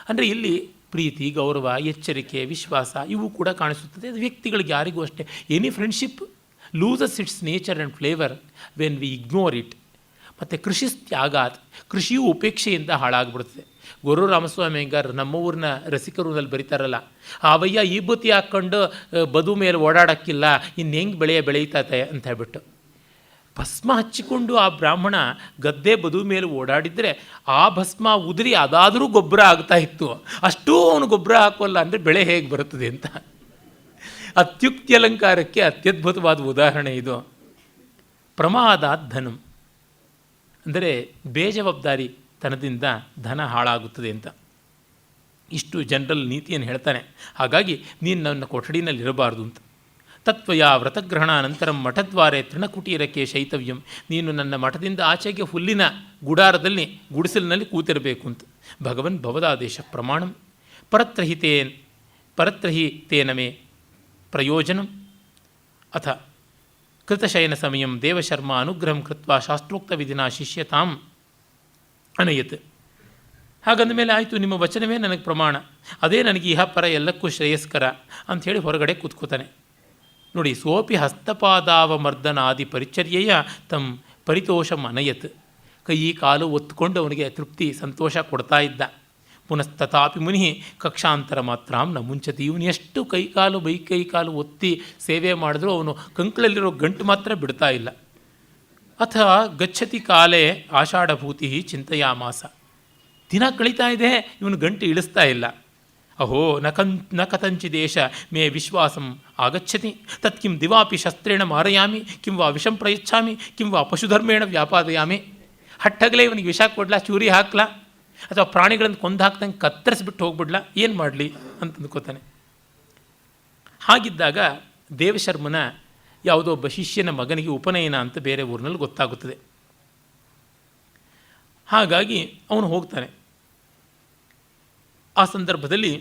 ಅಂದರೆ ಇಲ್ಲಿ ಪ್ರೀತಿ, ಗೌರವ, ಎಚ್ಚರಿಕೆ, ವಿಶ್ವಾಸ ಇವು ಕೂಡ ಕಾಣಿಸುತ್ತದೆ. ಅದು ವ್ಯಕ್ತಿಗಳಿಗೆ ಯಾರಿಗೂ ಅಷ್ಟೇ. Any friendship loses it's nature and flavour when we ignore it. ಮತ್ತು ಕೃಷಿ ತ್ಯಾಗಾತ್, ಕೃಷಿಯೂ ಉಪೇಕ್ಷೆಯಿಂದ ಹಾಳಾಗ್ಬಿಡುತ್ತದೆ. ಗೊರು ರಾಮಸ್ವಾಮಿ ಅಯ್ಯಂಗಾರ್ ನಮ್ಮ ಊರಿನ ರಸಿಕರುನಲ್ಲಿ ಬರೀತಾರಲ್ಲ, ಆವಯ್ಯ ಈ ಬುತ್ತಿ ಹಾಕ್ಕೊಂಡು ಬದು ಮೇಲೆ ಓಡಾಡೋಕ್ಕಿಲ್ಲ, ಇನ್ನು ಹೆಂಗೆ ಬೆಳೀತತೆ ಅಂತ ಹೇಳ್ಬಿಟ್ಟು. ಭಸ್ಮ ಹಚ್ಚಿಕೊಂಡು ಆ ಬ್ರಾಹ್ಮಣ ಗದ್ದೆ ಬದು ಮೇಲೆ ಓಡಾಡಿದರೆ ಆ ಭಸ್ಮ ಉದುರಿ ಅದಾದರೂ ಗೊಬ್ಬರ ಆಗ್ತಾ ಇತ್ತು. ಅಷ್ಟೂ ಅವನು ಗೊಬ್ಬರ ಹಾಕೋಲ್ಲ ಅಂದರೆ ಬೆಳೆ ಹೇಗೆ ಬರುತ್ತದೆ ಅಂತ. ಅತ್ಯುಕ್ತಿ ಅಲಂಕಾರಕ್ಕೆ ಅತ್ಯದ್ಭುತವಾದ ಉದಾಹರಣೆ ಇದು. ಪ್ರಮಾದಾತ್ ಧನಂ ಅಂದರೆ ಬೇಜವಾಬ್ದಾರಿ ತನದಿಂದ ಧನ ಹಾಳಾಗುತ್ತದೆ ಅಂತ. ಇಷ್ಟು ಜನರಲ್ ನೀತಿಯನ್ನು ಹೇಳ್ತಾನೆ. ಹಾಗಾಗಿ ನೀನು ನನ್ನ ಕೊಠಡಿನಲ್ಲಿರಬಾರ್ದು ಅಂತ. ತತ್ವಯ ವ್ರತಗ್ರಹಣ ನಂತರಂ ಮಠದ್ವಾರೆ ತೃಣಕುಟೀರಕ್ಕೆ ಶೈತವ್ಯಂ. ನೀನು ನನ್ನ ಮಠದಿಂದ ಆಚೆಗೆ ಹುಲ್ಲಿನ ಗುಡಾರದಲ್ಲಿ ಗುಡಿಸಲಿನಲ್ಲಿ ಕೂತಿರಬೇಕು ಅಂತ. ಭಗವನ್ ಭವದಾದೇಶ ಪ್ರಮಾಣಂ ಪರತ್ರಹಿತೇನ ಮೇ ಪ್ರಯೋಜನಂ ಅಥ ಕೃತಶಯನ ಸಮಯಂ ದೇವಶರ್ಮ ಅನುಗ್ರಹಂ ಕೃತ್ವ ಶಾಸ್ತ್ರೋಕ್ತ ವಿಧಿನ ಶಿಷ್ಯತಾಂ ಅನಯತ್. ಹಾಗಂದ ಮೇಲೆ ಆಯಿತು, ನಿಮ್ಮ ವಚನವೇ ನನಗೆ ಪ್ರಮಾಣ, ಅದೇ ನನಗೆ ಇಹ ಪರ ಎಲ್ಲಕ್ಕೂ ಶ್ರೇಯಸ್ಕರ ಅಂಥೇಳಿ ಹೊರಗಡೆ ಕೂತ್ಕೋತಾನೆ. ನೋಡಿ, ಸೋಪಿ ಹಸ್ತಪಾದಾವಮರ್ದನಾದಿ ಪರಿಚರ್ಯೆಯ ತಮ್ಮ ಪರಿತೋಷಂ ಅನಯತ್. ಕೈ ಕಾಲು ಒತ್ತುಕೊಂಡು ಅವನಿಗೆ ತೃಪ್ತಿ ಸಂತೋಷ ಕೊಡ್ತಾ ಇದ್ದ. ಪುನಸ್ತಥಾಪಿ ಮುನಿ ಕಕ್ಷಾಂತರ ಮಾತ್ರ ನ ಮುಂಚತಿ. ಇವನು ಎಷ್ಟು ಕೈ ಕಾಲು ಒತ್ತಿ ಸೇವೆ ಮಾಡಿದ್ರೂ ಅವನು ಕಂಕಳಲ್ಲಿರೋ ಗಂಟು ಮಾತ್ರ ಬಿಡ್ತಾ ಇಲ್ಲ. ಅಥ ಗಚ್ಚತಿ ಕಾಲೇ ಆಷಾಢಭೂತಿ ಚಿಂತೆಯಾಮಾಸ. ದಿನ ಕಳೀತಾ ಇದೆ, ಇವನು ಗಂಟು ಇಳಿಸ್ತಾ ಇಲ್ಲ. ಅಹೋ ನ ಕಥಂಚಿದೇಶ ಮೇ ವಿಶ್ವಾಸಂ ಆಗಚ್ಚತಿ ತತ್ ಕಿಂ ದಿವಾಪಿ ಶಸ್ತ್ರೇಣ ಮಾರಯಾಮಿ ಕಿಂ ವಾ ವಿಷಂ ಪ್ರಯಚ್ಛಾಮಿ ಕಿಂ ವಾ ಪಶುಧರ್ಮೇಣ ವ್ಯಾಪಾದಯಾಮಿ. ಹಟ್ಟಗಲೇ ಇವನಿಗೆ ವಿಷ ಕೊಡ್ಲಾ, ಚೂರಿ ಹಾಕ್ಲಾ, ಅಥವಾ ಪ್ರಾಣಿಗಳನ್ನು ಕೊಂದು ಹಾಕ್ದಂಗೆ ಕತ್ತರಿಸ್ಬಿಟ್ಟು ಹೋಗ್ಬಿಡ್ಲಾ, ಏನು ಮಾಡಲಿ ಅಂತ ಅಂದ್ಕೋತಾನೆ. ಹಾಗಿದ್ದಾಗ ದೇವಶರ್ಮನ ಯಾವುದೋ ಒಬ್ಬ ಶಿಷ್ಯನ ಮಗನಿಗೆ ಉಪನಯನ ಅಂತ ಬೇರೆ ಊರಿನಲ್ಲಿ ಗೊತ್ತಾಗುತ್ತದೆ. ಹಾಗಾಗಿ ಅವನು ಹೋಗ್ತಾನೆ. ಆ ಸಂದರ್ಭದಲ್ಲಿ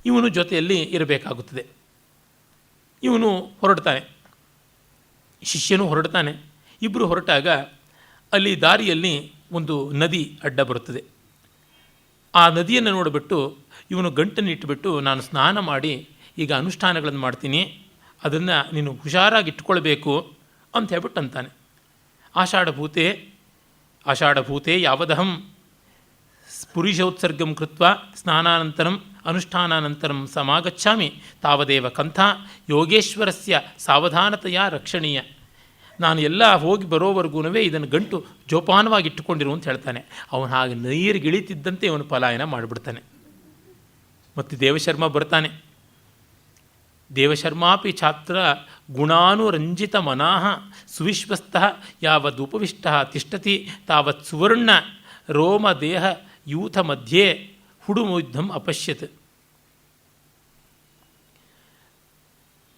ಇವನು ಜೊತೆಯಲ್ಲಿ ಇರಬೇಕಾಗುತ್ತದೆ. ಇವನು ಹೊರಡ್ತಾನೆ, ಶಿಷ್ಯನೂ ಹೊರಡ್ತಾನೆ. ಇಬ್ಬರು ಹೊರಟಾಗ ಅಲ್ಲಿ ದಾರಿಯಲ್ಲಿ ಒಂದು ನದಿ ಅಡ್ಡ ಬರುತ್ತದೆ. ಆ ನದಿಯನ್ನು ನೋಡಿಬಿಟ್ಟು ಇವನು ಗಂಟನ್ನು ಇಟ್ಟುಬಿಟ್ಟು, ನಾನು ಸ್ನಾನ ಮಾಡಿ ಈಗ ಅನುಷ್ಠಾನಗಳನ್ನು ಮಾಡ್ತೀನಿ, ಅದನ್ನು ನೀನು ಹುಷಾರಾಗಿ ಇಟ್ಕೊಳ್ಬೇಕು ಅಂತ ಹೇಳ್ಬಿಟ್ಟು ಅಂತಾನೆ. ಆಷಾಢಭೂತೆ ಯಾವದಹಂ ಸ್ಫುರಿಶೋತ್ಸರ್ಗಂ ಕೃತ್ವ ಸ್ನಾನಾನಂತರಂ ಅನುಷ್ಠಾನಾನಂತರಂ ಸಮಾಗಚ್ಛಾಮಿ ತಾವದೇವ ಕಂಥ ಯೋಗೇಶ್ವರಸ್ಯ ಸಾವಧಾನತೆಯ ರಕ್ಷಣೀಯ. ನಾನು ಎಲ್ಲ ಹೋಗಿ ಬರೋವರೆಗೂ ಇದನ್ನು ಗಂಟು ಜೋಪಾನವಾಗಿ ಇಟ್ಟುಕೊಂಡಿರು ಅಂತ ಹೇಳ್ತಾನೆ. ಅವನು ಹಾಗೆ ನೀರಿಗಿಳಿತಿದ್ದಂತೆ ಅವನು ಪಲಾಯನ ಮಾಡಿಬಿಡ್ತಾನೆ. ಮತ್ತು ದೇವಶರ್ಮ ಬರ್ತಾನೆ. ದೇವಶರ್ಮಾಪಿ ಛಾತ್ರ ಗುಣಾನುರಂಜಿತ ಮನಾಹ ಸುವಿಶ್ವಸ್ತಃ ಯಾವದುಪವಿಷ್ಟ ತಿಷ್ಠತಿ ತಾವತ್ ಸುವರ್ಣ ರೋಮ ದೇಹ ಯೂಥ ಮಧ್ಯೆ ಹುಡುಮುದ್ಧಂ ಅಪಶ್ಯತ್.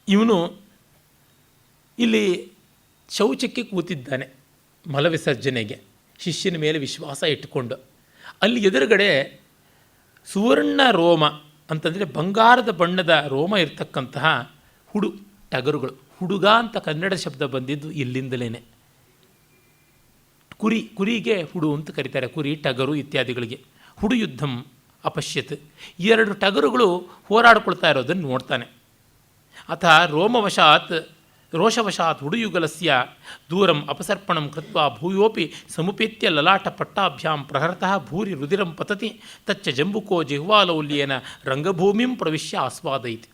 ಇವನು ಇಲ್ಲಿ ಶೌಚಕ್ಕೆ ಕೂತಿದ್ದಾನೆ, ಮಲವಿಸರ್ಜನೆಗೆ, ಶಿಷ್ಯನ ಮೇಲೆ ವಿಶ್ವಾಸ ಇಟ್ಟುಕೊಂಡು. ಅಲ್ಲಿ ಎದುರುಗಡೆ ಸುವರ್ಣ ರೋಮ ಅಂತಂದರೆ ಬಂಗಾರದ ಬಣ್ಣದ ರೋಮ ಇರತಕ್ಕಂತಹ ಟಗರುಗಳು. ಹುಡುಗ ಅಂತ ಕನ್ನಡ ಶಬ್ದ ಬಂದಿದ್ದು ಇಲ್ಲಿಂದಲೇ. ಕುರಿಗೆ ಹುಡು ಅಂತ ಕರೀತಾರೆ, ಕುರಿ, ಟಗರು ಇತ್ಯಾದಿಗಳಿಗೆ. ಹುಡು ಯುದ್ಧಂ ಅಪಶ್ಯತ್, 2 ಟಗರುಗಳು ಹೋರಾಡ್ಕೊಳ್ತಾ ಇರೋದನ್ನು ನೋಡ್ತಾನೆ. ಅಥ ರೋಷವಶಾತ್ ಹುಡುಯುಗಲಸ್ಯ ದೂರಂ ಅಪಸರ್ಪಣಂ ಕೃತ್ವ ಭೂಯೋಪಿ ಸಮುಪೇತ್ಯ ಲಲಾಟ ಪಟ್ಟಾಭ್ಯಾಂ ಪ್ರಹರತಃ ಭೂರಿ ರುದಿರಂ ಪತತಿ ತಚ್ಚ ಜಂಬುಕೋ ಜಿಹ್ವಾಲೌಲ್ಯೇನ ರಂಗಭೂಮಿಂ ಪ್ರವಿಶ್ಯ ಆಸ್ವಾದೈತಿ.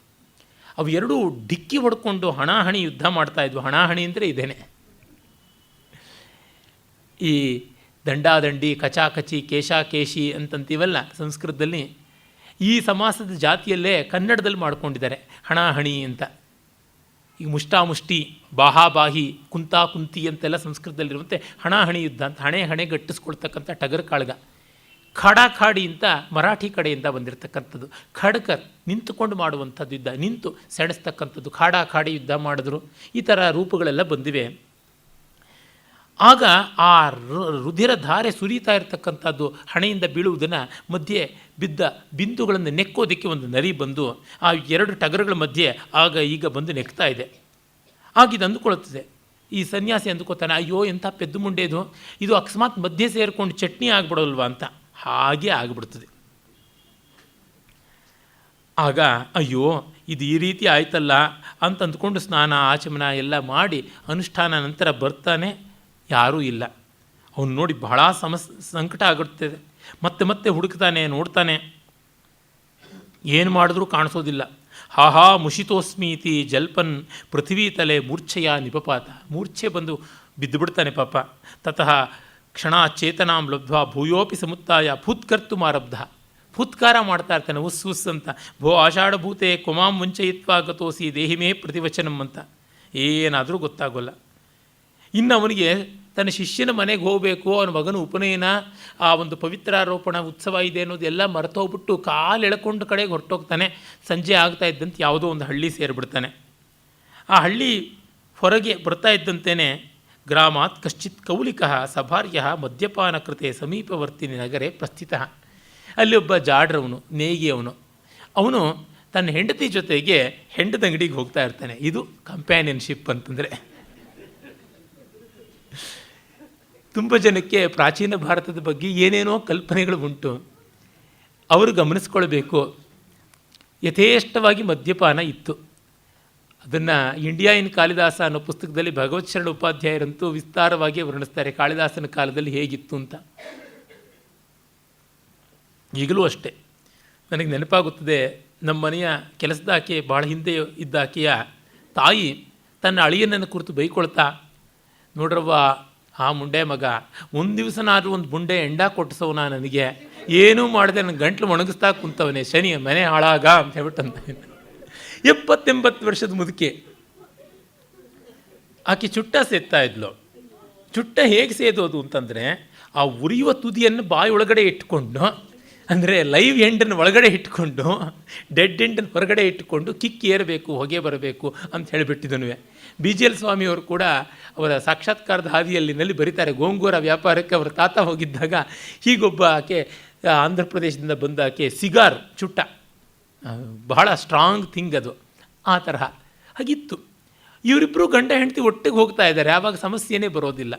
ಅವು ಎರಡೂ ಡಿಕ್ಕಿ ಹೊಡ್ಕೊಂಡು ಹಣಾಹಣಿ ಯುದ್ಧ ಮಾಡ್ತಾಯಿದ್ವು. ಹಣಾಹಣಿ ಅಂದರೆ ಇದೇನೆ, ಈ ದಂಡಾದಂಡಿ, ಕಚಾಕಚಿ, ಕೇಶಾಕೇಶಿ ಅಂತಂತೀವಲ್ಲ ಸಂಸ್ಕೃತದಲ್ಲಿ, ಈ ಸಮಾಸದ ಜಾತಿಯಲ್ಲೇ ಕನ್ನಡದಲ್ಲಿ ಮಾಡ್ಕೊಂಡಿದ್ದಾರೆ ಹಣಾಹಣಿ ಅಂತ. ಈಗ ಮುಷ್ಟಾಮುಷ್ಟಿ, ಬಾಹಾಬಾಹಿ, ಕುಂತಿ ಅಂತೆಲ್ಲ ಸಂಸ್ಕೃತದಲ್ಲಿರುವಂತೆ ಹಣಾಹಣಿ ಯುದ್ಧ ಅಂತ, ಹಣೆ ಗಟ್ಟಿಸ್ಕೊಳ್ತಕ್ಕಂಥ ಟಗರ್ ಕಾಳ್ಗ. ಖಾಡಾಖಾಡಿ ಅಂತ ಮರಾಠಿ ಕಡೆಯಿಂದ ಬಂದಿರತಕ್ಕಂಥದ್ದು. ಖಡ್ಕರ್, ನಿಂತುಕೊಂಡು ಮಾಡುವಂಥದ್ದು ಯುದ್ಧ, ನಿಂತು ಸೆಣಸ್ತಕ್ಕಂಥದ್ದು. ಖಾಡಾಖಾಡಿ ಯುದ್ಧ ಮಾಡಿದ್ರು. ಈ ಥರ ರೂಪಗಳೆಲ್ಲ ಬಂದಿವೆ. ಆಗ ಆ ರುಧಿರ ಧಾರೆ ಸುರಿತಾ ಇರತಕ್ಕಂಥದ್ದು ಹಣೆಯಿಂದ ಬೀಳುವುದನ್ನು ಮಧ್ಯೆ ಬಿದ್ದ ಬಿಂದುಗಳನ್ನು ನೆಕ್ಕೋದಕ್ಕೆ ಒಂದು ನರಿ ಬಂದು ಆ 2 ಟಗರುಗಳ ಮಧ್ಯೆ ಆಗ ಈಗ ಬಂದು ನೆಕ್ತಾ ಇದೆ. ಆಗಿದು ಅಂದುಕೊಳ್ಳುತ್ತದೆ. ಈ ಸನ್ಯಾಸಿ ಅಂದುಕೋತಾನೆ, ಅಯ್ಯೋ ಎಂಥ ಪೆದ್ದು ಮುಂಡೆದು, ಇದು ಅಕಸ್ಮಾತ್ ಮಧ್ಯೆ ಸೇರಿಕೊಂಡು ಚಟ್ನಿ ಆಗ್ಬಿಡೋಲ್ವಾ ಅಂತ. ಹಾಗೆ ಆಗಿಬಿಡ್ತದೆ. ಆಗ ಅಯ್ಯೋ ಇದು ಈ ರೀತಿ ಆಯ್ತಲ್ಲ ಅಂತ ಅಂದ್ಕೊಂಡು ಸ್ನಾನ ಆಚಮನ ಎಲ್ಲ ಮಾಡಿ ಅನುಷ್ಠಾನ ನಂತರ ಬರ್ತಾನೆ. ಯಾರೂ ಇಲ್ಲ. ಅವನು ನೋಡಿ ಬಹಳ ಸಂಕಟ ಆಗುತ್ತದೆ. ಮತ್ತೆ ಹುಡುಕ್ತಾನೆ, ನೋಡ್ತಾನೆ, ಏನು ಮಾಡಿದ್ರೂ ಕಾಣಿಸೋದಿಲ್ಲ. ಹಾಹಾ ಮುಷಿತೋಸ್ಮೀತಿ ಜಲ್ಪನ್ ಪೃಥ್ವೀ ತಲೆ ಮೂರ್ಛೆಯ ನಿಪಪಾತ, ಮೂರ್ಛೆ ಬಂದು ಬಿದ್ದುಬಿಡ್ತಾನೆ ಪಾಪ. ತತಃ ಕ್ಷಣ ಚೇತನಾಂ ಲಬ್ಧ್ವಾ ಭೂಯೋಪಿ ಸಮುತ್ತಾಯ ಫೂತ್ಕರ್ತುಮಾರಬ್ಧ, ಫೂತ್ಕಾರ ಮಾಡ್ತಾ ಇರ್ತಾನೆ, ಉಸ್ ಅಂತ. ಭೋ ಆಷಾಢಭೂತೆ ಕೊಮಾಂ ಮುಂಚಯಿತ್ವಾ ಗತೋಸಿ ದೇಹಿಮೇ ಪ್ರತಿವಚನಂ ಅಂತ. ಏನಾದರೂ ಗೊತ್ತಾಗೋಲ್ಲ. ಇನ್ನು ಅವನಿಗೆ ತನ್ನ ಶಿಷ್ಯನ ಮನೆಗೆ ಹೋಗಬೇಕು, ಅವನ ಮಗನ ಉಪನಯನ, ಆ ಒಂದು ಪವಿತ್ರಾರೋಪಣ ಉತ್ಸವ ಇದೆ ಅನ್ನೋದೆಲ್ಲ ಮರೆತೋಗ್ಬಿಟ್ಟು ಕಾಲು ಎಳ್ಕೊಂಡು ಕಡೆಗೆ ಹೊರಟೋಗ್ತಾನೆ. ಸಂಜೆ ಆಗ್ತಾ ಇದ್ದಂತೆ ಯಾವುದೋ ಒಂದು ಹಳ್ಳಿ ಸೇರಿಬಿಡ್ತಾನೆ. ಆ ಹಳ್ಳಿ ಹೊರಗೆ ಬರ್ತಾ ಇದ್ದಂತೆಯೇ ಗ್ರಾಮಾತ್ ಕಶ್ಚಿತ್ ಕೌಲಿಕಃ ಸಭಾರ್ಯ ಮದ್ಯಪಾನ ಕೃತೆ ಸಮೀಪವರ್ತಿನಿ ನಗರೆ ಪ್ರಸ್ಥಿತ. ಅಲ್ಲಿ ಒಬ್ಬ ಜಾಡ್ರವನು, ನೇಗಿಯವನು, ಅವನು ತನ್ನ ಹೆಂಡತಿ ಜೊತೆಗೆ ಹೆಂಡದ ಅಂಗಡಿಗೆ ಹೋಗ್ತಾ ಇರ್ತಾನೆ. ಇದು ಕಂಪ್ಯಾನಿಯನ್ಶಿಪ್ ಅಂತಂದರೆ. ತುಂಬ ಜನಕ್ಕೆ ಪ್ರಾಚೀನ ಭಾರತದ ಬಗ್ಗೆ ಏನೇನೋ ಕಲ್ಪನೆಗಳು ಉಂಟು. ಅವರು ಗಮನಿಸ್ಕೊಳ್ಬೇಕು. ಯಥೇಷ್ಟವಾಗಿ ಮದ್ಯಪಾನ ಇತ್ತು. ಅದನ್ನು ಇಂಡಿಯಾ ಇನ್ ಕಾಳಿದಾಸ ಅನ್ನೋ ಪುಸ್ತಕದಲ್ಲಿ ಭಗವತ್ ಶರಣ ಉಪಾಧ್ಯಾಯರಂತೂ ವಿಸ್ತಾರವಾಗಿ ವರ್ಣಿಸ್ತಾರೆ, ಕಾಳಿದಾಸನ ಕಾಲದಲ್ಲಿ ಹೇಗಿತ್ತು ಅಂತ. ಈಗಲೂ ಅಷ್ಟೇ. ನನಗೆ ನೆನಪಾಗುತ್ತದೆ, ನಮ್ಮ ಮನೆಯ ಕೆಲಸದಾಕೆ ಭಾಳ ಹಿಂದೆ ಇದ್ದ ಆಕೆಯ ತಾಯಿ ತನ್ನ ಅಳಿಯನನ್ನು ಕುರಿತು ಬೈಕೊಳ್ತಾ, ನೋಡ್ರವ್ವ ಆ ಮುಂಡೆ ಮಗ ಒಂದು ದಿವಸನಾದರೂ ಒಂದು ಬುಂಡೆ ಎಂಡ ಕೊಟ್ಟಿಸೋನ, ನನಗೆ ಏನೂ ಮಾಡದೆ ನನ್ನ ಗಂಟ್ಲು ಒಣಗಿಸ್ತಾ ಕುಂತವನೇ, ಶನಿ ಮನೆ ಹಾಳಾಗ ಅಂತ ಹೇಳ್ಬಿಟ್ಟಂತ. 70-80 ವರ್ಷದ ಮುದುಕೆ ಆಕೆ ಚುಟ್ಟ ಸೇದ್ತಾ ಇದ್ಲು. ಚುಟ್ಟ ಹೇಗೆ ಸೇದೋದು ಅಂತಂದರೆ, ಆ ಉರಿಯುವ ತುದಿಯನ್ನು ಬಾಯಿ ಒಳಗಡೆ ಇಟ್ಕೊಂಡು, ಅಂದರೆ ಲೈವ್ ಎಂಡನ್ನು ಒಳಗಡೆ ಇಟ್ಕೊಂಡು ಡೆಡ್ ಎಂಡನ್ನು ಹೊರಗಡೆ ಇಟ್ಟುಕೊಂಡು ಕಿಕ್ಕಿ ಏರಬೇಕು, ಹೊಗೆ ಬರಬೇಕು ಅಂತ ಹೇಳಿಬಿಟ್ಟಿದನು. BGL ಸ್ವಾಮಿಯವರು ಕೂಡ ಅವರ ಸಾಕ್ಷಾತ್ಕಾರದ ಹಾದಿಯಲ್ಲಿನಲ್ಲಿ ಬರೀತಾರೆ, ಗೋಂಗೂರ ವ್ಯಾಪಾರಕ್ಕೆ ಅವರ ತಾತ ಹೋಗಿದ್ದಾಗ ಹೀಗೊಬ್ಬ ಆಕೆ ಆಂಧ್ರ ಪ್ರದೇಶದಿಂದ ಬಂದ ಆಕೆ ಸಿಗಾರ್ ಚುಟ್ಟ, ಬಹಳ ಸ್ಟ್ರಾಂಗ್ ಥಿಂಗ್ ಅದು, ಆ ತರಹ ಹಾಗಿತ್ತು. ಇವರಿಬ್ಬರು ಗಂಡ ಹೆಂಡತಿ ಒಟ್ಟಿಗೆ ಹೋಗ್ತಾ ಇದ್ದಾರೆ, ಆವಾಗ ಸಮಸ್ಯೆನೇ ಬರೋದಿಲ್ಲ.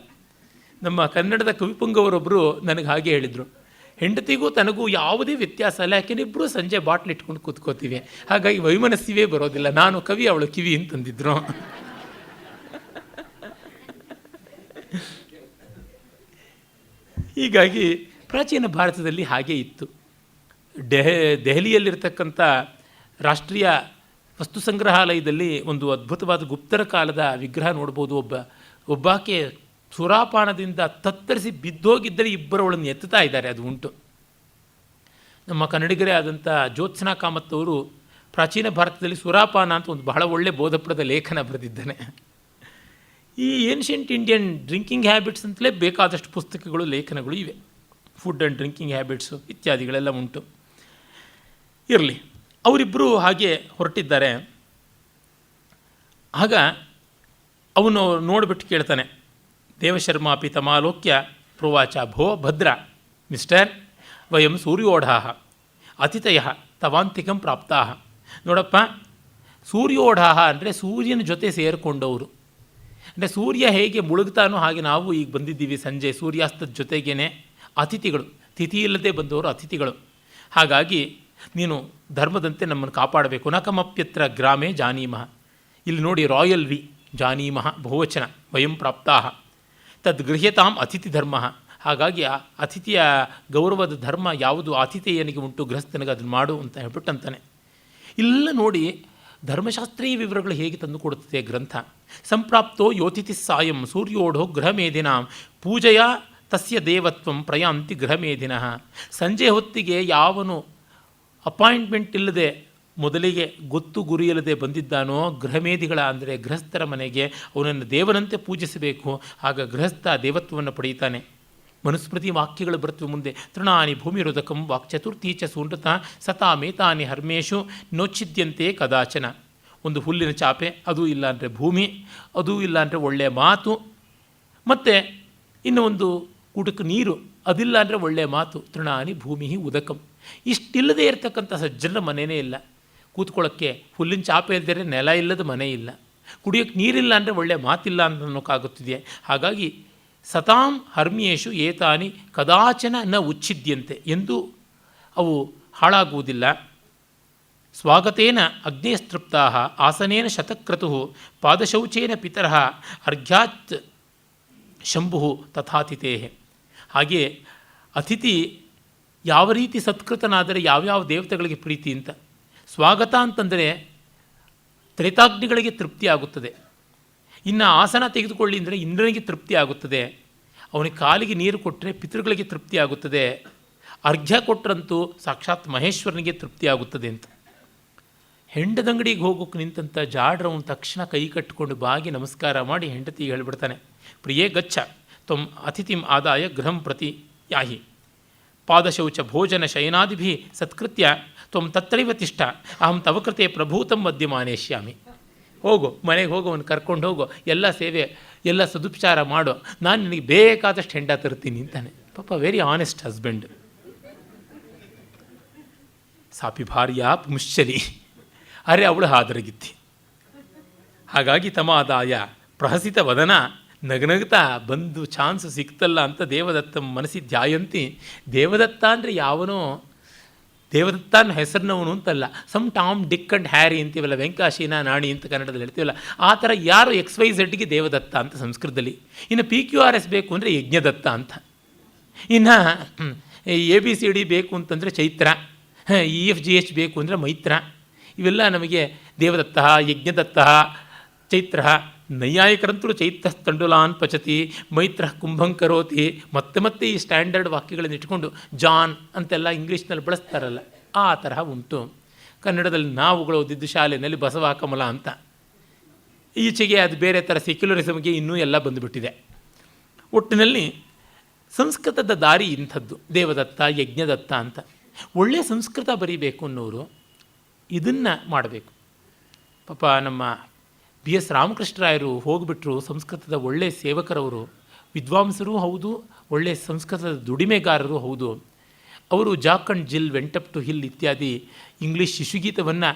ನಮ್ಮ ಕನ್ನಡದ ಕವಿಪುಂಗವರೊಬ್ಬರು ನನಗೆ ಹಾಗೆ ಹೇಳಿದರು, ಹೆಂಡತಿಗೂ ತನಗೂ ಯಾವುದೇ ವ್ಯತ್ಯಾಸ ಇಲ್ಲ, ಯಾಕೆಂದರೆ ಇಬ್ಬರು ಸಂಜೆ ಬಾಟ್ಲ್ ಇಟ್ಕೊಂಡು ಕೂತ್ಕೋತೀವಿ, ಹಾಗಾಗಿ ವೈಮನಸ್ಯವೇ ಬರೋದಿಲ್ಲ. ನಾನು ಕವಿ, ಅವಳು ಕಿವಿ ಅಂತಂದಿದ್ರು. ಹೀಗಾಗಿ ಪ್ರಾಚೀನ ಭಾರತದಲ್ಲಿ ಹಾಗೇ ಇತ್ತು. ದೆಹಲಿಯಲ್ಲಿರ್ತಕ್ಕಂಥ ರಾಷ್ಟ್ರೀಯ ವಸ್ತು ಸಂಗ್ರಹಾಲಯದಲ್ಲಿ ಒಂದು ಅದ್ಭುತವಾದ ಗುಪ್ತರ ಕಾಲದ ವಿಗ್ರಹ ನೋಡ್ಬೋದು. ಒಬ್ಬಾಕೆ ಸುರಾಪಾನದಿಂದ ತತ್ತರಿಸಿ ಬಿದ್ದೋಗಿದ್ದರೆ ಇಬ್ಬರವಳನ್ನು ಎತ್ತುತ್ತಾ ಇದ್ದಾರೆ, ಅದು ಉಂಟು. ನಮ್ಮ ಕನ್ನಡಿಗರೇ ಆದಂಥ ಜ್ಯೋತ್ಸ್ನಾ ಕಾಮತ್ ಅವರು ಪ್ರಾಚೀನ ಭಾರತದಲ್ಲಿ ಸುರಾಪಾನ ಅಂತ ಒಂದು ಬಹಳ ಒಳ್ಳೆಯ ಬೋಧಪ್ರದ ಲೇಖನ ಬರೆದಿದ್ದಾನೆ. ಈ ಏನ್ಷಿಯಂಟ್ ಇಂಡಿಯನ್ ಡ್ರಿಂಕಿಂಗ್ ಹ್ಯಾಬಿಟ್ಸ್ ಅಂತಲೇ ಬೇಕಾದಷ್ಟು ಪುಸ್ತಕಗಳು, ಲೇಖನಗಳು ಇವೆ. ಫುಡ್ ಆ್ಯಂಡ್ ಡ್ರಿಂಕಿಂಗ್ ಹ್ಯಾಬಿಟ್ಸು ಇತ್ಯಾದಿಗಳೆಲ್ಲ ಉಂಟು. ಇರಲಿ, ಅವರಿಬ್ಬರು ಹಾಗೆ ಹೊರಟಿದ್ದಾರೆ. ಆಗ ಅವನು ನೋಡಿಬಿಟ್ಟು ಕೇಳ್ತಾನೆ, ದೇವಶರ್ಮಾ ಪಿತಮಾಲೋಕ್ಯ ಪ್ರೋವಾಚ ಭೋ ಭದ್ರ ಮಿಸ್ಟರ್ ವಯಂ ಸೂರ್ಯೋಢಾ ಅತಿಥಯ ತವಾಂತಿಕಂ ಪ್ರಾಪ್ತಾಹ. ನೋಡಪ್ಪ, ಸೂರ್ಯೋಢಾಹ ಅಂದರೆ ಸೂರ್ಯನ ಜೊತೆ ಸೇರಿಕೊಂಡವರು. ಅಂದರೆ ಸೂರ್ಯ ಹೇಗೆ ಮುಳುಗ್ತಾನೋ ಹಾಗೆ ನಾವು ಈಗ ಬಂದಿದ್ದೀವಿ ಸಂಜೆ ಸೂರ್ಯಾಸ್ತದ ಜೊತೆಗೇ ಅತಿಥಿಗಳು, ತಿಥಿ ಇಲ್ಲದೆ ಬಂದವರು ಅತಿಥಿಗಳು. ಹಾಗಾಗಿ ನೀನು ಧರ್ಮದಂತೆ ನಮ್ಮನ್ನು ಕಾಪಾಡಬೇಕು. ನಕಮಪ್ಯತ್ರ ಗ್ರಾಮೇ ಜಾನೀಮಃ. ಇಲ್ಲಿ ನೋಡಿ ರಾಯಲ್ ವಿ ಜಾನೀಮಃ ಬಹುವಚನ, ವಯಂ ಪ್ರಾಪ್ತಾಹ ತದ್ ಗೃಹ್ಯತಾಂ ಅತಿಥಿ ಧರ್ಮ. ಹಾಗಾಗಿ ಆ ಅತಿಥಿಯ ಗೌರವದ ಧರ್ಮ ಯಾವುದು ಆತಿಥೇಯನಿಗೆ ಉಂಟು, ಗೃಹಸ್ಥನಿಗೆ ಅದನ್ನು ಮಾಡು ಅಂತ ಹೇಳ್ಬಿಟ್ಟಂತಾನೆ. ಇಲ್ಲ ನೋಡಿ ಧರ್ಮಶಾಸ್ತ್ರೀಯ ವಿವರಗಳು ಹೇಗೆ ತಂದುಕೊಡುತ್ತದೆ ಗ್ರಂಥ. ಸಂಪ್ರಾಪ್ತೋ ಯೋತಿಥಿ ಸಾಯಂ ಸೂರ್ಯೋಢೋ ಗೃಹಮೇಧಿನಾಂ ಪೂಜೆಯ ತಸ್ಯ ದೇವತ್ವಂ ಪ್ರಯಾಂತಿ ಗೃಹಮೇಧಿನಃ. ಸಂಜೆ ಹೊತ್ತಿಗೆ ಯಾವನು ಅಪಾಯಿಂಟ್ಮೆಂಟ್ ಇಲ್ಲದೆ ಮೊದಲಿಗೆ ಗೊತ್ತು ಗುರಿಯಿಲ್ಲದೆ ಬಂದಿದ್ದಾನೋ ಗೃಹಮೇಧಿಗಳ ಅಂದರೆ ಗೃಹಸ್ಥರ ಮನೆಗೆ ಅವನನ್ನು ದೇವನಂತೆ ಪೂಜಿಸಬೇಕು. ಆಗ ಗೃಹಸ್ಥ ದೇವತ್ವವನ್ನು ಪಡೆಯುತ್ತಾನೆ. ಮನುಸ್ಮೃತಿ ವಾಕ್ಯಗಳು ಬರ್ತವೆ ಮುಂದೆ. ತೃಣಾನಿ ಭೂಮಿರುದಕಂ ವಾಕ್ಚತುರ್ಥೀ ಚ ಸೂನೃತ ಸತಾಮೇತಾನಿ ಹರ್ಮೇಶು ನೋಚ್ಛಿದ್ಯಂತೆ ಕದಾಚನ. ಒಂದು ಹುಲ್ಲಿನ ಚಾಪೆ, ಅದೂ ಇಲ್ಲ ಅಂದರೆ ಭೂಮಿ, ಅದೂ ಇಲ್ಲ ಅಂದರೆ ಒಳ್ಳೆಯ ಮಾತು, ಮತ್ತು ಇನ್ನು ಒಂದು ಕುಟುಕು ನೀರು, ಅದಿಲ್ಲ ಅಂದರೆ ಒಳ್ಳೆಯ ಮಾತು. ತೃಣಾನಿ ಭೂಮಿ ಉದಕಂ. ಇಷ್ಟಿಲ್ಲದೆ ಇರತಕ್ಕಂಥ ಸಜ್ಜನ ಮನೆಯೇ ಇಲ್ಲ. ಕೂತ್ಕೊಳ್ಳೋಕ್ಕೆ ಹುಲ್ಲಿನ ಚಾಪೆ ಇಲ್ಲದೇ ನೆಲ ಇಲ್ಲದ ಮನೆ ಇಲ್ಲ. ಕುಡಿಯೋಕ್ಕೆ ನೀರಿಲ್ಲ ಅಂದರೆ ಒಳ್ಳೆಯ ಮಾತಿಲ್ಲ ಅಂತ ಅನ್ನೋಕ್ಕಾಗುತ್ತಿದೆ. ಹಾಗಾಗಿ ಸತಾಂ ಹರ್ಮ್ಯೇಶು ಏತಾನಿ ಕದಾಚನ ನ ಉಚ್ಛಿದ್ಯಂತೆ, ಎಂದೂ ಅವು ಹಾಳಾಗುವುದಿಲ್ಲ. ಸ್ವಾಗತೇನ ಅಗ್ನೇಸ್ತೃಪ್ತಾ ಆಸನೇನ ಶತಕ್ರತು ಪಾದಶೌಚೇನ ಪಿತರಃ ಅರ್ಘ್ಯಾತ್ ಶಂಭು ತಥಾತಿಥೇ. ಹಾಗೆಯೇ ಅತಿಥಿ ಯಾವ ರೀತಿ ಸತ್ಕೃತನಾದರೆ ಯಾವ್ಯಾವ ದೇವತೆಗಳಿಗೆ ಪ್ರೀತಿ ಅಂತ. ಸ್ವಾಗತ ಅಂತಂದರೆ ತ್ರೇತಾಗ್ನಿಗಳಿಗೆ ತೃಪ್ತಿ ಆಗುತ್ತದೆ. ಇನ್ನು ಆಸನ ತೆಗೆದುಕೊಳ್ಳಿ ಅಂದರೆ ಇಂದ್ರನಿಗೆ ತೃಪ್ತಿ ಆಗುತ್ತದೆ. ಅವನಿಗೆ ಕಾಲಿಗೆ ನೀರು ಕೊಟ್ಟರೆ ಪಿತೃಗಳಿಗೆ ತೃಪ್ತಿ ಆಗುತ್ತದೆ. ಅರ್ಘ್ಯ ಕೊಟ್ಟರಂತೂ ಸಾಕ್ಷಾತ್ ಮಹೇಶ್ವರನಿಗೆ ತೃಪ್ತಿ ಆಗುತ್ತದೆ ಅಂತ. ಹೆಂಡದಂಗಡಿಗೆ ಹೋಗೋಕೆ ನಿಂತಂಥ ಜಾಡ್ರವನು ತಕ್ಷಣ ಕೈ ಕಟ್ಟಿಕೊಂಡು ಬಾಗಿ ನಮಸ್ಕಾರ ಮಾಡಿ ಹೆಂಡತಿಗೆ ಹೇಳಿಬಿಡ್ತಾನೆ, ಪ್ರಿಯೇ ಗಚ್ಚ ತ್ವಂ ಅತಿಥಿಂ ಆದಾಯ ಗೃಹಂ ಪ್ರತಿ ಯಾಹಿ ಪಾದಶೌಚ ಭೋಜನ ಶಯನಾದಿಭಿ ಸತ್ಕೃತ್ಯ ತ್ವಂ ತತ್ರೈವ ತಿಷ್ಠ ಅಹಂ ತವ ಕೃತೆ ಪ್ರಭೂತಂ ಮದ್ಯಮಾನೇಷ್ಯಾಮಿ. ಹೋಗು, ಮನೆಗೆ ಹೋಗು, ಅವನು ಕರ್ಕೊಂಡು ಹೋಗು, ಎಲ್ಲ ಸೇವೆ ಎಲ್ಲ ಸದುಪಚಾರ ಮಾಡು, ನಾನು ನಿನಗೆ ಬೇಕಾದಷ್ಟು ಹೆಂಡ ತರ್ತೀನಿ ಅಂತಾನೆ. ಪಾಪ ವೆರಿ ಆನೆಸ್ಟ್ ಹಸ್ಬೆಂಡ್. ಸಾಪಿ ಭಾರ್ಯ ಪುಂಶ್ಚಲಿ, ಅರೆ ಅವಳು ಹಾದರಗಿತ್ತಿ. ಹಾಗಾಗಿ ತಮಾದಾಯ ಪ್ರಹಸಿತ ವದನ, ನಗನಗ್ತಾ ಬಂದು ಚಾನ್ಸ್ ಸಿಕ್ತಲ್ಲ ಅಂತ ದೇವದತ್ತ ಮನಸ್ಸಿ ಧ್ಯಾಯಂತಿ. ದೇವದತ್ತ ಅಂದರೆ ಯಾವನೋ ದೇವದತ್ತನ ಹೆಸರಿನವನು ಅಂತಲ್ಲ. Some Tom DK and Harry ಅಂತೀವಲ್ಲ, ವೆಂಕಾಶೀನ ನಾಣಿ ಅಂತ ಕನ್ನಡದಲ್ಲಿ ಹೇಳ್ತೀವಲ್ಲ, ಆ ಥರ ಯಾರು XYZಗೆ ದೇವದತ್ತ ಅಂತ ಸಂಸ್ಕೃತದಲ್ಲಿ. ಇನ್ನು PQRS ಬೇಕು ಅಂದರೆ ಯಜ್ಞದತ್ತ ಅಂತ. ಇನ್ನು ABCD ಬೇಕು ಅಂತಂದರೆ ಚೈತ್ರ, EFGH ಬೇಕು ಅಂದರೆ ಮೈತ್ರ. ಇವೆಲ್ಲ ನಮಗೆ ದೇವದತ್ತ, ಯಜ್ಞದತ್ತ, ಚೈತ್ರ. ನೈಯಾಯಿಕರಂತೂ ಚೈತ್ರ ತಂಡುಲಾನ್ ಪಚತಿ, ಮೈತ್ರ ಕುಂಭಂಕರೋತಿ. ಮತ್ತೆ ಈ ಸ್ಟ್ಯಾಂಡರ್ಡ್ ವಾಕ್ಯಗಳನ್ನು ಇಟ್ಕೊಂಡು ಜಾನ್ ಅಂತೆಲ್ಲ ಇಂಗ್ಲೀಷ್ನಲ್ಲಿ ಬಳಸ್ತಾರಲ್ಲ, ಆ ತರಹ ಉಂಟು. ಕನ್ನಡದಲ್ಲಿ ನಾವುಗಳು ಓದಿದ್ದು ಶಾಲೆಯಲ್ಲಿ ಬಸವ ಕಮಲ ಅಂತ. ಈಚೆಗೆ ಅದು ಬೇರೆ ಥರ ಸೆಕ್ಯುಲರಿಸಮ್ಗೆ ಇನ್ನೂ ಎಲ್ಲ ಬಂದುಬಿಟ್ಟಿದೆ. ಒಟ್ಟಿನಲ್ಲಿ ಸಂಸ್ಕೃತದ ದಾರಿ ಇಂಥದ್ದು, ದೇವದತ್ತ, ಯಜ್ಞದತ್ತ ಅಂತ. ಒಳ್ಳೆಯ ಸಂಸ್ಕೃತ ಬರೀಬೇಕು ಅನ್ನೋರು ಇದನ್ನು ಮಾಡಬೇಕು. ಪಾಪ ನಮ್ಮ BS ರಾಮಕೃಷ್ಣರಾಯರು ಹೋಗಿಬಿಟ್ರು. ಸಂಸ್ಕೃತದ ಒಳ್ಳೆಯ ಸೇವಕರವರು, ವಿದ್ವಾಂಸರೂ ಹೌದು, ಒಳ್ಳೆಯ ಸಂಸ್ಕೃತದ ದುಡಿಮೆಗಾರರು ಹೌದು. ಅವರು Jack and Jill, went up to hill ಇತ್ಯಾದಿ ಇಂಗ್ಲೀಷ್ ಶಿಶುಗೀತವನ್ನು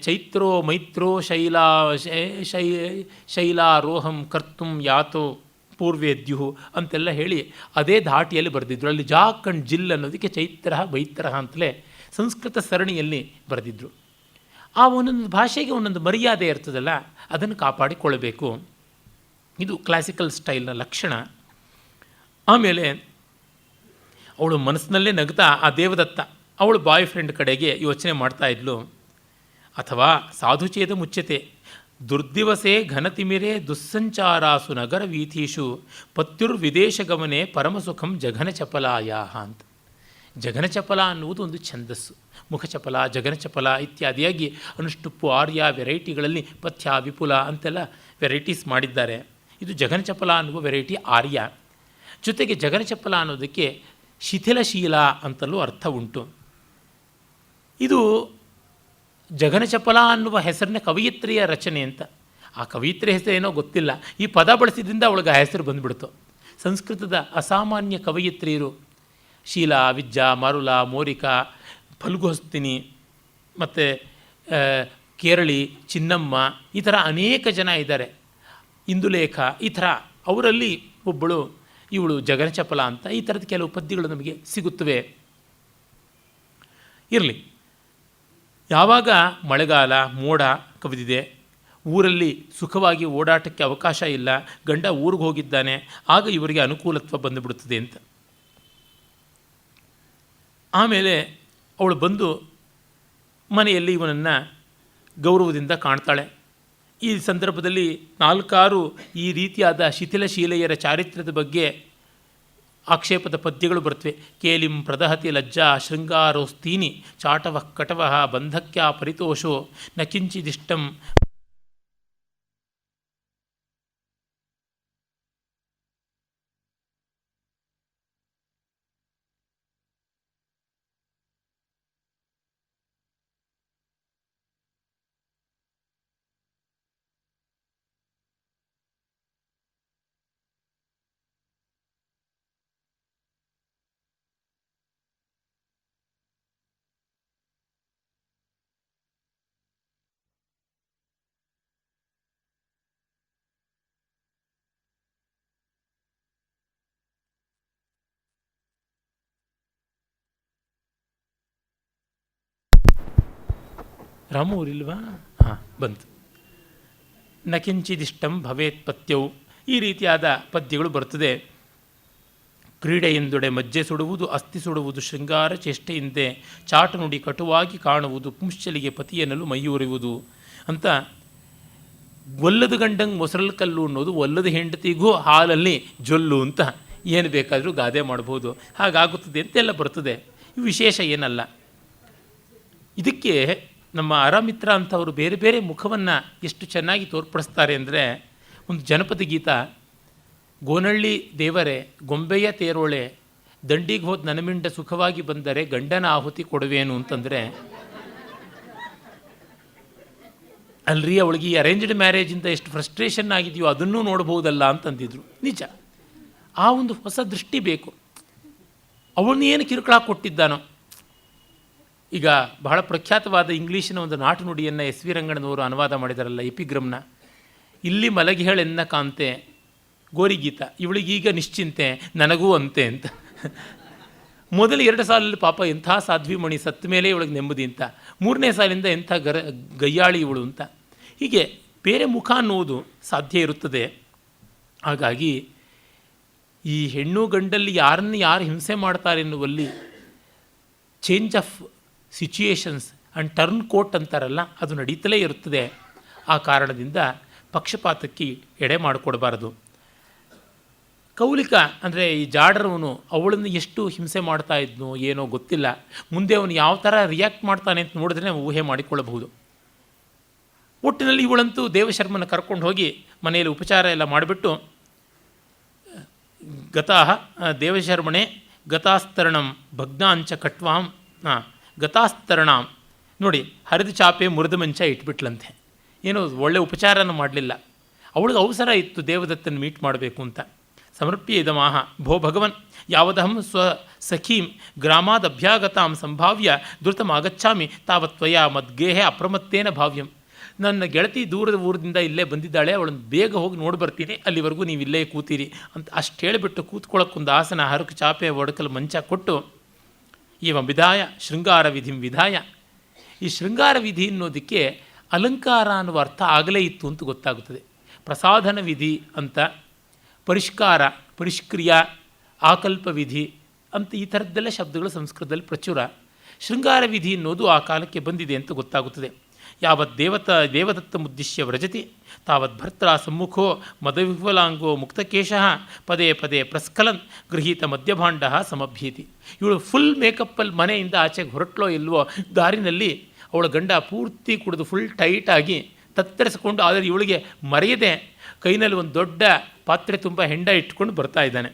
ಚೈತ್ರೋ ಮೈತ್ರೋ ಶೈಲಾರೋಹಂ ಕರ್ತುಂ ಯಾತೋ ಪೂರ್ವೇದ್ಯು ಅಂತೆಲ್ಲ ಹೇಳಿ ಅದೇ ಧಾಟಿಯಲ್ಲಿ ಬರೆದಿದ್ರು. ಅಲ್ಲಿ ಜಾಕ್ ಅಂಡ್ ಜಿಲ್ ಅನ್ನೋದಕ್ಕೆ ಚೈತ್ರ ಮೈತ್ರ ಅಂತಲೇ ಸಂಸ್ಕೃತ ಸರಣಿಯಲ್ಲಿ ಬರೆದಿದ್ರು. ಆ ಒಂದೊಂದು ಭಾಷೆಗೆ ಒಂದೊಂದು ಮರ್ಯಾದೆ ಇರ್ತದಲ್ಲ, ಅದನ್ನು ಕಾಪಾಡಿಕೊಳ್ಳಬೇಕು. ಇದು ಕ್ಲಾಸಿಕಲ್ ಸ್ಟೈಲ್ನ ಲಕ್ಷಣ. ಆಮೇಲೆ ಅವಳು ಮನಸ್ಸಿನಲ್ಲೇ ನಗ್ತಾ ಆ ದೇವದತ್ತ ಅವಳು ಬಾಯ್ ಫ್ರೆಂಡ್ ಕಡೆಗೆ ಯೋಚನೆ ಮಾಡ್ತಾಯಿದ್ಲು. ಅಥವಾ ಸಾಧುಚೇದ ಮುಚ್ಚತೆ ದುರ್ದಿವಸೆ ಘನತಿಮಿರೆ ದುಸ್ಸಂಚಾರಾಸು ನಗರ ವೀಥೀಷು ಪತ್ಯುರ್ವಿದೇಶಗಮನೆ ಪರಮಸುಖಂ ಜಘನಚಪಲಾಯ ಅಂತ. ಜಘನಚಪಲ ಅನ್ನುವುದು ಒಂದು ಛಂದಸ್ಸು. ಮುಖಚಪಲ, ಜಗನಚಪಲ ಇತ್ಯಾದಿಯಾಗಿ ಅನುಷ್ಟುಪ್ಪು, ಆರ್ಯ ವೆರೈಟಿಗಳಲ್ಲಿ ಪಥ್ಯ, ವಿಪುಲ ಅಂತೆಲ್ಲ ವೆರೈಟೀಸ್ ಮಾಡಿದ್ದಾರೆ. ಇದು ಜಗನಚಪಲ ಅನ್ನುವ ವೆರೈಟಿ ಆರ್ಯ. ಜೊತೆಗೆ ಜಗನಚಪಲ ಅನ್ನೋದಕ್ಕೆ ಶಿಥಿಲಶೀಲ ಅಂತಲೂ ಅರ್ಥ ಉಂಟು. ಇದು ಜಗನಚಪಲ ಅನ್ನುವ ಹೆಸರಿನ ಕವಯಿತ್ರಿಯ ರಚನೆ ಅಂತ. ಆ ಕವಯಿತ್ರಿ ಹೆಸರೇನೋ ಗೊತ್ತಿಲ್ಲ, ಈ ಪದ ಬಳಸಿದ್ರಿಂದ ಅವಳಿಗೆ ಆ ಹೆಸರು ಬಂದುಬಿಡ್ತು. ಸಂಸ್ಕೃತದ ಅಸಾಮಾನ್ಯ ಕವಯಿತ್ರಿಯರು ಶೀಲಾ, ವಿಜ್ಜಾ, ಮಾರುಲ, ಮೋರಿಕಾ, ಫಲ್ಗುಹಸ್ತಿನಿ ಮತ್ತು ಕೇರಳಿ, ಚಿನ್ನಮ್ಮ, ಈ ಥರ ಅನೇಕ ಜನ ಇದ್ದಾರೆ. ಇಂದುಲೇಖ, ಈ ಥರ ಅವರಲ್ಲಿ ಒಬ್ಬಳು ಇವಳು ಜಗನಚಪಲ ಅಂತ. ಈ ಥರದ ಕೆಲವು ಪದ್ಯಗಳು ನಮಗೆ ಸಿಗುತ್ತವೆ. ಇರಲಿ, ಯಾವಾಗ ಮಳೆಗಾಲ ಮೋಡ ಕವಿದಿದೆ, ಊರಲ್ಲಿ ಸುಖವಾಗಿ ಓಡಾಟಕ್ಕೆ ಅವಕಾಶ ಇಲ್ಲ, ಗಂಡ ಊರಿಗೆ ಹೋಗಿದ್ದಾನೆ, ಆಗ ಇವರಿಗೆ ಅನುಕೂಲತ್ವ ಬಂದುಬಿಡುತ್ತದೆ ಅಂತ. ಆಮೇಲೆ ಅವಳು ಬಂದು ಮನೆಯಲ್ಲಿ ಇವನನ್ನು ಗೌರವದಿಂದ ಕಾಣ್ತಾಳೆ. ಈ ಸಂದರ್ಭದಲ್ಲಿ 4-6 ಈ ರೀತಿಯಾದ ಶಿಥಿಲಶೀಲೆಯರ ಚಾರಿತ್ರ್ಯದ ಬಗ್ಗೆ ಆಕ್ಷೇಪದ ಪದ್ಯಗಳು ಬರ್ತವೆ. ಕೇಲಿಂ ಪ್ರದಹತಿ ಲಜ್ಜಾ ಶೃಂಗಾರೋಸ್ತೀನಿ ಚಾಟವಃ ಕಟವಃ ಬಂಧಕ್ಯ ಪರಿತೋಷೋ ನ ಕಿಂಚಿದಿಷ್ಟಂ. ರಾಮು ಊರಿಲ್ವಾ? ಹಾಂ, ಬಂತು. ನ ಕಿಂಚಿದಿಷ್ಟಂ ಭವೇತ್ ಪತ್ಯವು, ಈ ರೀತಿಯಾದ ಪದ್ಯಗಳು ಬರ್ತದೆ. ಕ್ರೀಡೆಯಿಂದೊಡೆ ಮಜ್ಜೆ ಸುಡುವುದು, ಅಸ್ಥಿ ಸುಡುವುದು, ಶೃಂಗಾರ ಚೇಷ್ಟೆಯಿಂದೆ ಚಾಟು ನುಡಿ ಕಟುವಾಗಿ ಕಾಣುವುದು, ಪುಂಶ್ಚಲಿಗೆ ಪತಿಯನ್ನಲು ಮೈಯೂರಿಯುವುದು ಅಂತ. ಒಲ್ಲದ ಗಂಡಂಗೆ ಮೊಸರಲ್ಲಿ ಕಲ್ಲು ಅನ್ನೋದು ಒಲ್ಲದ ಹೆಂಡತಿಗೂ ಹಾಲಲ್ಲಿ ಜೊಲ್ಲು ಅಂತ ಏನು ಬೇಕಾದರೂ ಗಾದೆ ಮಾಡ್ಬೋದು. ಹಾಗಾಗುತ್ತದೆ ಅಂತೆಲ್ಲ ಬರ್ತದೆ. ಇವು ವಿಶೇಷ ಏನಲ್ಲ. ಇದಕ್ಕೆ ನಮ್ಮ ಅರಮಿತ್ರ ಅಂಥವರು ಬೇರೆ ಬೇರೆ ಮುಖವನ್ನು ಎಷ್ಟು ಚೆನ್ನಾಗಿ ತೋರ್ಪಡಿಸ್ತಾರೆ ಅಂದರೆ, ಒಂದು ಜನಪದ ಗೀತ, ಗೋನಳ್ಳಿ ದೇವರೇ ಗೊಂಬೆಯ ತೇರೋಳೆ ದಂಡಿಗೆ ಹೋದ ನನಮಿಂಡ ಸುಖವಾಗಿ ಬಂದರೆ ಗಂಡನ ಆಹುತಿ ಕೊಡುವೇನು ಅಂತಂದರೆ, ಅಲ್ರಿ ಅವಳಿಗೆ ಈ ಅರೇಂಜ್ಡ್ ಮ್ಯಾರೇಜಿಂದ ಎಷ್ಟು ಫ್ರಸ್ಟ್ರೇಷನ್ ಆಗಿದೆಯೋ ಅದನ್ನೂ ನೋಡ್ಬೋದಲ್ಲ ಅಂತಂದಿದ್ರು. ನಿಜ, ಆ ಒಂದು ಹೊಸ ದೃಷ್ಟಿ ಬೇಕು. ಅವನೇನು ಕಿರುಕುಳ ಕೊಟ್ಟಿದ್ದಾನೋ. ಈಗ ಬಹಳ ಪ್ರಖ್ಯಾತವಾದ ಇಂಗ್ಲೀಷಿನ ಒಂದು ನಾಟು ನುಡಿಯನ್ನು ಎಸ್ ವಿ ರಂಗಣ್ಣನವರು ಅನುವಾದ ಮಾಡಿದಾರಲ್ಲ, ಎಪಿಗ್ರಮ್ನ. ಇಲ್ಲಿ ಮಲಗಿಹಳೆನ್ನ ಕಾಂತೆ ಗೋರಿಗೀತ, ಇವಳಿಗೀಗ ನಿಶ್ಚಿಂತೆ ನನಗೂ ಅಂತೆ ಅಂತ. ಮೊದಲು 2 ಸಾಲಲ್ಲಿ ಪಾಪ ಎಂಥ ಸಾಧ್ವಿ ಮಣಿ, ಸತ್ತ ಮೇಲೆ ಇವಳಿಗೆ ನೆಮ್ಮದಿ ಅಂತ. 3ನೇ ಸಾಲಿಂದ ಎಂಥ ಗಯ್ಯಾಳಿ ಇವಳು ಅಂತ. ಹೀಗೆ ಬೇರೆ ಮುಖ ಅನ್ನುವುದು ಸಾಧ್ಯ ಇರುತ್ತದೆ. ಹಾಗಾಗಿ ಈ ಹೆಣ್ಣು ಗಂಡಲ್ಲಿ ಯಾರನ್ನು ಯಾರು ಹಿಂಸೆ ಮಾಡ್ತಾರೆ ಎನ್ನುವಲ್ಲಿ change of situations and turncoat ಅಂತಾರಲ್ಲ, ಅದು ನಡೀತಲೇ ಇರುತ್ತದೆ. ಆ ಕಾರಣದಿಂದ ಪಕ್ಷಪಾತಕ್ಕೆ ಎಡೆ ಮಾಡಿಕೊಡಬಾರದು. ಕೌಲಿಕ ಅಂದರೆ ಈ ಜಾಡರವನು ಅವಳನ್ನು ಎಷ್ಟು ಹಿಂಸೆ ಮಾಡ್ತಾ ಇದ್ನೋ ಏನೋ ಗೊತ್ತಿಲ್ಲ. ಮುಂದೆ ಅವನು ಯಾವ ಥರ ರಿಯಾಕ್ಟ್ ಮಾಡ್ತಾನೆ ಅಂತ ನೋಡಿದ್ರೆ ನಾವು ಊಹೆ ಮಾಡಿಕೊಳ್ಳಬಹುದು. ಒಟ್ಟಿನಲ್ಲಿ ಇವಳಂತೂ ದೇವಶರ್ಮನ ಕರ್ಕೊಂಡು ಹೋಗಿ ಮನೆಯಲ್ಲಿ ಉಪಚಾರ ಎಲ್ಲ ಮಾಡಿಬಿಟ್ಟು, ಗತಾಹ ದೇವಶರ್ಮಣೆ ಗತಾಸ್ತರಣಂ ಭಗ್ನಾಂಚ ಕಟ್ವಾಂ ಗತಾಸ್ತರಣಾಂ. ನೋಡಿ, ಹರಿದ ಚಾಪೆ ಮುರಿದ ಮಂಚ ಇಟ್ಬಿಟ್ಲಂತೆ. ಏನೋ ಒಳ್ಳೆ ಉಪಚಾರನ ಮಾಡಲಿಲ್ಲ. ಅವಳಿಗೆ ಅವಸರ ಇತ್ತು ದೇವದತ್ತನ ಮೀಟ್ ಮಾಡಬೇಕು ಅಂತ. ಸಮರ್ಪ್ಯ ಇದಮಾಹ ಭೋ ಭಗವನ್ ಯಾವದಹಂ ಸ್ವಸಖೀಂ ಗ್ರಾಮಾದಭ್ಯಾಗತಾಂ ಸಂಭಾವ್ಯ ದ್ರುತಮಾಗಚ್ಚಾಮಿ ತಾವತ್ವಯ ಮದ್ಗೇಹೆ ಅಪ್ರಮತ್ತೇನ ಭಾವ್ಯಂ. ನನ್ನ ಗೆಳತಿ ದೂರದ ಊರದಿಂದ ಇಲ್ಲೇ ಬಂದಿದ್ದಾಳೆ, ಅವಳನ್ನು ಬೇಗ ಹೋಗಿ ನೋಡಿ ಬರ್ತೀನಿ, ಅಲ್ಲಿವರೆಗೂ ನೀವು ಇಲ್ಲೇ ಕೂತೀರಿ ಅಂತ ಅಷ್ಟು ಹೇಳಿಬಿಟ್ಟು ಕೂತ್ಕೊಳ್ಳೋಕ್ಕೊಂದು ಆಸನ, ಹರಕು ಚಾಪೆ ಒಡಕಲು ಮಂಚ ಕೊಟ್ಟು, ಇವ ವಿಧಾಯ ಶೃಂಗಾರ ವಿಧಿಂ ವಿಧಾಯ. ಈ ಶೃಂಗಾರ ವಿಧಿ ಅನ್ನೋದಕ್ಕೆ ಅಲಂಕಾರ ಅನ್ನುವ ಅರ್ಥ ಆಗಲೇ ಇತ್ತು ಅಂತ ಗೊತ್ತಾಗುತ್ತದೆ. ಪ್ರಸಾಧನ ವಿಧಿ ಅಂತ, ಪರಿಷ್ಕಾರ, ಪರಿಷ್ಕ್ರಿಯ, ಆಕಲ್ಪ ವಿಧಿ ಅಂತ ಈ ಥರದ್ದೆಲ್ಲ ಶಬ್ದಗಳು ಸಂಸ್ಕೃತದಲ್ಲಿ ಪ್ರಚುರ. ಶೃಂಗಾರ ವಿಧಿ ಅನ್ನೋದು ಆ ಕಾಲಕ್ಕೆ ಬಂದಿದೆ ಅಂತ ಗೊತ್ತಾಗುತ್ತದೆ. ಯಾವತ್ ದೇವದತ್ತ ಮುದ್ದಿಶ್ಯ ವ್ರಜತಿ ತಾವತ್ ಭರ್ತ್ರ ಸಮ್ಮುಖೋ ಮದವಿಫಲಾಂಗೋ ಮುಕ್ತಕೇಶಃ ಪದೇ ಪದೇ ಪ್ರಸ್ಖಲನ್ ಗೃಹೀತ ಮದ್ಯಭಾಂಡ ಸಮಭ್ಯೇತಿ. ಇವಳು ಫುಲ್ ಮೇಕಪ್ಪಲ್ಲಿ ಮನೆಯಿಂದ ಆಚೆಗೆ ಹೊರಟ್ಲೋ ಇಲ್ವೋ, ದಾರಿನಲ್ಲಿ ಅವಳ ಗಂಡ ಪೂರ್ತಿ ಕುಡಿದು ಫುಲ್ ಟೈಟಾಗಿ ತತ್ತರಿಸಿಕೊಂಡು, ಆದರೆ ಇವಳಿಗೆ ಮರೆಯದೆ ಕೈನಲ್ಲಿ ಒಂದು ದೊಡ್ಡ ಪಾತ್ರೆ ತುಂಬ ಹೆಂಡ ಇಟ್ಕೊಂಡು ಬರ್ತಾ ಇದ್ದಾನೆ.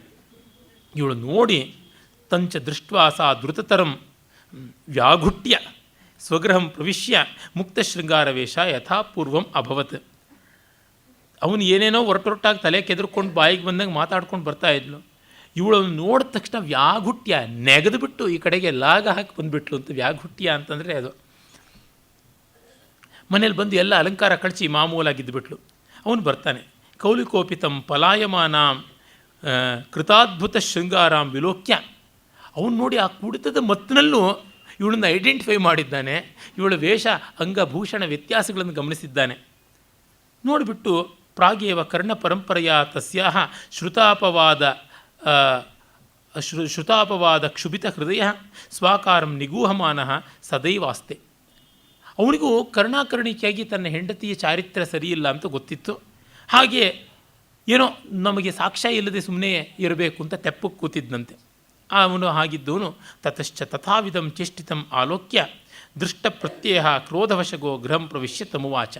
ಇವಳು ನೋಡಿ ತಂಚ ದೃಷ್ಟ್ವಾ ಸಾ ದ್ರುತತರಂ ವ್ಯಾಘುಟ್ಯ ಸ್ವಗೃಹಂ ಪ್ರವಿಶ್ಯ ಮುಕ್ತ ಶೃಂಗಾರ ವೇಷ ಯಥಾಪೂರ್ವಂ ಅಭವತ್. ಅವನು ಏನೇನೋ ಹೊರಟೊರಟಾಗಿ ತಲೆ ಕೆದರ್ಕೊಂಡು ಬಾಯಿಗೆ ಬಂದಂಗೆ ಮಾತಾಡ್ಕೊಂಡು ಬರ್ತಾ ಇದ್ಲು. ಇವಳನ್ನು ನೋಡಿದ ತಕ್ಷಣ ವ್ಯಾಘುಟ್ಯ ನೆಗೆದು ಬಿಟ್ಟು ಈ ಕಡೆಗೆ ಲಾಗ ಹಾಕಿ ಬಂದುಬಿಟ್ಲು ಅಂತ. ವ್ಯಾಘುಟ್ಯ ಅಂತಂದರೆ ಅದು. ಮನೇಲಿ ಬಂದು ಎಲ್ಲ ಅಲಂಕಾರ ಕಳಿಸಿ ಮಾಮೂಲಾಗಿದ್ದುಬಿಟ್ಲು. ಅವನು ಬರ್ತಾನೆ. ಕೌಲಿಕೋಪಿತಂ ಪಲಾಯಮಾನ ಕೃತಾದ್ಭುತ ಶೃಂಗಾರಾಂ ವಿಲೋಕ್ಯ. ಅವನು ನೋಡಿ ಆ ಕುಡಿತದ ಮತ್ತಿನಲ್ಲೂ ಇವಳನ್ನು ಐಡೆಂಟಿಫೈ ಮಾಡಿದ್ದಾನೆ. ಇವಳ ವೇಷ ಅಂಗಭೂಷಣ ವ್ಯತ್ಯಾಸಗಳನ್ನು ಗಮನಿಸಿದ್ದಾನೆ. ನೋಡಿಬಿಟ್ಟು ಪ್ರಾಗೇವ ಕರ್ಣ ಪರಂಪರೆಯ ತಸ್ಯಾಹ ಶ್ರುತಾಪವಾದ ಕ್ಷುಭಿತ ಹೃದಯ ಸ್ವಾಕಾರಂ ನಿಗೂಹಮಾನಃ ಸದೈವಾಸ್ತೆ. ಅವನಿಗೂ ಕರ್ಣಾಕರ್ಣಿಕೆಯಾಗಿ ತನ್ನ ಹೆಂಡತಿಯ ಚಾರಿತ್ರ್ಯ ಸರಿಯಿಲ್ಲ ಅಂತ ಗೊತ್ತಿತ್ತು. ಹಾಗೆ ಏನೋ ನಮಗೆ ಸಾಕ್ಷ್ಯ ಇಲ್ಲದೆ ಸುಮ್ಮನೆ ಇರಬೇಕು ಅಂತ ತೆಪ್ಪಕ್ಕೆ ಕೂತಿದ್ದಂತೆ. ಅವನು ಹಾಗಿದ್ದವನು ತತಶ್ಚ ತಥಾವಿಧಂ ಚೇಷ್ಟಿತಂ ಆಲೋಕ್ಯ ದೃಷ್ಟ ಪ್ರತ್ಯಯ ಕ್ರೋಧವಶಗೋ ಗೃಹಂ ಪ್ರವಿಶ್ಯ ತಮುವಾಚ.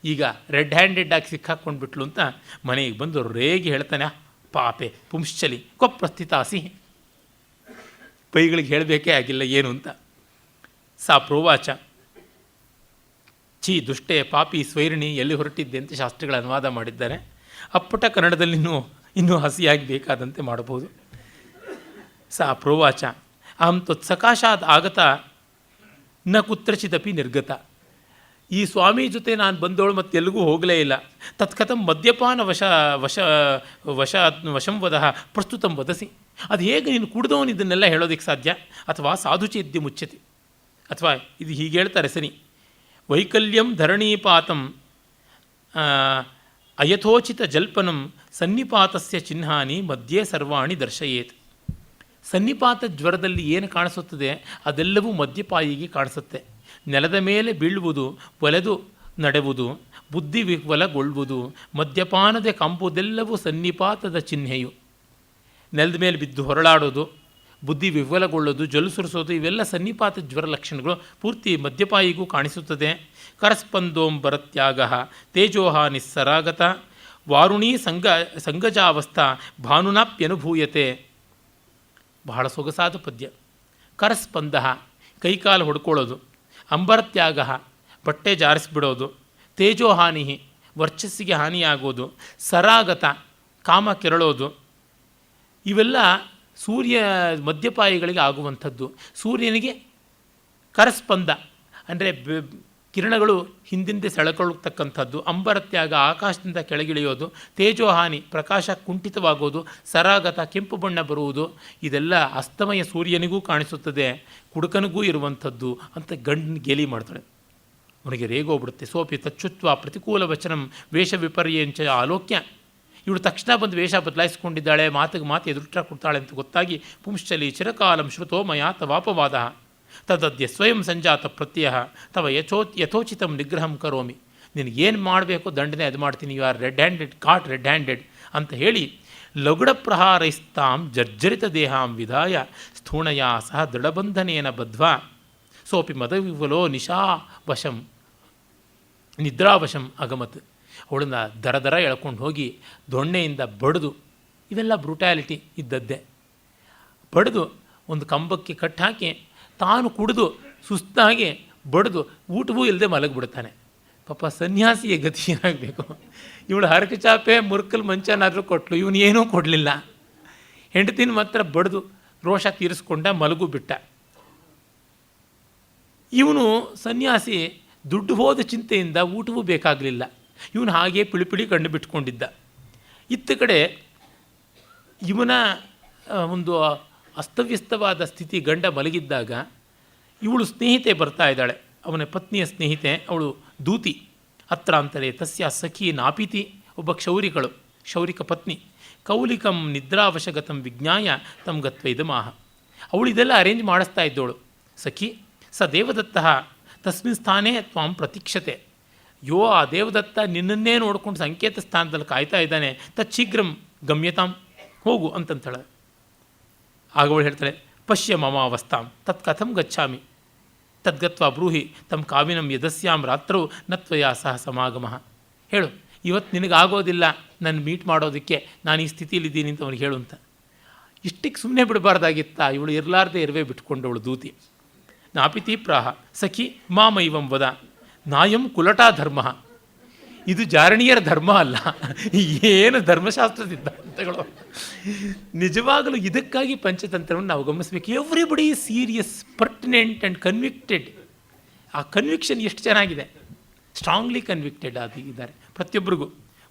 ಈಗ ರೆಡ್ ಹ್ಯಾಂಡೆಡ್ ಸಿಕ್ಕಾಕ್ಕೊಂಡ್ಬಿಟ್ಲು ಅಂತ ಮನೆಗೆ ಬಂದು ರೇಗಿ ಹೇಳ್ತಾನೆ, ಪಾಪೆ ಪುಂಶ್ಚಲಿ ಕೊಪ್ರಸ್ಥಿತಾಸಿ. ಪೈಗಳಿಗೆ ಹೇಳಬೇಕೇ ಆಗಿಲ್ಲ ಏನು ಅಂತ. ಸಾ ಪ್ರೋವಾಚ ಛೀ ದುಷ್ಟೇ ಪಾಪಿ ಸ್ವೈರಿಣಿ ಎಲ್ಲಿ ಹೊರಟಿದ್ದೆ ಅಂತ ಶಾಸ್ತ್ರಿಗಳ ಅನುವಾದ ಮಾಡಿದ್ದಾರೆ. ಅಪ್ಪಟ ಕನ್ನಡದಲ್ಲಿ ಇನ್ನೂ ಹಸಿಯಾಗಿ ಬೇಕಾದಂತೆ ಮಾಡಬಹುದು. ಸಾ ಪ್ರೋವಾಚ ಅಹಂ ತ್ವತ್ಸಕಾಶಾತ್ ಆಗತ ನ ಕುತ್ರಚಿದಪಿ ನಿರ್ಗತ. ಈ ಸ್ವಾಮಿ ಜೊತೆ ನಾನು ಬಂದವಳು ಮತ್ತೆ ಎಲ್ಲಿಗೂ ಹೋಗಲೇ ಇಲ್ಲ. ತತ್ಕಥಂ ಮದ್ಯಪಾನ ವಶಂ ವದಃ ಪ್ರಸ್ತುತಂ ವದಸಿ. ಅದು ಹೇಗೆ ನೀನು ಕುಡಿದವನು ಇದನ್ನೆಲ್ಲ ಹೇಳೋದಕ್ಕೆ ಸಾಧ್ಯ? ಅಥವಾ ಸಾಧುಚೇದ್ಯ ಮುಚ್ಚತಿ. ಅಥವಾ ಇದು ಹೀಗೆ ಹೇಳ್ತಾರೆ ಸರಿ. ವೈಕಲ್ಯಂ ಧರಣೀಪಾತಂ ಅಯಥೋಚಿತ ಜಲ್ಪನಂ ಸನ್ನಿಪಾತಸ್ಯ ಚಿಹ್ನಾನಿ ಮಧ್ಯೆ ಸರ್ವಾಣಿ ದರ್ಶಯೇತ್. ಸನ್ನಿಪಾತ ಜ್ವರದಲ್ಲಿ ಏನು ಕಾಣಿಸುತ್ತದೆ ಅದೆಲ್ಲವೂ ಮದ್ಯಪಾಯಿಗೆ ಕಾಣಿಸುತ್ತೆ. ನೆಲದ ಮೇಲೆ ಬೀಳುವುದು, ಒಲೆದು ನಡೆಯುವುದು, ಬುದ್ಧಿ ವಿಫಲಗೊಳ್ಳುವುದು, ಮದ್ಯಪಾನದ ಕಂಪುದೆಲ್ಲವೂ ಸನ್ನಿಪಾತದ ಚಿಹ್ನೆಯು. ನೆಲದ ಮೇಲೆ ಬಿದ್ದು ಹೊರಳಾಡೋದು, ಬುದ್ಧಿ ವಿಫಲಗೊಳ್ಳೋದು, ಜೊಲು ಸುರಿಸೋದು, ಇವೆಲ್ಲ ಸನ್ನಿಪಾತ ಜ್ವರ ಲಕ್ಷಣಗಳು ಪೂರ್ತಿ ಮದ್ಯಪಾಯಿಗೂ ಕಾಣಿಸುತ್ತದೆ. ಕರಸ್ಪಂದೋಂಬರತ್ಯಾಗ ತೇಜೋಹ ನಿಸ್ಸರಾಗತ ವಾರುಣೀ ಸಂಗಜಾವಸ್ಥಾ ಭಾನುನಾಪ್ಯನುಭೂಯತೆ. ಬಹಳ ಸೊಗಸಾದ ಪದ್ಯ. ಕರಸ್ಪಂದ ಕೈಕಾಲು ಹೊಡ್ಕೊಳ್ಳೋದು, ಅಂಬರತ್ಯಾಗ ಬಟ್ಟೆ ಜಾರಿಸ್ಬಿಡೋದು, ತೇಜೋಹಾನಿ ವರ್ಚಸ್ಸಿಗೆ ಹಾನಿಯಾಗೋದು, ಸರಾಗತ ಕಾಮ ಕೆರಳೋದು, ಇವೆಲ್ಲ ಸೂರ್ಯ ಮದ್ಯಪಾಯಿಗಳಿಗೆ ಆಗುವಂಥದ್ದು. ಸೂರ್ಯನಿಗೆ ಕರಸ್ಪಂದ ಅಂದರೆ ಕಿರಣಗಳು ಹಿಂದಿಂದೆ ಸೆಳೆಕೊಳ್ಳತಕ್ಕಂಥದ್ದು, ಅಂಬರತ್ಯಾಗ ಆಕಾಶದಿಂದ ಕೆಳಗಿಳಿಯೋದು, ತೇಜೋಹಾನಿ ಪ್ರಕಾಶ ಕುಂಠಿತವಾಗೋದು, ಸರಾಗತ ಕೆಂಪು ಬಣ್ಣ ಬರುವುದು, ಇದೆಲ್ಲ ಅಸ್ತಮಯ ಸೂರ್ಯನಿಗೂ ಕಾಣಿಸುತ್ತದೆ, ಕುಡುಕನಿಗೂ ಇರುವಂಥದ್ದು ಅಂತ ಗಂಡನ ಗೇಲಿ ಮಾಡ್ತಾಳೆ. ಅವನಿಗೆ ರೇಗೋಗ್ಬಿಡುತ್ತೆ. ಸೋಪಿ ತಚ್ಚುತ್ವ ಪ್ರತಿಕೂಲ ವಚನಂ ವೇಷ ವಿಪರ್ಯಂಚ ಆಲೋಕ್ಯ. ಇವಳು ತಕ್ಷಣ ಬಂದು ವೇಷ ಬದಲಾಯಿಸ್ಕೊಂಡಿದ್ದಾಳೆ, ಮಾತಿಗೆ ಮಾತು ಎದುರುಟ್ಟ ಕೊಡ್ತಾಳೆ ಅಂತ ಗೊತ್ತಾಗಿ ಪುಂಶ್ಚಲಿ ಚಿರಕಾಲಂ ಶ್ರುತೋ ಮಯಾ ತವಾಪವಾದ ತದದ್ಯ ಸ್ವಯಂ ಸಂಜಾತ ಪ್ರತ್ಯಯ ತವ ಯಥೋಚಿತಂ ನಿಗ್ರಹಂ ಕರೋಮಿ. ನಿನಗೇನು ಮಾಡಬೇಕು ದಂಡನೆ ಅದು ಮಾಡ್ತೀನಿ, you are red handed, caught red handed ಅಂತ ಹೇಳಿ ಲಗುಡ ಪ್ರಹಾರೈಸ್ತಾಂ ಜರ್ಜರಿತ ದೇಹಾಂ ವಿಧಾಯ ಸ್ಥೂಣಯ ಸಹ ದೃಢಬಂಧನೇನ ಬದ್ಧ್ವಾ ಸೋಪಿ ಮದವಿವಲೋ ನಿಶಾವಶಂ ನಿದ್ರಾವಶಂ ಅಗಮತ್. ಅವಳನ್ನ ದರ ಎಳ್ಕೊಂಡು ಹೋಗಿ ದೊಣ್ಣೆಯಿಂದ ಬಡಿದು, ಇವೆಲ್ಲ ಬ್ರುಟ್ಯಾಲಿಟಿ ಇದ್ದದ್ದೇ, ಬಡಿದು ಒಂದು ಕಂಬಕ್ಕೆ ಕಟ್ಟಾಕಿ ತಾನು ಕುಡಿದು ಸುಸ್ತಾಗಿ ಬಡಿದು ಊಟವೂ ಇಲ್ಲದೆ ಮಲಗಿಬಿಡ್ತಾನೆ. ಪಾಪ ಸನ್ಯಾಸಿಯ ಗತಿ ಏನಾಗಬೇಕು? ಇವಳು ಹರಕೆ ಚಾಪೆ ಮುರ್ಕಲ್ ಮಂಚನಾದರೂ ಕೊಟ್ಟಳು, ಇವನು ಏನೂ ಕೊಡಲಿಲ್ಲ. ಹೆಂಡತಿನ ಮಾತ್ರ ಬಡಿದು ರೋಷ ತೀರಿಸ್ಕೊಂಡ, ಮಲಗು ಬಿಟ್ಟ. ಇವನು ಸನ್ಯಾಸಿ ದುಡ್ಡು ಹೋದ ಚಿಂತೆಯಿಂದ ಊಟವೂ ಬೇಕಾಗಲಿಲ್ಲ. ಇವನು ಹಾಗೇ ಪಿಳಿಪಿಳಿ ಕಣ್ಣು ಬಿಟ್ಕೊಂಡಿದ್ದ. ಇತ್ತ ಕಡೆ ಇವನ ಒಂದು ಅಸ್ತವ್ಯಸ್ತವಾದ ಸ್ಥಿತಿ, ಗಂಡ ಮಲಗಿದ್ದಾಗ ಇವಳು ಸ್ನೇಹಿತೆ ಬರ್ತಾ ಇದ್ದಾಳೆ, ಅವನ ಪತ್ನಿಯ ಸ್ನೇಹಿತೆ, ಅವಳು ದೂತಿ. ಅತ್ರ ಅಂತಲೇ ತಸ್ಯ ಸಖಿ ನಾಪಿತಿ, ಒಬ್ಬ ಕ್ಷೌರಿಕ ಪತ್ನಿ. ಕೌಲಿಕಂ ನಿದ್ರಾವಶಗತಂ ವಿಜ್ಞಾಯ ತಮ್ ಗತ್ವ ಇದಮಾಹ. ಅವಳು ಇದೆಲ್ಲ ಅರೇಂಜ್ ಮಾಡಿಸ್ತಾ ಇದ್ದವಳು. ಸಖಿ ಸ ದೇವದತ್ತ ತಸ್ಮಿನ್ ಸ್ಥಾನೇ ತ್ವಾಂ ಪ್ರತೀಕ್ಷತೆ. ಆ ದೇವದತ್ತ ನಿನ್ನನ್ನೇ ನೋಡ್ಕೊಂಡು ಸಂಕೇತ ಸ್ಥಾನದಲ್ಲಿ ಕಾಯ್ತಾ ಇದ್ದಾನೆ. ತಚ್ಛೀಘ್ರಂ ಗಮ್ಯತಾಂ, ಹೋಗು ಅಂತಂತಾಳೆ. ಆಗ ಅವಳು ಹೇಳ್ತಾಳೆ, ಪಶ್ಯ ಮಮ ಅವಸ್ಥಾಂ ತತ್ ಕಥಂ ಗಚ್ಚಾಮಿ ತದ್ಗತ್ವ ಬ್ರೂಹಿ ತಮ್ಮ ಕಾವಿನಂ ಯದಸ್ಯಾಂ ರಾತ್ರೌ ನತ್ವಯ ಸಹ ಸಮಾಗಮಃ. ಹೇಳು, ಇವತ್ತು ನಿನಗಾಗೋದಿಲ್ಲ ನನ್ನ ಮೀಟ್ ಮಾಡೋದಕ್ಕೆ, ನಾನು ಈ ಸ್ಥಿತಿಯಲ್ಲಿದ್ದೀನಿ ಅಂತ ಅವನಿಗೆ ಹೇಳು ಅಂತ. ಇಷ್ಟಕ್ಕೆ ಸುಮ್ಮನೆ ಬಿಡಬಾರ್ದಾಗಿತ್ತ? ಇವಳು ಇರಲಾರ್ದೆ ಇರುವೆ ಬಿಟ್ಕೊಂಡವಳು ದೂತಿ. ನಾಪಿತಿ ಪ್ರಾಹ ಸಖಿ ಮಾಮೈವಂ ವದ ನಾಯಂ ಕುಲಟಾ ಧರ್ಮ. ಇದು ಜಾರಣಿಯರ ಧರ್ಮ ಅಲ್ಲ, ಏನು ಧರ್ಮಶಾಸ್ತ್ರ ಸಿದ್ಧಾಂತಗಳು. ನಿಜವಾಗಲೂ ಇದಕ್ಕಾಗಿ ಪಂಚತಂತ್ರವನ್ನು ನಾವು ಗಮನಿಸಬೇಕು. Everybody is serious, pertinent and convicted. ಆ ಕನ್ವಿಕ್ಷನ್ ಎಷ್ಟು ಚೆನ್ನಾಗಿದೆ, ಸ್ಟ್ರಾಂಗ್ಲಿ ಕನ್ವಿಕ್ಟೆಡ್ ಇದ್ದಾರೆ ಪ್ರತಿಯೊಬ್ಬರಿಗೂ.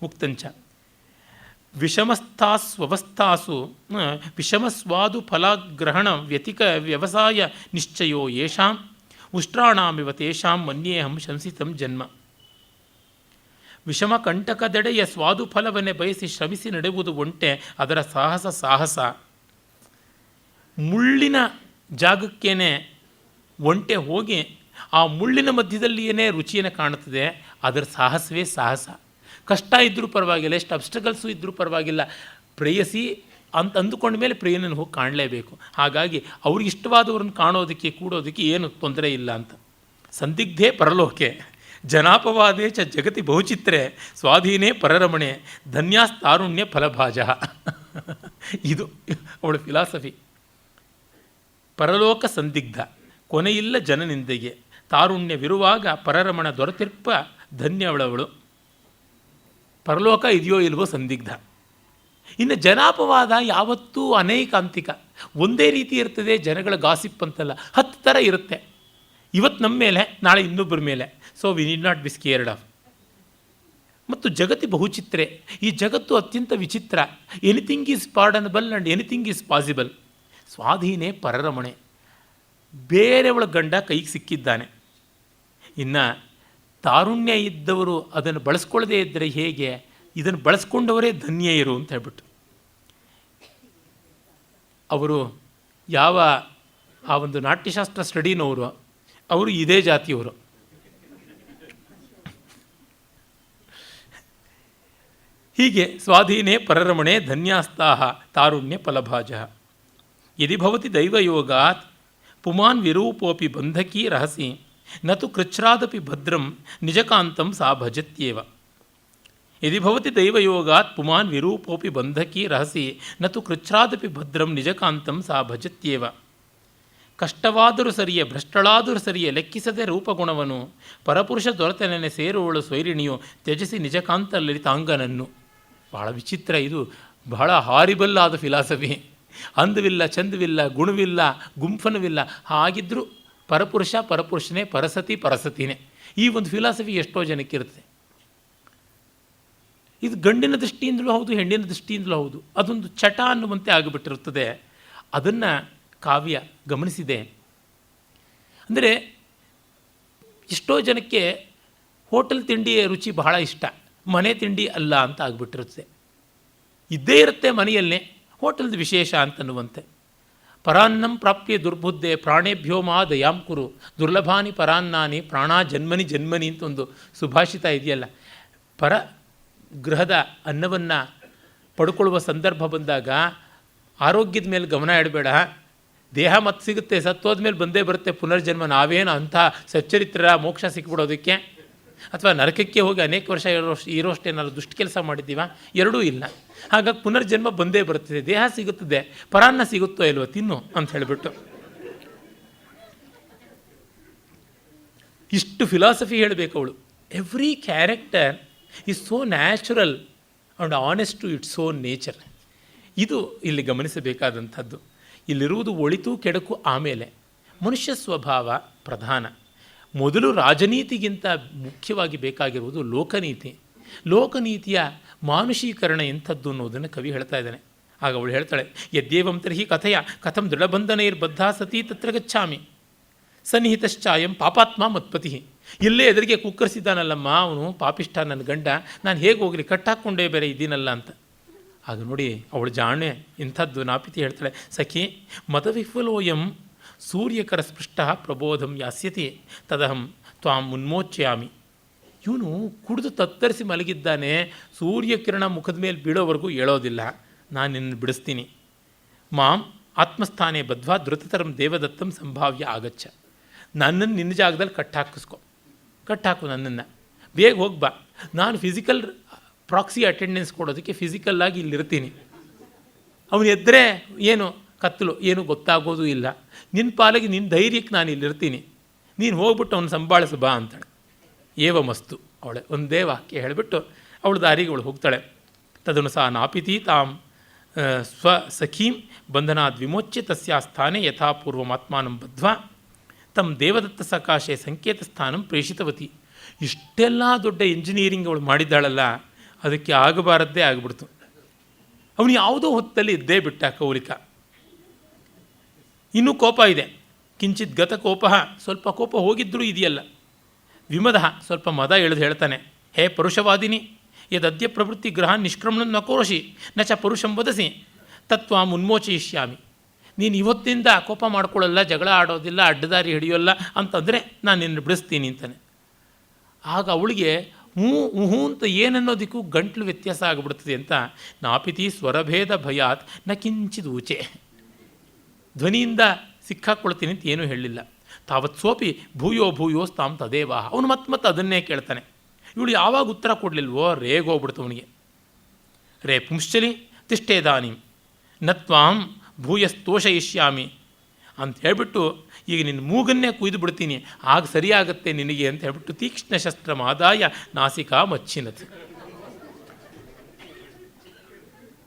ಉಕ್ತಂಚ ವಿಷಮಸ್ಥಾಸ್ವಸ್ಥಾಸು ವಿಷಮಸ್ವಾದು ಫಲಗ್ರಹಣ ವ್ಯವಸಾಯ ನಿಶ್ಚಯೋ ಯೇಷಾಂ ಉಷ್ಟ್ರಾಣಾಮಿವ ತೇಷಾಂ ಮನ್ಯೇಹಂ ಶಂಸಿತಂ ಜನ್ಮ. ವಿಷಮ ಕಂಟಕದೆಡೆಯ ಸ್ವಾದು ಫಲವನ್ನೇ ಬಯಸಿ ಶ್ರಮಿಸಿ ನಡೆಯುವುದು ಒಂಟೆ, ಅದರ ಸಾಹಸ. ಮುಳ್ಳಿನ ಜಾಗಕ್ಕೇನೆ ಒಂಟೆ ಹೋಗಿ ಆ ಮುಳ್ಳಿನ ಮಧ್ಯದಲ್ಲಿಯೇ ರುಚಿಯನ್ನು ಕಾಣುತ್ತದೆ, ಅದರ ಸಾಹಸವೇ ಸಾಹಸ. ಕಷ್ಟ ಇದ್ದರೂ ಪರವಾಗಿಲ್ಲ, ಎಷ್ಟು ಅಬ್ಸ್ಟಕಲ್ಸು ಇದ್ದರೂ ಪರವಾಗಿಲ್ಲ, ಪ್ರೇಯಸಿ ಅಂತ ಅಂದುಕೊಂಡ ಮೇಲೆ ಪ್ರಿಯನನ್ನು ಹೋಗಿ ಕಾಣಲೇಬೇಕು. ಹಾಗಾಗಿ ಅವ್ರಿಗೆ ಇಷ್ಟವಾದವ್ರನ್ನ ಕಾಣೋದಕ್ಕೆ ಕೂಡೋದಕ್ಕೆ ಏನು ತೊಂದರೆ ಇಲ್ಲ ಅಂತ. ಸಂದಿಗ್ಧೇ ಪರಲೋಕೆ ಜನಾಪವಾದೇ ಚ ಜಗತಿ ಬಹುಚಿತ್ರೆ ಸ್ವಾಧೀನೇ ಪರರಮಣೆ ಧನ್ಯಾಸ್ತಾರುಣ್ಯ ಫಲಭಾಜ. ಇದು ಅವಳ ಫಿಲಾಸಫಿ. ಪರಲೋಕ ಸಂದಿಗ್ಧ, ಕೊನೆಯಿಲ್ಲ ಜನನಿಂದೆಗೆ, ತಾರುಣ್ಯವಿರುವಾಗ ಪರರಮಣ ದೊರೆತಿರ್ಪ ಧನ್ಯವಳವಳು. ಪರಲೋಕ ಇದೆಯೋ ಇಲ್ವೋ ಸಂದಿಗ್ಧ. ಇನ್ನು ಜನಾಪವಾದ ಯಾವತ್ತೂ ಅನೇಕಾಂತಿಕ, ಒಂದೇ ರೀತಿ ಇರ್ತದೆ. ಜನಗಳ ಗಾಸಿಪ್ ಅಂತಲ್ಲ, 10 ಥರ ಇರುತ್ತೆ. ಇವತ್ತು ನಮ್ಮ ಮೇಲೆ, ನಾಳೆ ಇನ್ನೊಬ್ಬರ ಮೇಲೆ. So we need not be scared of. ಮತ್ತು ಜಗತಿ ಬಹುಚಿತ್ರೆ, ಈ ಜಗತ್ತು ಅತ್ಯಂತ ವಿಚಿತ್ರ. Anything is pardonable and anything is possible. ಸ್ವಾಧೀನೇ ಪರರಮಣೆ, ಬೇರೆಯವಳ ಗಂಡ ಕೈಗೆ ಸಿಕ್ಕಿದ್ದಾನೆ. ಇನ್ನು ತಾರುಣ್ಯ ಇದ್ದವರು ಅದನ್ನು ಬಳಸ್ಕೊಳ್ಳದೇ ಇದ್ದರೆ ಹೇಗೆ? ಇದನ್ನು ಬಳಸ್ಕೊಂಡವರೇ ಧನ್ಯರು ಅಂತ ಹೇಳ್ಬಿಟ್ಟು ಅವರು ಯಾವ ಆ ಒಂದು ನಾಟ್ಯಶಾಸ್ತ್ರ ಸ್ಟಡಿನವರು, ಅವರು ಇದೇ ಜಾತಿಯವರು. ಹೀಗೆ ಸ್ವಾಧೀನೇ ಪರರಮಣೆ ಧನ್ಯಾಸ್ತಾಹ ತಾರುಣ್ಯ ಫಲಭಾಜ. ಯದಿ ಭವತಿ ದೈವಯೋಗಾತ್ ಪುಮಾನ್ ವಿರೂಪೋಪಿ ಬಂಧಕೀ ರಹಸಿ ನತು ಕೃಚ್ಛ್ರಾದಪಿ ಭದ್ರಂ ನಿಜಕಾಂತಂ ಸಾ ಭಜತ್ಯೇವ. ಯದಿ ಭವತಿ ದೈವಯೋಗಾತ್ ಪುಮಾನ್ ವಿರೂಪೋಪಿ ಬಂಧಕೀ ರಹಸಿ ನತು ಕೃಚ್ಛ್ರಾದಪಿ ಭದ್ರಂ ನಿಜಕಾಂತಂ ಸಾ ಭಜತ್ಯೇವ. ಕಷ್ಟವಾದರೂ ಸರಿಯೇ, ಭ್ರಷ್ಟಳಾದರೂ ಸರಿಯೇ, ಲೆಕ್ಕಿಸದೆ ರೂಪಗುಣವನು ಪರಪುರುಷ ದೊರೆತನೆನೆ ಸೇರುವಳು ಸ್ವೈರಿಣಿಯು ತ್ಯಜಿಸಿ ನಿಜಕಾಂತ ಲಲಿತಾಂಗನನ್ನು. ಬಹಳ ವಿಚಿತ್ರ, ಇದು ಬಹಳ ಹಾರಿಬಲ್ ಆದ ಫಿಲಾಸಫಿ. ಅಂದವಿಲ್ಲ, ಚಂದವಿಲ್ಲ, ಗುಣವಿಲ್ಲ, ಗುಂಫನವಿಲ್ಲ, ಹಾಗಿದ್ದರೂ ಪರಪುರುಷನೇ, ಪರಸತಿನೇ. ಈ ಒಂದು ಫಿಲಾಸಫಿ ಎಷ್ಟೋ ಜನಕ್ಕಿರುತ್ತೆ. ಇದು ಗಂಡಿನ ದೃಷ್ಟಿಯಿಂದಲೂ ಹೌದು, ಹೆಣ್ಣಿನ ದೃಷ್ಟಿಯಿಂದಲೂ ಹೌದು. ಅದೊಂದು ಚಟ ಅನ್ನುವಂತೆ ಆಗಿಬಿಟ್ಟಿರುತ್ತದೆ. ಅದನ್ನು ಕಾವ್ಯ ಗಮನಿಸಿದೆ. ಅಂದರೆ ಎಷ್ಟೋ ಜನಕ್ಕೆ ಹೋಟೆಲ್ ತಿಂಡಿಯ ರುಚಿ ಬಹಳ ಇಷ್ಟ, ಮನೆ ತಿಂಡಿ ಅಲ್ಲ ಅಂತ ಆಗಿಬಿಟ್ಟಿರುತ್ತೆ. ಇದ್ದೇ ಇರುತ್ತೆ ಮನೆಯಲ್ಲೇ, ಹೋಟೆಲ್ದು ವಿಶೇಷ ಅಂತನ್ನುವಂತೆ. ಪರಾನ್ನಂ ಪ್ರಾಪ್ಯ ದುರ್ಬುದ್ಧೆ ಪ್ರಾಣೇಭ್ಯೋ ಮಾ ದಯಾಂ ಕುರು ದುರ್ಲಭಾನಿ ಪರಾನ್ನಾನಿ ಪ್ರಾಣಾ ಜನ್ಮನಿ ಅಂತ ಒಂದು ಸುಭಾಷಿತ ಇದೆಯಲ್ಲ. ಪರ ಗೃಹದ ಅನ್ನವನ್ನು ಪಡ್ಕೊಳ್ಳುವ ಸಂದರ್ಭ ಬಂದಾಗ ಆರೋಗ್ಯದ ಮೇಲೆ ಗಮನ ಇಡಬೇಡ. ದೇಹ ಮತ್ತೆ ಸಿಗುತ್ತೆ, ಸತ್ತೋದ ಮೇಲೆ ಬಂದೇ ಬರುತ್ತೆ ಪುನರ್ಜನ್ಮ. ನಾವೇನು ಅಂಥ ಸಚ್ಚರಿತ್ರ ಮೋಕ್ಷ ಸಿಕ್ಬಿಡೋದಕ್ಕೆ ಅಥವಾ ನರಕಕ್ಕೆ ಹೋಗಿ ಅನೇಕ ವರ್ಷ ಇರೋಷ್ಟೇನಾದ್ರು ದುಷ್ಟ ಕೆಲಸ ಮಾಡಿದ್ದೀವ? ಎರಡೂ ಇಲ್ಲ. ಹಾಗಾಗಿ ಪುನರ್ಜನ್ಮ ಬಂದೇ ಬರುತ್ತದೆ. ದೇಹ ಸಿಗುತ್ತದೆ, ಪರಾನ್ನ ಸಿಗುತ್ತೋ ಇಲ್ವೋ ತಿನ್ನು ಅಂತ ಹೇಳಿಬಿಟ್ಟು ಇಷ್ಟು ಫಿಲಾಸಫಿ ಹೇಳಬೇಕು ಅವಳು. Every character is so natural and honest to its own nature. ಇದು ಇಲ್ಲಿ ಗಮನಿಸಬೇಕಾದಂಥದ್ದು. ಇಲ್ಲಿರುವುದು ಒಳಿತು ಕೆಡಕು, ಆಮೇಲೆ ಮನುಷ್ಯ ಸ್ವಭಾವ ಪ್ರಧಾನ. ಮೊದಲು ರಾಜನೀತಿಗಿಂತ ಮುಖ್ಯವಾಗಿ ಬೇಕಾಗಿರುವುದು ಲೋಕನೀತಿ. ಲೋಕನೀತಿಯ ಮಾನುಷೀಕರಣ ಎಂಥದ್ದು ಅನ್ನೋದನ್ನು ಕವಿ ಹೇಳ್ತಾ ಇದ್ದಾನೆ. ಆಗ ಅವಳು ಹೇಳ್ತಾಳೆ, ಯದ್ಯೇವಂ ತರ್ಹಿ ಕಥೆಯ ಕಥಂ ದೃಢಬಂಧನೈರ್ಬದ್ಧ ಸತಿ ತತ್ರ ಗಚ್ಚಾಮಿ ಸನ್ನಿಹಿತಶ್ಚಾಯಂ ಪಾಪಾತ್ಮ ಮತ್ಪತಿ. ಇಲ್ಲೇ ಎದುರಿಗೆ ಕುಕ್ಕರಿಸಿದ್ದಾನಲ್ಲಮ್ಮ ಅವನು ಪಾಪಿಷ್ಠ, ನನ್ನ ಗಂಡ, ನಾನು ಹೇಗೆ ಹೋಗಲಿ, ಕಟ್ಟಾಕ್ಕೊಂಡೇ ಬೇರೆ ಇದ್ದೀನಲ್ಲ ಅಂತ. ಆಗ ನೋಡಿ ಅವಳು ಜಾಣೆ ಇಂಥದ್ದು. ನಾಪಿತಿ ಹೇಳ್ತಾಳೆ, ಸಖಿ ಮತವಿಫಲೋಯಂ ಸೂರ್ಯಕರ ಸ್ಪೃಷ್ಟ ಪ್ರಬೋಧಂ ಯಾಸ್ಯತಿ ತದಹಂ ತ್ವಾಂ ಉನ್ಮೋಚ್ಯಾಮಿ. ಇವನು ಕುಡಿದು ತತ್ತರಿಸಿ ಮಲಗಿದ್ದಾನೆ, ಸೂರ್ಯಕಿರಣ ಮುಖದ ಮೇಲೆ ಬೀಳೋವರೆಗೂ ಹೇಳೋದಿಲ್ಲ, ನಾನು ನಿನ್ನ ಬಿಡಿಸ್ತೀನಿ. ಮಾಂ ಆತ್ಮಸ್ಥಾನೇ ಬದ್ವಾ ಧೃತತರಂ ದೇವದತ್ತಂ ಸಂಭಾವ್ಯ ಆಗಚ್ಚ. ನನ್ನನ್ನು ನಿನ್ನ ಜಾಗದಲ್ಲಿ ಕಟ್ಟಾಕು ನನ್ನನ್ನು, ಬೇಗ ಹೋಗ್ಬಾ. ನಾನು ಫಿಸಿಕಲ್ ಪ್ರಾಕ್ಸಿ ಅಟೆಂಡೆನ್ಸ್ ಕೊಡೋದಕ್ಕೆ ಫಿಸಿಕಲ್ಲಾಗಿ ಇಲ್ಲಿರ್ತೀನಿ. ಅವನು ಎದ್ದರೆ ಏನು ಕತ್ತಲು, ಏನು ಗೊತ್ತಾಗೋದು ಇಲ್ಲ. ನಿನ್ನ ಪಾಲಿಗೆ ನಿನ್ನ ಧೈರ್ಯಕ್ಕೆ ನಾನು ಇಲ್ಲಿರ್ತೀನಿ, ನೀನು ಹೋಗ್ಬಿಟ್ಟು ಅವನು ಸಂಭಾಳಿಸು ಬಾ ಅಂತಾಳೆ. ಏವಮಸ್ತು ಅವಳೆ ಒಂದೇ ವಾಕ್ಯ ಹೇಳಿಬಿಟ್ಟು ಅವಳು ದಾರಿಗೆ ಅವಳು ಹೋಗ್ತಾಳೆ. ತದನು ಸಾ ನಾಪಿತಿ ತಾಂ ಸ್ವಸಖೀಂ ಬಂಧನಾದ್ ವಿಮೋಚ್ಯ ತಸ್ಯಾ ಸ್ಥಾನೆ ಯಥಾಪೂರ್ವಮಾತ್ಮಾನಂ ಬದ್ಧ್ವಾ ತಮ್ಮ ದೇವದತ್ತ ಸಕಾಶೆ ಸಂಕೇತ ಸ್ಥಾನಂ ಪ್ರೇಷಿತವತಿ. ಇಷ್ಟೆಲ್ಲ ದೊಡ್ಡ ಇಂಜಿನಿಯರಿಂಗ್ ಅವಳು ಮಾಡಿದ್ದಾಳಲ್ಲ, ಅದಕ್ಕೆ ಆಗಬಾರದ್ದೇ ಆಗಿಬಿಡ್ತು. ಅವನು ಯಾವುದೋ ಹೊತ್ತಲ್ಲಿ ಇದ್ದೇ ಬಿಟ್ಟ ಕೌಲಿಕ. ಇನ್ನೂ ಕೋಪ ಇದೆ. ಕಿಂಚಿತ್ ಗತ ಕೋಪ, ಸ್ವಲ್ಪ ಕೋಪ ಹೋಗಿದ್ದರೂ ಇದೆಯಲ್ಲ. ವಿಮದ, ಸ್ವಲ್ಪ ಮದ ಎಳೆದು ಹೇಳ್ತಾನೆ, ಹೇ ಪರುಷವಾದಿನಿ, ಯದದ್ಯ ಪ್ರವೃತ್ತಿ ಗ್ರಹ ನಿಷ್ಕ್ರಮಣ ನ ಕೋರಸಿ ನ ಚ ಪರುಷಂ ವದಸಿ ತತ್ವ ಮುನ್ಮೋಚಯಿಷ್ಯಾಮಿ. ನೀನು ಇವತ್ತಿಂದ ಕೋಪ ಮಾಡ್ಕೊಳ್ಳಲ್ಲ, ಜಗಳ ಆಡೋದಿಲ್ಲ, ಅಡ್ಡದಾರಿ ಹಿಡಿಯೋಲ್ಲ ಅಂತಂದರೆ ನಾನು ನಿನ್ನ ಬಿಡಿಸ್ತೀನಿ ಅಂತಾನೆ. ಆಗ ಅವಳಿಗೆ ಹ್ಞೂ ಅಂತ ಏನನ್ನೋದಕ್ಕೂ ಗಂಟ್ಲು ವ್ಯತ್ಯಾಸ ಆಗಿಬಿಡ್ತದೆ ಅಂತ ನಾಪಿತಿ ಸ್ವರಭೇದ ಭಯಾತ್ ನ ಕಿಂಚಿದ್ ಊಚೆ. ಧ್ವನಿಯಿಂದ ಸಿಕ್ಕಾಕೊಳ್ತೀನಿ ಅಂತ ಏನೂ ಹೇಳಲಿಲ್ಲ. ತಾವತ್ ಸೋಪಿ ಭೂಯೋ ಭೂಯೋಸ್ತಾಂ ತದೇವಾಹ. ಅವನು ಮತ್ತೆ ಅದನ್ನೇ ಕೇಳ್ತಾನೆ. ಇವಳು ಯಾವಾಗ ಉತ್ತರ ಕೊಡಲಿಲ್ವೋ ರೇಗೋಗ್ಬಿಡ್ತು ಅವನಿಗೆ. ರೇ ಪುಂಶ್ಚಲಿ ತಿಷ್ಟೇದಾನಿ ನತ್ವಾಂ ಭೂಯಸ್ತೋಷಯಿಷ್ಯಾಮಿ ಅಂತ ಹೇಳ್ಬಿಟ್ಟು ಈಗ ನಿನ್ನ ಮೂಗನ್ನೇ ಕುಯ್ದು ಬಿಡ್ತೀನಿ, ಆಗ ಸರಿಯಾಗತ್ತೆ ನಿನಗೆ ಅಂತ ಹೇಳ್ಬಿಟ್ಟು ತೀಕ್ಷ್ಣ ಶಸ್ತ್ರ ಮಾದಾಯ ನಾಸಿಕಾ ಮಚ್ಚಿನತ್.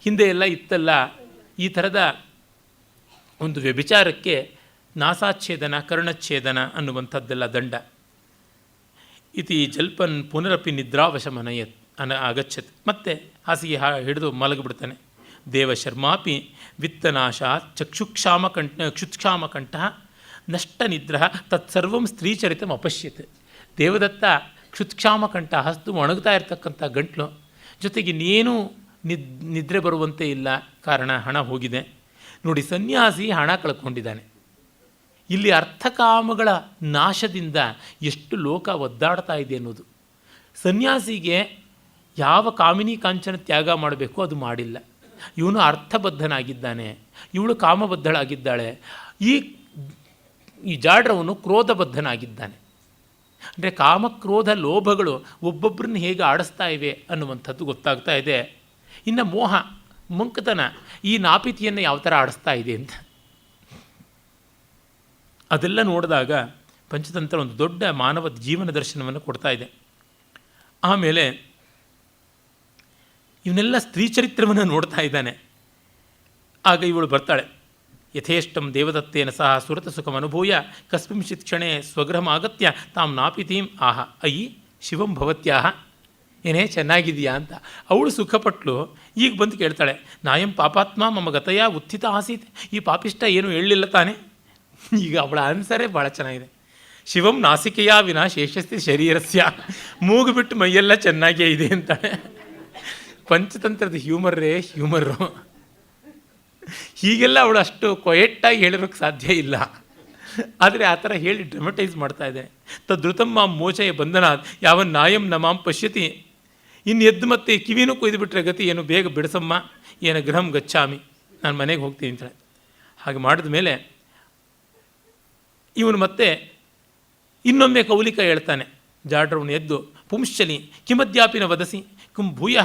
ಹಿಂದೆ ಎಲ್ಲ ಇತ್ತಲ್ಲ ಈ ಥರದ ಒಂದು ವ್ಯಭಿಚಾರಕ್ಕೆ ನಾಸಾಚ್ಛೇದನ ಕರ್ಣಚ್ಛೇದನ ಅನ್ನುವಂಥದ್ದೆಲ್ಲ ದಂಡ. ಇತಿ ಜಲ್ಪನ್ ಪುನರಪಿ ನಿದ್ರಾವಶಮನಯತ್ ಆಗಚ್ಚತ್. ಮತ್ತೆ ಹಾಸಿಗೆ ಹಿಡಿದು ಮಲಗಿಬಿಡ್ತಾನೆ. ದೇವಶರ್ಮಾಪಿ ವಿತ್ತನಾಶಾತ್ ಕ್ಷುತ್ಕ್ಷಾಮಕಂಠ ನಷ್ಟ ನಿದ್ರಃ ತತ್ಸರ್ವಂ ಸ್ತ್ರೀಚರಿತಂ ಅಪಶ್ಯತ್. ದೇವದತ್ತ ಕ್ಷುತ್ಕ್ಷಾಮಕಂಠ, ಹಸ್ತು ಒಣಗ್ತಾ ಇರ್ತಕ್ಕಂಥ ಗಂಟ್ಲು, ಜೊತೆಗೆ ಇನ್ನೇನೂ ನಿದ್ರೆ ಬರುವಂತೆ ಇಲ್ಲ, ಕಾರಣ ಹಣ ಹೋಗಿದೆ. ನೋಡಿ, ಸನ್ಯಾಸಿ ಹಣ ಕಳ್ಕೊಂಡಿದ್ದಾನೆ. ಇಲ್ಲಿ ಅರ್ಥಕಾಮಗಳ ನಾಶದಿಂದ ಎಷ್ಟು ಲೋಕ ಒದ್ದಾಡ್ತಾ ಇದೆ ಅನ್ನೋದು. ಸನ್ಯಾಸಿಗೆ ಯಾವ ಕಾಮಿನಿ ಕಾಂಚನ ತ್ಯಾಗ ಮಾಡಬೇಕು ಅದು ಮಾಡಿಲ್ಲ. ಇವನು ಅರ್ಥಬದ್ಧನಾಗಿದ್ದಾನೆ, ಇವಳು ಕಾಮಬದ್ಧಳಾಗಿದ್ದಾಳೆ. ಈ ಜಾಡ್ರವನು ಕ್ರೋಧಬದ್ಧನಾಗಿದ್ದಾನೆ. ಅಂದರೆ ಕಾಮಕ್ರೋಧ ಲೋಭಗಳು ಒಬ್ಬೊಬ್ಬರನ್ನ ಹೇಗೆ ಆಡಿಸ್ತಾ ಇವೆ ಅನ್ನುವಂಥದ್ದು ಗೊತ್ತಾಗ್ತಾ ಇದೆ. ಇನ್ನು ಮೋಹ ಮಂಕತನ ಈ ನಾಪಿತಿಯನ್ನು ಯಾವ ಥರ ಆಡಿಸ್ತಾ ಇದೆ ಅಂತ ಅದೆಲ್ಲ ನೋಡಿದಾಗ ಪಂಚತಂತ್ರ ಒಂದು ದೊಡ್ಡ ಮಾನವ ಜೀವನ ದರ್ಶನವನ್ನು ಕೊಡ್ತಾ ಇದೆ. ಆಮೇಲೆ ಇವನ್ನೆಲ್ಲ ಸ್ತ್ರೀ ಚರಿತ್ರವನ್ನು ನೋಡ್ತಾ ಇದ್ದಾನೆ. ಆಗ ಇವಳು ಬರ್ತಾಳೆ. ಯಥೇಷ್ಟಂ ದೇವದತ್ತೇನ ಸಹ ಸುರತ ಸುಖಂ ಅನುಭೂಯ ಕಸ್ಮಿಂಚಿತ್ ಕ್ಷಣೆ ಸ್ವಗೃಹಮಾಗತ್ಯ ತಾಂ ನಾಪಿತೀಂ ಆಹ ಅಯ್ಯಿ ಶಿವಂ ಭವತ್ಯಾಹ. ಏನೇ ಚೆನ್ನಾಗಿದೆಯಾ ಅಂತ ಅವಳು ಸುಖಪಟ್ಲು. ಈಗ ಬಂದು ಕೇಳ್ತಾಳೆ, ನಾಯಂ ಪಾಪಾತ್ಮ ಮಮ ಗತಯ ಉತ್ಥಿತ ಆಸೀತ್. ಈ ಪಾಪಿಷ್ಟ ಏನು ಹೇಳಲಿಲ್ಲ ತಾನೆ. ಈಗ ಅವಳ ಆನ್ಸರೇ ಭಾಳ ಚೆನ್ನಾಗಿದೆ. ಶಿವಂ ನಾಸಿಕೆಯ ವಿನಾ ಶೇಷಸ್ತಿ ಶರೀರಸ್ಯ. ಮೂಗು ಬಿಟ್ಟು ಮೈಯೆಲ್ಲ ಚೆನ್ನಾಗೇ ಇದೆ ಅಂತಾಳೆ. ಪಂಚತಂತ್ರದ ಹ್ಯೂಮರ್ರು. ಹೀಗೆಲ್ಲ ಅವಳು ಅಷ್ಟು ಕೊಯೆಟ್ಟಾಗಿ ಹೇಳಿರೋಕ್ಕೆ ಸಾಧ್ಯ ಇಲ್ಲ. ಆದರೆ ಆ ಥರ ಹೇಳಿ ಡ್ರಮಟೈಸ್ ಮಾಡ್ತಾ ಇದೆ. ತದ್ರುತಂ ಮಾಂ ಮೋಚಯ ಬಂಧನಾತ್ ಯಾವನ್ ನಾಯಂ ನ ಮಾಂ ಪಶ್ಯತಿ. ಇನ್ನು ಎದ್ದು ಮತ್ತೆ ಕಿವಿನೂ ಕೊಯ್ದು ಬಿಟ್ಟರೆ ಗತಿ ಏನು, ಬೇಗ ಬಿಡಿಸಮ್ಮ, ಏನು ಗೃಹಂ ಗಚ್ಚಾಮಿ, ನಾನು ಮನೆಗೆ ಹೋಗ್ತೀನಿ ಅಂತಾಳೆ. ಹಾಗೆ ಮಾಡಿದ ಮೇಲೆ ಇವನು ಮತ್ತೆ ಇನ್ನೊಮ್ಮೆ ಕೌಲಿಕ ಹೇಳ್ತಾನೆ. ಜಾಡ್ರವನು ಎದ್ದು ಪುಂಶ್ಚಲಿ ಕಿಮದ್ಯಾಪಿನ ವದಸಿ ಕುಂ ಭೂಯ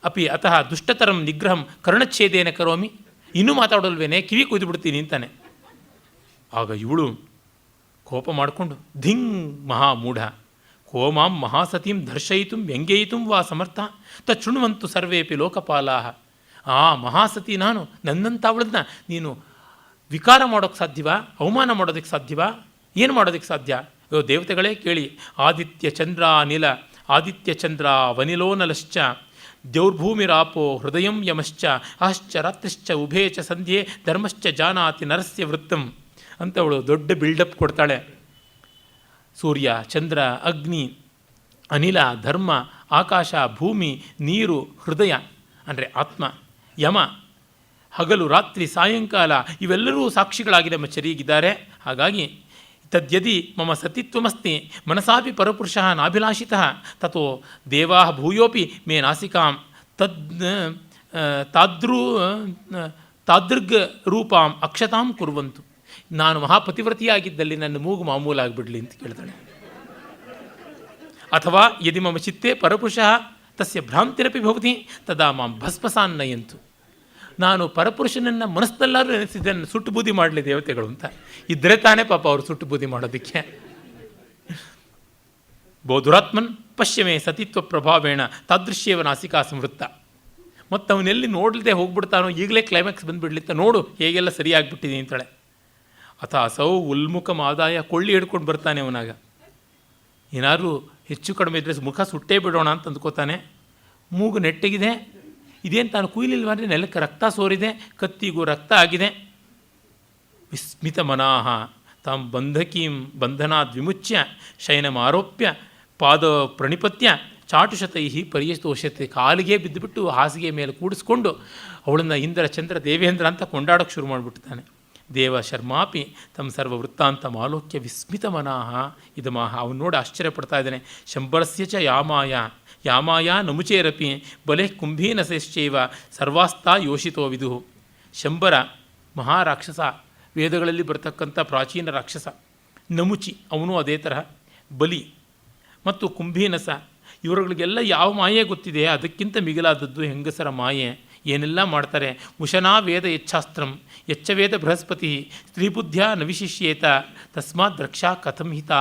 ಅಪಿ ಅತಃ ದುಷ್ಟತರಂ ನಿಗ್ರಹಂ ಕರ್ಣಚ್ಛೇದೇನ ಕರೋಮಿ. ಇನ್ನೂ ಮಾತಾಡೋಲ್ವೇನೆ, ಕಿವಿ ಕೊಯ್ದು ಬಿಡ್ತೀನಿ ಅಂತಾನೆ. ಆಗ ಇವಳು ಕೋಪ ಮಾಡಿಕೊಂಡು ಧಿಂಗ್ ಮಹಾಮೂಢ ಕೋಮಾಂ ಮಹಾಸತೀಂ ದರ್ಶಯಿತು ವ್ಯಂಗ್ಯಯಿತು ವಾ ಸಮರ್ಥ ತೃಣ್ವಂತು ಸರ್ವೇಪಿ ಲೋಕಪಾಲಾಹ. ಆ ಮಹಾಸತಿ ನಾನು, ನನ್ನಂತ ಅವಳನ್ನ ನೀನು ವಿಕಾರ ಮಾಡೋಕ್ಕೆ ಸಾಧ್ಯವಾ? ಅವಮಾನ ಮಾಡೋದಕ್ಕೆ ಸಾಧ್ಯವಾ? ಏನು ಮಾಡೋದಕ್ಕೆ ಸಾಧ್ಯ? ಅಯ್ಯೋ ದೇವತೆಗಳೇ ಕೇಳಿ. ಆದಿತ್ಯ ಚಂದ್ರ ಅನಿಲ ಆದಿತ್ಯ ಚಂದ್ರ ವನಿಲೋನಲಶ್ಚ ದೌರ್ಭೂಮಿರಾಪೋ ಹೃದಯಂ ಯಮಶ್ಚ ಅಶ್ಚ ರಾತ್ರಿಶ್ಚ ಉಭೇ ಚ ಸಂಧ್ಯೆ ಧರ್ಮಶ್ಚ ಜಾನಾತಿ ನರಸ್ಯ ವೃತ್ತಂ ಅಂತ ಅವಳು ದೊಡ್ಡ ಬಿಲ್ಡಪ್ ಕೊಡ್ತಾಳೆ. ಸೂರ್ಯ, ಚಂದ್ರ, ಅಗ್ನಿ, ಅನಿಲ, ಧರ್ಮ, ಆಕಾಶ, ಭೂಮಿ, ನೀರು, ಹೃದಯ ಅಂದರೆ ಆತ್ಮ, ಯಮ, ಹಗಲು, ರಾತ್ರಿ, ಸಾಯಂಕಾಲ ಇವೆಲ್ಲರೂ ಸಾಕ್ಷಿಗಳಾಗಿ ನಮ್ಮ ಚರಿಗಿದ್ದಾರೆ. ಹಾಗಾಗಿ ತದ್ಯದಿ ಮಮ ಸತಿತ್ವಮಸ್ತಿ ಮನಸಾಪಿ ಪರಪುರುಷಃ ನಾಭಿಲಾಷಿತಃ ತಥೋ ದೇವಾ ಭೂಯೋಪಿ ಮೇ ನಾಸಿಕಾಂ ತಾದೃಗ್ ರೂಪಾಂ ಅಕ್ಷತಾಂ ಕುರ್ವಂತು. ನಾನು ಮಹಾಪತಿವ್ರತಿಯಾಗಿದ್ದಲ್ಲಿ ನನ್ನ ಮೂಗು ಮಾಮೂಲಾಗಿಬಿಡಲಿ ಅಂತ ಕೇಳ್ತಾಳೆ. ಅಥವಾ ಯದಿ ಮಮ ಚಿತ್ತೆ ಪರಪುರುಷಃ ತಸ್ಯ ಭ್ರಾಂತಿರಪಿ ಭವತಿ ತದಾ ಮಾಂ ಭಸ್ಮಸಾನ್ನಯಂತು. ನಾನು ಪರಪುರುಷನನ್ನು ಮನಸ್ಸಲ್ಲಾದ್ರೂ ನೆನೆಸಿದ್ದನ್ನು ಸುಟ್ಟು ಬೂದಿ ಮಾಡಲಿ ದೇವತೆಗಳು ಅಂತ ಇದ್ದರೆ ತಾನೇ ಪಾಪ ಅವರು ಸುಟ್ಟು ಬೂದಿ ಮಾಡೋದಕ್ಕೆ. ಬೋಧುರಾತ್ಮನ್ ಪಶ್ಯಮೇ ಸತಿತ್ವ ಪ್ರಭಾವೇಣ ತಾದೃಶ್ಯವ ನಾಸಿಕಾ ಸಂವೃತ್ತ. ಮತ್ತು ಅವನೆಲ್ಲಿ ನೋಡಲಿದೆ ಹೋಗ್ಬಿಡ್ತಾನೋ, ಈಗಲೇ ಕ್ಲೈಮ್ಯಾಕ್ಸ್ ಬಂದುಬಿಡ್ಲಿತ್ತ, ನೋಡು ಹೇಗೆಲ್ಲ ಸರಿಯಾಗಿಬಿಟ್ಟಿದೆ ಅಂತಾಳೆ. ಅಥ ಅಸೌ ಉಲ್ಮುಖಮಾದಾಯ, ಕೊಳ್ಳಿ ಹಿಡ್ಕೊಂಡು ಬರ್ತಾನೆ ಅವನಾಗ. ಏನಾದರೂ ಹೆಚ್ಚು ಕಡಿಮೆ ಇದ್ದರೆ ಮುಖ ಸುಟ್ಟೇ ಬಿಡೋಣ ಅಂತ ಅಂದ್ಕೋತಾನೆ. ಮೂಗು ನೆಟ್ಟಗಿದೆ, ಇದೇನು ತಾನು ಕುಯ್ಲಿಲ್ವಾದ್ರೆ ನೆಲಕ್ಕೆ ರಕ್ತ ಸೋರಿದೆ, ಕತ್ತಿಗೂ ರಕ್ತ ಆಗಿದೆ. ವಿಸ್ಮಿತ ಮನಾಹ ತಾಂ ಬಂಧಕೀಂ ಬಂಧನಾದ್ ವಿಮುಚ್ಯ ಶಯನಮಾರೋಪ್ಯ ಪಾದ ಪ್ರಣಿಪತ್ಯ ಚಾಟುಶತೈ ಪರಿಯತೋಷತೆ. ಕಾಲಿಗೆ ಬಿದ್ದುಬಿಟ್ಟು ಹಾಸಿಗೆ ಮೇಲೆ ಕೂಡಿಸ್ಕೊಂಡು ಅವಳನ್ನು ಇಂದ್ರ ಚಂದ್ರ ದೇವೇಂದ್ರ ಅಂತ ಕೊಂಡಾಡೋಕ್ಕೆ ಶುರು ಮಾಡಿಬಿಡ್ತಾನೆ. ದೇವ ಶರ್ಮಾಪಿ ತಮ್ಮ ಸರ್ವ ವೃತ್ತಾಂತ ಮಾಲೋಕ್ಯ ವಿಸ್ಮಿತ ಮನಾಹ ಇದಮಾಹ. ಅವನು ನೋಡಿ ಆಶ್ಚರ್ಯಪಡ್ತಾ ಇದ್ದಾನೆ. ಶಂಬರಸ್ಯ ಚ ಯಾಮಾಯ ನಮುಚೇರಪಿ ಬಲೆ ಕುಂಭೀನಸಶ್ಚೈವ ಸರ್ವಾಸ್ತಾ ಯೋಷಿತೋ ವಿದು. ಶಂಬರ ಮಹಾರಾಕ್ಷಸ, ವೇದಗಳಲ್ಲಿ ಬರ್ತಕ್ಕಂಥ ಪ್ರಾಚೀನ ರಾಕ್ಷಸ. ನಮುಚಿ ಅವನು ಅದೇ ತರಹ. ಬಲಿ ಮತ್ತು ಕುಂಭೀನಸ ಇವರುಗಳಿಗೆಲ್ಲ ಯಾವ ಮಾಯೆ ಗೊತ್ತಿದೆ, ಅದಕ್ಕಿಂತ ಮಿಗಿಲಾದದ್ದು ಹೆಂಗಸರ ಮಾಯೆ. ಏನೆಲ್ಲ ಮಾಡ್ತಾರೆ. ಉಶನಾ ವೇದ ಯಚ್ಛಾಸ್ತ್ರಂ ಯಚ್ಚ ವೇದ ಬೃಹಸ್ಪತಿ ಸ್ತ್ರೀಬುದ್ಧ್ಯ ನ ವಿಶಿಷ್ಯೇತ ತಸ್ಮಾತ್ ರಕ್ಷಾ ಕಥಂ ಹಿತಾ.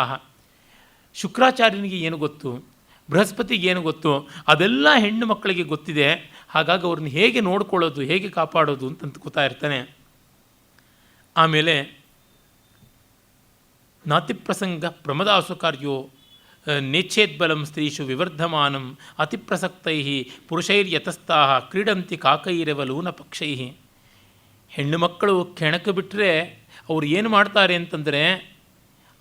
ಶುಕ್ರಾಚಾರ್ಯನಿಗೆ ಏನು ಗೊತ್ತು, ಬೃಹಸ್ಪತಿಗೆ ಏನು ಗೊತ್ತು, ಅದೆಲ್ಲ ಹೆಣ್ಣು ಮಕ್ಕಳಿಗೆ ಗೊತ್ತಿದೆ. ಹಾಗಾಗಿ ಅವ್ರನ್ನ ಹೇಗೆ ನೋಡ್ಕೊಳ್ಳೋದು, ಹೇಗೆ ಕಾಪಾಡೋದು ಅಂತ ಅಂದ್ಕೋತಾ ಇರ್ತಾನೆ. ಆಮೇಲೆ ನಾತಿಪ್ರಸಂಗ ಪ್ರಮದಾಸು ಕಾರ್ಯೋ ನೇಚ್ಛೇದ್ಬಲಂ ಸ್ತ್ರೀಷು ವಿವರ್ಧಮಾನಂ ಅತಿಪ್ರಸಕ್ತೈ ಪುರುಷೈರ್ಯತಸ್ಥಾ ಕ್ರೀಡಂತಿ ಕಾಕೈರವಲೂನ ಪಕ್ಷೈ. ಹೆಣ್ಣು ಮಕ್ಕಳು ಕೆಣಕು ಬಿಟ್ಟರೆ ಅವರು ಏನು ಮಾಡ್ತಾರೆ ಅಂತಂದರೆ,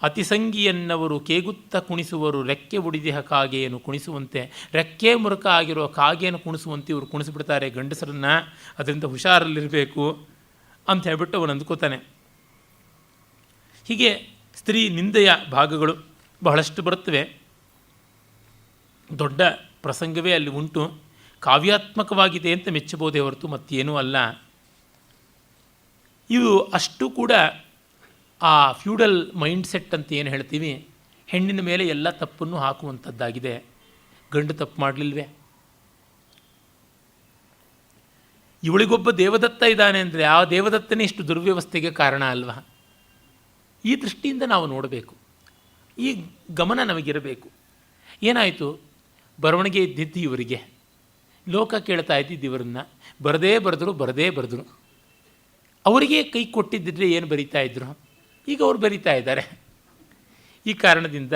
ಅತಿಸಂಗಿಯನ್ನವರು ಕೇಗುತ್ತ ಕುಣಿಸುವರು ರೆಕ್ಕೆ ಉಡಿದಿಹ ಕಾಗೆಯನ್ನು ಕುಣಿಸುವಂತೆ. ರೆಕ್ಕೆ ಮುರುಕ ಆಗಿರೋ ಕಾಗೆಯನ್ನು ಕುಣಿಸುವಂತೆ ಇವರು ಕುಣಿಸಿಬಿಡ್ತಾರೆ ಗಂಡಸರನ್ನು. ಅದರಿಂದ ಹುಷಾರಲ್ಲಿರಬೇಕು ಅಂತ ಹೇಳ್ಬಿಟ್ಟು ಅವನು ಅಂದ್ಕೋತಾನೆ. ಹೀಗೆ ಸ್ತ್ರೀ ನಿಂದೆಯ ಭಾಗಗಳು ಬಹಳಷ್ಟು ಬರುತ್ತವೆ. ದೊಡ್ಡ ಪ್ರಸಂಗವೇ ಅಲ್ಲಿ ಉಂಟು. ಕಾವ್ಯಾತ್ಮಕವಾಗಿದೆ ಅಂತ ಮೆಚ್ಚಬಹುದೇ ಹೊರತು ಮತ್ತೇನೂ ಅಲ್ಲ. ಇವು ಅಷ್ಟು ಕೂಡ ಆ ಫ್ಯೂಡಲ್ ಮೈಂಡ್ಸೆಟ್ ಅಂತ ಏನು ಹೇಳ್ತೀವಿ, ಹೆಣ್ಣಿನ ಮೇಲೆ ಎಲ್ಲ ತಪ್ಪನ್ನು ಹಾಕುವಂಥದ್ದಾಗಿದೆ. ಗಂಡು ತಪ್ಪು ಮಾಡಲಿಲ್ವೇ, ಇವಳಿಗೊಬ್ಬ ದೇವದತ್ತ ಇದ್ದಾನೆ ಅಂದರೆ ಆ ದೇವದತ್ತನೇ ಇಷ್ಟು ದುರ್ವ್ಯವಸ್ಥೆಗೆ ಕಾರಣ ಅಲ್ವಾ. ಈ ದೃಷ್ಟಿಯಿಂದ ನಾವು ನೋಡಬೇಕು. ಈ ಗಮನ ನಮಗಿರಬೇಕು. ಏನಾಯಿತು, ಬರವಣಿಗೆ ಇದ್ದಿದ್ದು ಇವರಿಗೆ, ಲೋಕ ಕೇಳ್ತಾ ಇದ್ದಿದ್ದು ಇವರನ್ನು. ಬರದೇ ಬರೆದ್ರು. ಅವರಿಗೆ ಕೈ ಕೊಟ್ಟಿದ್ದರೆ ಏನು ಬರೀತಾ ಇದ್ರು, ಈಗ ಅವ್ರು ಬರೀತಾ ಇದ್ದಾರೆ. ಈ ಕಾರಣದಿಂದ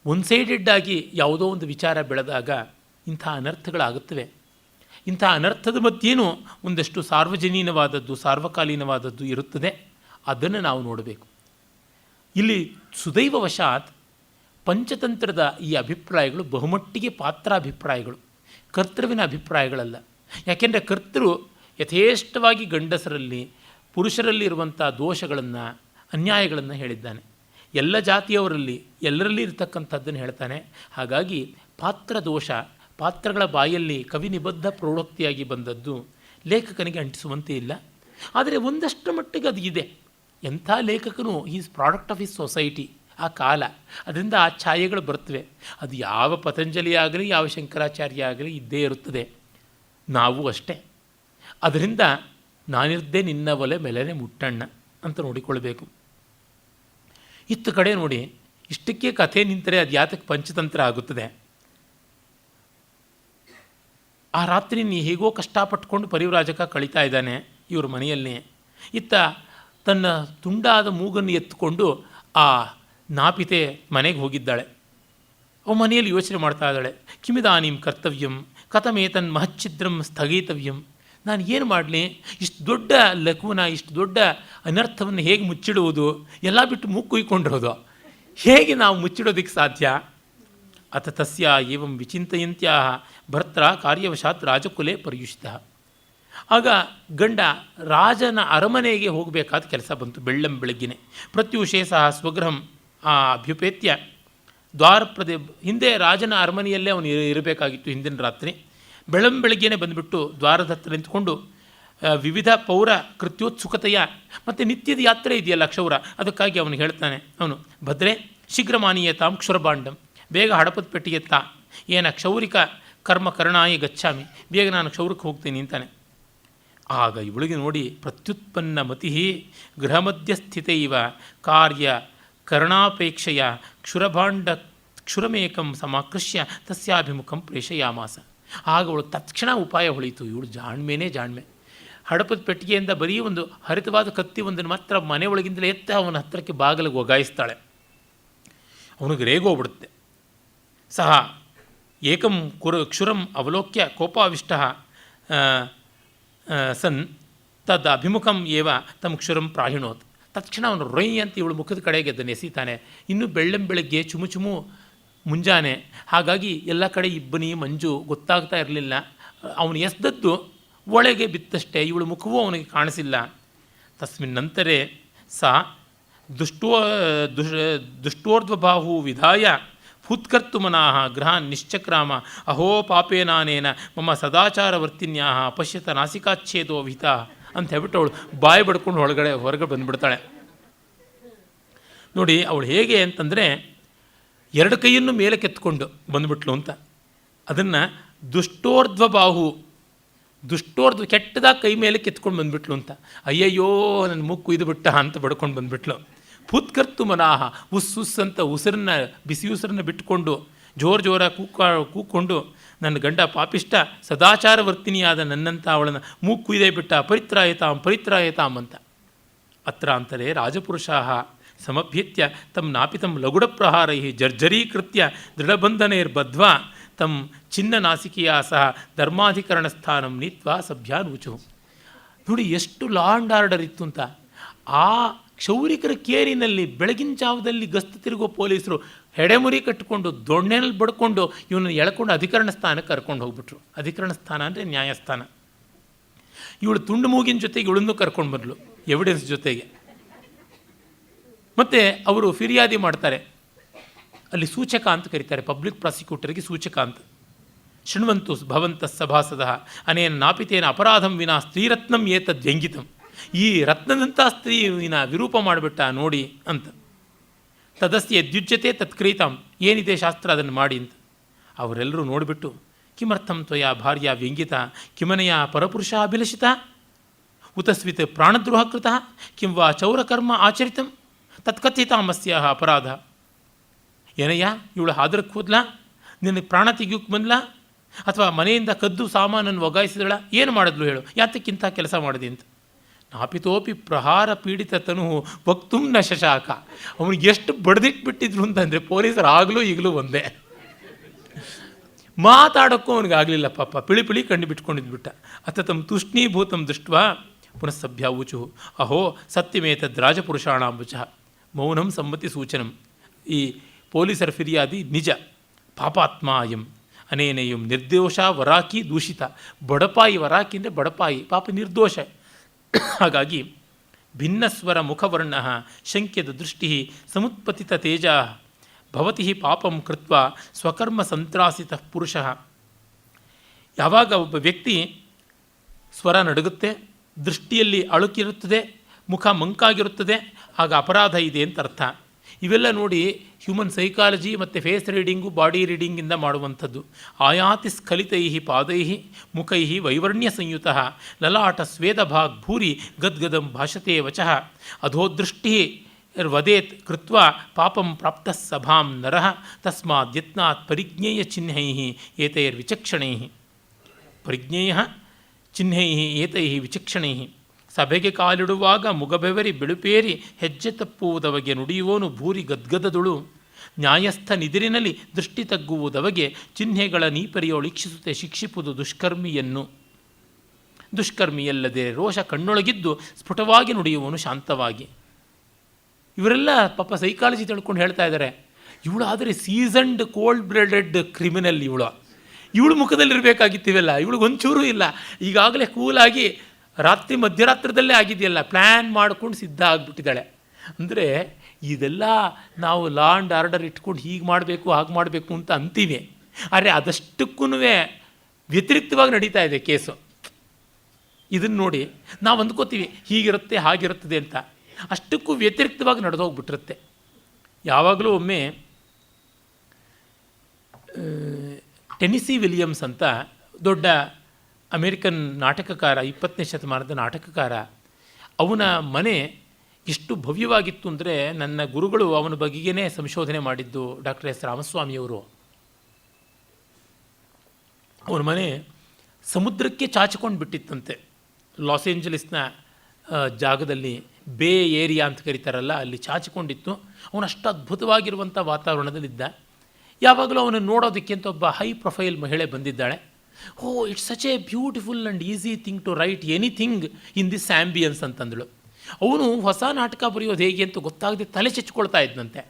ಒನ್ ಸೈಡೆಡ್ ಆಗಿ ಯಾವುದೋ ಒಂದು ವಿಚಾರ ಬೆಳೆದಾಗ ಇಂಥ ಅನರ್ಥಗಳಾಗುತ್ತವೆ. ಇಂಥ ಅನರ್ಥದ ಮಧ್ಯೇನೂ ಒಂದಷ್ಟು ಸಾರ್ವಜನೀನವಾದದ್ದು, ಸಾರ್ವಕಾಲೀನವಾದದ್ದು ಇರುತ್ತದೆ. ಅದನ್ನು ನಾವು ನೋಡಬೇಕು. ಇಲ್ಲಿ ಸುದೈವವಶಾತ್ ಪಂಚತಂತ್ರದ ಈ ಅಭಿಪ್ರಾಯಗಳು ಬಹುಮಟ್ಟಿಗೆ ಪಾತ್ರಾಭಿಪ್ರಾಯಗಳು, ಕರ್ತೃವಿನ ಅಭಿಪ್ರಾಯಗಳಲ್ಲ. ಯಾಕೆಂದರೆ ಕರ್ತೃ ಯಥೇಷ್ಟವಾಗಿ ಗಂಡಸರಲ್ಲಿ ಪುರುಷರಲ್ಲಿ ಇರುವಂಥ ದೋಷಗಳನ್ನು, ಅನ್ಯಾಯಗಳನ್ನು ಹೇಳಿದ್ದಾನೆ. ಎಲ್ಲ ಜಾತಿಯವರಲ್ಲಿ ಎಲ್ಲರಲ್ಲಿ ಇರತಕ್ಕಂಥದ್ದನ್ನು ಹೇಳ್ತಾನೆ. ಹಾಗಾಗಿ ಪಾತ್ರ ದೋಷ, ಪಾತ್ರಗಳ ಬಾಯಲ್ಲಿ ಕವಿ ನಿಬದ್ಧ ಪ್ರವೃತ್ತಿಯಾಗಿ ಬಂದದ್ದು ಲೇಖಕನಿಗೆ ಅಂಟಿಸುವಂತೆ ಇಲ್ಲ. ಆದರೆ ಒಂದಷ್ಟು ಮಟ್ಟಿಗೆ ಅದು ಇದೆ. ಎಂಥ ಲೇಖಕನು is product of his society, ಆ ಕಾಲ, ಅದರಿಂದ ಆ ಛಾಯೆಗಳು ಬರ್ತವೆ. ಅದು ಯಾವ ಪತಂಜಲಿ ಆಗಲಿ ಯಾವ ಶಂಕರಾಚಾರ್ಯ ಆಗಲಿ ಇದ್ದೇ ಇರುತ್ತದೆ. ನಾವು ಅಷ್ಟೇ. ಅದರಿಂದ ನಾನಿರ್ದೇ ನಿನ್ನ ಒಲೆ ಮೆಲನೆ ಮುಟ್ಟಣ್ಣ ಅಂತ ನೋಡಿಕೊಳ್ಬೇಕು. ಇತ್ತ ಕಡೆ ನೋಡಿ, ಇಷ್ಟಕ್ಕೆ ಕಥೆ ನಿಂತರೆ ಅದು ಯಾತಕ್ಕೆ ಪಂಚತಂತ್ರ ಆಗುತ್ತದೆ. ಆ ರಾತ್ರಿ ಹೇಗೋ ಕಷ್ಟಪಟ್ಕೊಂಡು ಪರಿವ್ರಾಜಕ ಕಳೀತಾ ಇದ್ದಾನೆ ಇವ್ರ ಮನೆಯಲ್ಲಿ. ಇತ್ತ ತನ್ನ ತುಂಡಾದ ಮೂಗನ್ನು ಎತ್ತುಕೊಂಡು ಆ ನಾಪಿತೆ ಮನೆಗೆ ಹೋಗಿದ್ದಾಳೆ. ಅವ ಮನೆಯಲ್ಲಿ ಯೋಚನೆ ಮಾಡ್ತಾ ಇದ್ದಾಳೆ. ಕಿಮಿದಾನಿಂ ಕರ್ತವ್ಯಂ ಕಥಮೇತನ್ ಮಹಚ್ಛಿದ್ರಂ ಸ್ಥಗಿತವ್ಯಂ. ನಾನು ಏನು ಮಾಡಲಿ, ಇಷ್ಟು ದೊಡ್ಡ ಲಘುವನ, ಇಷ್ಟು ದೊಡ್ಡ ಅನರ್ಥವನ್ನು ಹೇಗೆ ಮುಚ್ಚಿಡುವುದು, ಎಲ್ಲ ಬಿಟ್ಟು ಮೂಗು ಕುಯ್ಕೊಂಡಿರೋದು, ಹೇಗೆ ನಾವು ಮುಚ್ಚಿಡೋದಕ್ಕೆ ಸಾಧ್ಯ. ಅಥ ತಸ್ಯ ಏವಂ ವಿಚಿಂತಯಂತ್ಯಾ ಭರ್ತ್ರ ಕಾರ್ಯವಶಾತ್ ರಾಜಕುಲೆ ಪರ್ಯುಷಿತ. ಆಗ ಗಂಡ ರಾಜನ ಅರಮನೆಗೆ ಹೋಗಬೇಕಾದ ಕೆಲಸ ಬಂತು. ಬೆಳ್ಳಂಬೆಳಗ್ಗಿನೇ ಪ್ರತ್ಯೂಷೇ ಸಹ ಸ್ವಗೃಹಂ ಅಭ್ಯುಪೇತ್ಯ ಹಿಂದೆ ರಾಜನ ಅರಮನೆಯಲ್ಲೇ ಅವನು ಇರಬೇಕಾಗಿತ್ತು. ಹಿಂದಿನ ರಾತ್ರಿ ಬೆಳ್ಳಂಬೆಳಗ್ಗೆನೇ ಬಂದುಬಿಟ್ಟು ದ್ವಾರದ ಹತ್ರ ನಿಂತ್ಕೊಂಡು ವಿವಿಧ ಪೌರ ಕೃತ್ಯೋತ್ಸುಕತೆಯ ಮತ್ತು ನಿತ್ಯದ ಯಾತ್ರೆ ಇದೆಯಲ್ಲ ಕ್ಷೌರ, ಅದಕ್ಕಾಗಿ ಅವನು ಹೇಳ್ತಾನೆ, ಅವನು ಭದ್ರೆ ಶೀಘ್ರಮಾನೀಯ ತಾಂ ಕ್ಷುರಭಾಂಡಂ, ಬೇಗ ಹಡಪದ ಪೆಟ್ಟಿಗೆ ತಾ, ಏನ ಕ್ಷೌರಿಕ ಕರ್ಮ ಕರ್ಣಾಯ ಗಚ್ಚಾಮಿ, ಬೇಗ ನಾನು ಕ್ಷೌರಕ್ಕೆ ಹೋಗ್ತೀನಿ ಅಂತಾನೆ. ಆಗ ಇವಳಿಗೆ ನೋಡಿ ಪ್ರತ್ಯುತ್ಪನ್ನ ಮತಿ ಗೃಹಮಧ್ಯ ಸ್ಥಿತೈವ ಕಾರ್ಯ ಕರ್ಣಾಪೇಕ್ಷೆಯ ಕ್ಷುರಭಾಂಡ ಕ್ಷುರಮೇಕಂ ಸಮಾಕೃಷ್ಯ ತಸ್ಯಾಭಿಮುಖಂ ಪ್ರೇಷಯಾಮಾಸ. ಆಗ ಅವಳು ತಕ್ಷಣ ಉಪಾಯ ಹೊಳೀತು. ಇವಳು ಜಾಣ್ಮೆನೇ ಜಾಣ್ಮೆ. ಹಡಪದ ಪೆಟ್ಟಿಗೆಯಿಂದ ಬರೀ ಒಂದು ಹರಿತವಾದ ಕತ್ತಿ ಒಂದನ್ನು ಮಾತ್ರ ಮನೆ ಒಳಗಿಂದಲೇ ಎತ್ತ ಅವನ ಹತ್ತಿರಕ್ಕೆ ಬಾಗಿಲಿಗೆ ಒಗಾಯಿಸ್ತಾಳೆ. ಅವನಿಗೆ ರೇಗೋಗ್ಬಿಡುತ್ತೆ. ಸಹ ಏಕಂ ಕ್ಷುರಂ ಅವಲೋಕ್ಯ ಕೋಪಾವಿಷ್ಟ ಸನ್ ತದ್ ಅಭಿಮುಖಂ ಏವ ತಮ್ಮ ಕ್ಷುರಂ ಪ್ರಾಹಿಣೋತ್. ತಕ್ಷಣ ಅವನು ರೊಯ್ ಅಂತ ಇವಳು ಮುಖದ ಕಡೆಗೆ ಅದನ್ನು ಎಸೀತಾನೆ. ಇನ್ನೂ ಬೆಳ್ಳಂಬೆಳಗ್ಗೆ ಚುಮು ಚುಮು ಮುಂಜಾನೆ, ಹಾಗಾಗಿ ಎಲ್ಲ ಕಡೆ ಇಬ್ಬನಿ ಮಂಜು ಗೊತ್ತಾಗ್ತಾ ಇರಲಿಲ್ಲ. ಅವನು ಎಸ್ದದ್ದು ಒಳಗೆ ಬಿತ್ತಷ್ಟೇ, ಇವಳು ಮುಖವೂ ಅವನಿಗೆ ಕಾಣಿಸಿಲ್ಲ. ತಸ್ಮಿನ್ ನಂತರೇ ಸಾ ದುಷ್ಟೋರ್ಧ್ವಬಾಹು ವಿಧಾಯ ಫುತ್ಕರ್ತು ಮನಾಹ ಗೃಹಾನ್ ನಿಶ್ಚಕ್ರಾಮ. ಅಹೋ ಪಾಪೇನಾನೇನ ಮಮ ಸದಾಚಾರವರ್ತಿನ್ಯಾ ಅಪಶ್ಯತ ನಾಸಿಕಾಚ್ಛೇದೋ ವಿಹಿತ ಅಂತ ಹೇಳ್ಬಿಟ್ಟು ಅವಳು ಬಾಯಿ ಬಡ್ಕೊಂಡು ಹೊರಗಡೆ ಬಂದುಬಿಡ್ತಾಳೆ. ನೋಡಿ ಅವಳು ಹೇಗೆ ಅಂತಂದರೆ ಎರಡು ಕೈಯನ್ನು ಮೇಲೆ ಕೆತ್ಕೊಂಡು ಬಂದುಬಿಟ್ಲು ಅಂತ. ಅದನ್ನು ದುಷ್ಟೋರ್ಧ್ವಬಾಹು, ಕೆಟ್ಟದಾಗ ಕೈ ಮೇಲೆ ಕೆತ್ಕೊಂಡು ಬಂದುಬಿಟ್ಲು ಅಂತ. ಅಯ್ಯಯ್ಯೋ ನನ್ನ ಮೂಗು ಕುಯ್ದುಬಿಟ್ಟ ಅಂತ ಬಡ್ಕೊಂಡು ಬಂದುಬಿಟ್ಲು. ಫುತ್ಕರ್ತು ಮನಾಹ, ಉಸ್ ಅಂತ ಉಸಿರನ್ನ, ಬಿಸಿ ಉಸಿರನ್ನ ಬಿಟ್ಟುಕೊಂಡು ಜೋರಾಗಿ ಕೂಕ್ಕೊಂಡು ನನ್ನ ಗಂಡ ಪಾಪಿಷ್ಟ ಸದಾಚಾರವರ್ತಿನಿಯಾದ ನನ್ನಂಥ ಅವಳನ್ನು ಮೂಗು ಕುಯ್ದೇ ಬಿಟ್ಟ, ಪರಿತ್ರಾಯತಾಂ ಅಂತ. ಅತ್ರ ಅಂತಲೇ ರಾಜಪುರುಷಾಃ ಸಮಭ್ಯತ್ಯ ತಮ್ಮ ನಾಪಿತಂ ಲಗುಡಪ್ರಹಾರೈ ಜರ್ಜರೀಕೃತ್ಯ ದೃಢಬಂಧನೈರ್ಬದ್ಧ್ವಾ ತಮ್ಮ ಚಿನ್ನ ನಾಸಿಕೆಯ ಸಹ ಧರ್ಮಾಧಿಕರಣಸ್ಥಾನಂ ನೀತ್ವಾ ಸಭ್ಯಾನೂಚು. ನೋಡಿ ಎಷ್ಟು ಲಾ ಆ್ಯಂಡ್ ಆರ್ಡರ್ ಇತ್ತು ಅಂತ. ಆ ಕ್ಷೌರಿಕರ ಕೇರಿನಲ್ಲಿ ಬೆಳಗಿನ ಜಾವದಲ್ಲಿ ಗಸ್ತು ತಿರುಗೋ ಪೊಲೀಸರು ಹೆಡೆಮುರಿ ಕಟ್ಟಿಕೊಂಡು ದೊಣ್ಣೆನಲ್ಲಿ ಬಡ್ಕೊಂಡು ಇವನು ಎಳ್ಕೊಂಡು ಅಧಿಕರಣ ಸ್ಥಾನಕ್ಕೆ ಕರ್ಕೊಂಡು ಹೋಗ್ಬಿಟ್ರು. ಅಧಿಕರಣ ಸ್ಥಾನ ಅಂದರೆ ನ್ಯಾಯಸ್ಥಾನ. ಇವಳು ತುಂಡು ಮೂಗಿನ ಜೊತೆಗೆ ಇವಳನ್ನು ಕರ್ಕೊಂಡು ಬಂದಳು ಎವಿಡೆನ್ಸ್ ಜೊತೆಗೆ. ಮತ್ತು ಅವರು ಫಿರ್ಯಾದಿ ಮಾಡ್ತಾರೆ. ಅಲ್ಲಿ ಸೂಚಕ ಅಂತ ಕರೀತಾರೆ, ಪಬ್ಲಿಕ್ ಪ್ರಾಸಿಕ್ಯೂಟರ್ಗೆ ಸೂಚಕ ಅಂತ. ಶೃಣ್ವಂತು ಭವಂತ ಸಭಾಸದಃ ಅನೇನ ನಾಪಿತೇನ ಅಪರಾಧಂ ವಿನಾ ಸ್ತ್ರೀರತ್ನಂ ಏತದ್ ವ್ಯಂಗಿತಂ. ಈ ರತ್ನದಂಥ ಸ್ತ್ರೀವಿನ ವಿರೂಪ ಮಾಡಿಬಿಟ್ಟ ನೋಡಿ ಅಂತ. ತದಸ್ಯ ಯದ್ಯುಜ್ಯತೆ ತತ್ಕ್ರೀತಾಂ, ಏನಿದೆ ಶಾಸ್ತ್ರ ಅದನ್ನು ಮಾಡಿ ಅಂತ. ಅವರೆಲ್ಲರೂ ನೋಡಿಬಿಟ್ಟು ಕಿಮರ್ಥಂ ತ್ವಯಾ ಭಾರ್ಯ ವ್ಯಂಗಿತ, ಕಿಮನೆಯ ಪರಪುರುಷ ಅಭಿಲಷಿತ, ಉತಸ್ವಿತ್ ಪ್ರಾಣದ್ರೋಹ ಕೃತ, ಕಿಂ ವಾ ಚೌರಕರ್ಮ ಆಚರಿತಂ ತತ್ಕಥಿತಾಮಸ್ಯ ಅಪರಾಧ. ಏನಯ್ಯ ಇವಳು ಹಾದ್ರಕ್ಕೆ ಹೋದ್ಲಾ, ನಿನಗೆ ಪ್ರಾಣ ತೆಗಿಯೋಕ್ಕೆ ಬಂದ್ಲಾ, ಅಥವಾ ಮನೆಯಿಂದ ಕದ್ದು ಸಾಮಾನನ್ನು ಒಗಾಯಿಸಿದಳ, ಏನು ಮಾಡಿದ್ಲು ಹೇಳು, ಯಾತಕ್ಕಿಂತ ಕೆಲಸ ಮಾಡಿದೆ ಅಂತ. ನಾಪಿತೋಪಿ ಪ್ರಹಾರ ಪೀಡಿತ ತನು ವಕ್ತುಂ ನ ಶಶಾಕ. ಅವನಿಗೆ ಎಷ್ಟು ಬಡ್ದಿಟ್ಬಿಟ್ಟಿದ್ರು ಅಂತಂದರೆ ಪೊಲೀಸರು ಆಗಲೂ ಈಗಲೂ ಒಂದೇ, ಮಾತಾಡೋಕ್ಕೂ ಅವನಿಗಾಗಲಿಲ್ಲ ಪಾಪ. ಪಿಳಿ ಕಂಡು ಬಿಟ್ಕೊಂಡಿದ್ಬಿಟ್ಟ. ಅತತಂ ತೂಷ್ಣೀಭೂತಂ ದೃಷ್ಟ್ವಾ ಪುನಃ ಸಭ್ಯಾವೂಚು ಅಹೋ ಸತ್ಯಮೇತದ್ ರಾಜಪುರುಷಾಣಾಂಬುಚ ಮೌನಂ ಸಮ್ಮತಿ ಸೂಚನಂ. ಈ ಪೊಲೀಸರ ಫಿರ್ಯಾದಿ ನಿಜ. ಪಾಪಾತ್ಮ ಅಯಂ ಅನೇನೆಯಂ ನಿರ್ದೋಷ ವರಾಕಿ ದೂಷಿತ. ಬಡಪಾಯಿ, ವರಾಕಿ ಅಂದರೆ ಬಡಪಾಯಿ, ಪಾಪ ನಿರ್ದೋಷ. ಹಾಗಾಗಿ ಭಿನ್ನಸ್ವರ ಮುಖವರ್ಣ ಶಂಕ್ಯದ ದೃಷ್ಟಿ ಸಮುತ್ಪತಿತ ತೇಜ ಭವತಿ ಪಾಪಂ ಕೃತ್ವ ಸ್ವಕರ್ಮ ಸಂತ್ರಾಸಿತ ಪುರುಷ. ಯಾವಾಗ ಒಬ್ಬ ವ್ಯಕ್ತಿ ಸ್ವರ ನಡುಗುತ್ತೆ, ದೃಷ್ಟಿಯಲ್ಲಿ ಅಳುಕಿರುತ್ತದೆ, ಮುಖ ಮಂಕಾಗಿರುತ್ತದೆ, ಆಗ ಅಪರಾಧ ಇದೆ ಅಂತ ಅರ್ಥ. ಇವೆಲ್ಲ ನೋಡಿ ಹ್ಯೂಮನ್ ಸೈಕಾಲಜಿ ಮತ್ತು ಫೇಸ್ ರೀಡಿಂಗು, ಬಾಡಿ ರೀಡಿಂಗಿಂದ ಮಾಡುವಂಥದ್ದು. ಆಯಾತಿ ಸ್ಖಲಿತೈ ಪಾದೈ ಮುಖೈ ವೈವರ್ಣ್ಯ ಸಂಯುತ ಲಲಾಟ ಸ್ವೇದಭಾಗ್ ಭೂರಿ ಗದ್ಗದಂ ಭಾಷತೆ ವಚಃ ಅಧೋದೃಷ್ಟಿ ವದೇತ್ ಕೃತ್ವ ಪಾಪಂ ಪ್ರಾಪ್ತ ಸಭಾಂ ನರಃ ತಸ್ಮಾದ್ ಯತ್ನಾತ್ ಪರಿಜ್ಞೇಯ ಚಿಹ್ನೈ ಏತೈರ್ವಿಚಕ್ಷಣೈ ಪರಿಜ್ಞೇಯ ಚಿಹ್ನೈ ಏತೈ ವಿಚಕ್ಷಣೈ. ಸಭೆಗೆ ಕಾಲಿಡುವಾಗ ಮುಗಬೆವರಿ ಬೆಳುಪೇರಿ ಹೆಜ್ಜೆ ತಪ್ಪುವುದವಗೆ ನುಡಿಯುವನು ಭೂರಿ ಗದ್ಗದದುಳು. ನ್ಯಾಯಸ್ಥ ನಿದಿರಿನಲ್ಲಿ ದೃಷ್ಟಿ ತಗ್ಗುವುದವಗೆ ಚಿಹ್ನೆಗಳ ನೀಪರಿಯೊಳೀಕ್ಷಿಸುತ್ತೆ ಶಿಕ್ಷಿಪುದು ದುಷ್ಕರ್ಮಿಯನ್ನು. ದುಷ್ಕರ್ಮಿಯಲ್ಲದೆ ರೋಷ ಕಣ್ಣೊಳಗಿದ್ದು ಸ್ಫುಟವಾಗಿ ನುಡಿಯುವನು ಶಾಂತವಾಗಿ. ಇವರೆಲ್ಲ ಪಾಪ ಸೈಕಾಲಜಿ ತಿಳ್ಕೊಂಡು ಹೇಳ್ತಾ ಇದ್ದಾರೆ. ಇವಳು ಆದರೆ ಸೀಸನ್ಡ್ ಕೋಲ್ಡ್ ಬ್ಲಡೆಡ್ ಕ್ರಿಮಿನಲ್. ಇವಳು ಮುಖದಲ್ಲಿರಬೇಕಾಗಿತ್ತಿವೆಲ್ಲ, ಇವಳಿಗೊಂಚೂರು ಇಲ್ಲ. ಈಗಾಗಲೇ ಕೂಲಾಗಿ ರಾತ್ರಿ ಮಧ್ಯರಾತ್ರದಲ್ಲೇ ಆಗಿದೆಯಲ್ಲ, ಪ್ಲ್ಯಾನ್ ಮಾಡ್ಕೊಂಡು ಸಿದ್ಧ ಆಗಿಬಿಟ್ಟಿದ್ದಾಳೆ. ಅಂದರೆ ಇದೆಲ್ಲ ನಾವು ಲಾ ಆ್ಯಂಡ್ ಆರ್ಡರ್ ಇಟ್ಕೊಂಡು ಹೀಗೆ ಮಾಡಬೇಕು ಹಾಗೆ ಮಾಡಬೇಕು ಅಂತ ಅಂತೀವಿ. ಆದರೆ ಅದಷ್ಟಕ್ಕೂ ವ್ಯತಿರಿಕ್ತವಾಗಿ ನಡೀತಾ ಇದೆ ಕೇಸು. ಇದನ್ನು ನೋಡಿ ನಾವು ಅಂದ್ಕೋತೀವಿ ಹೀಗಿರುತ್ತೆ ಹಾಗಿರುತ್ತದೆ ಅಂತ, ಅಷ್ಟಕ್ಕೂ ವ್ಯತಿರಿಕ್ತವಾಗಿ ನಡೆದೋಗ್ಬಿಟ್ಟಿರುತ್ತೆ. ಯಾವಾಗಲೂ ಒಮ್ಮೆ ಟೆನಿಸಿ ವಿಲಿಯಮ್ಸ್ ಅಂತ ದೊಡ್ಡ ಅಮೇರಿಕನ್ ನಾಟಕಕಾರ, 20ನೇ ಶತಮಾನದ ನಾಟಕಕಾರ, ಅವನ ಮನೆ ಎಷ್ಟು ಭವ್ಯವಾಗಿತ್ತು ಅಂದರೆ ನನ್ನ ಗುರುಗಳು ಅವನ ಬಗೆಗೇ ಸಂಶೋಧನೆ ಮಾಡಿದ್ದು ಡಾಕ್ಟರ್ ಎಸ್ ರಾಮಸ್ವಾಮಿಯವರು. ಅವನ ಮನೆ ಸಮುದ್ರಕ್ಕೆ ಚಾಚಿಕೊಂಡು ಬಿಟ್ಟಿತ್ತಂತೆ. ಲಾಸ್ ಏಂಜಲೀಸ್ನ ಜಾಗದಲ್ಲಿ ಬೇ ಏರಿಯಾ ಅಂತ ಕರೀತಾರಲ್ಲ, ಅಲ್ಲಿ ಚಾಚಿಕೊಂಡಿತ್ತು. ಅವನು ಅಷ್ಟು ಅದ್ಭುತವಾಗಿರುವಂಥ ವಾತಾವರಣದಲ್ಲಿದ್ದ. ಯಾವಾಗಲೂ ಅವನನ್ನು ನೋಡೋದಕ್ಕೆ ಅಂತ ಒಬ್ಬ ಹೈ ಪ್ರೊಫೈಲ್ ಮಹಿಳೆ ಬಂದಿದ್ದಾಳೆ. Oh, it's such a beautiful and easy thing to write anything in this ambiance ಅಂತಂದಳು. ಅವನು ಹೊಸ ನಾಟಕ ಬರೆಯೋದು ಹೇಗೆ ಅಂತ ಗೊತ್ತಾಗದೆ ತಲೆ ಚೆಚ್ಕೊಳ್ತಾ ಇದ್ದಂತೆ.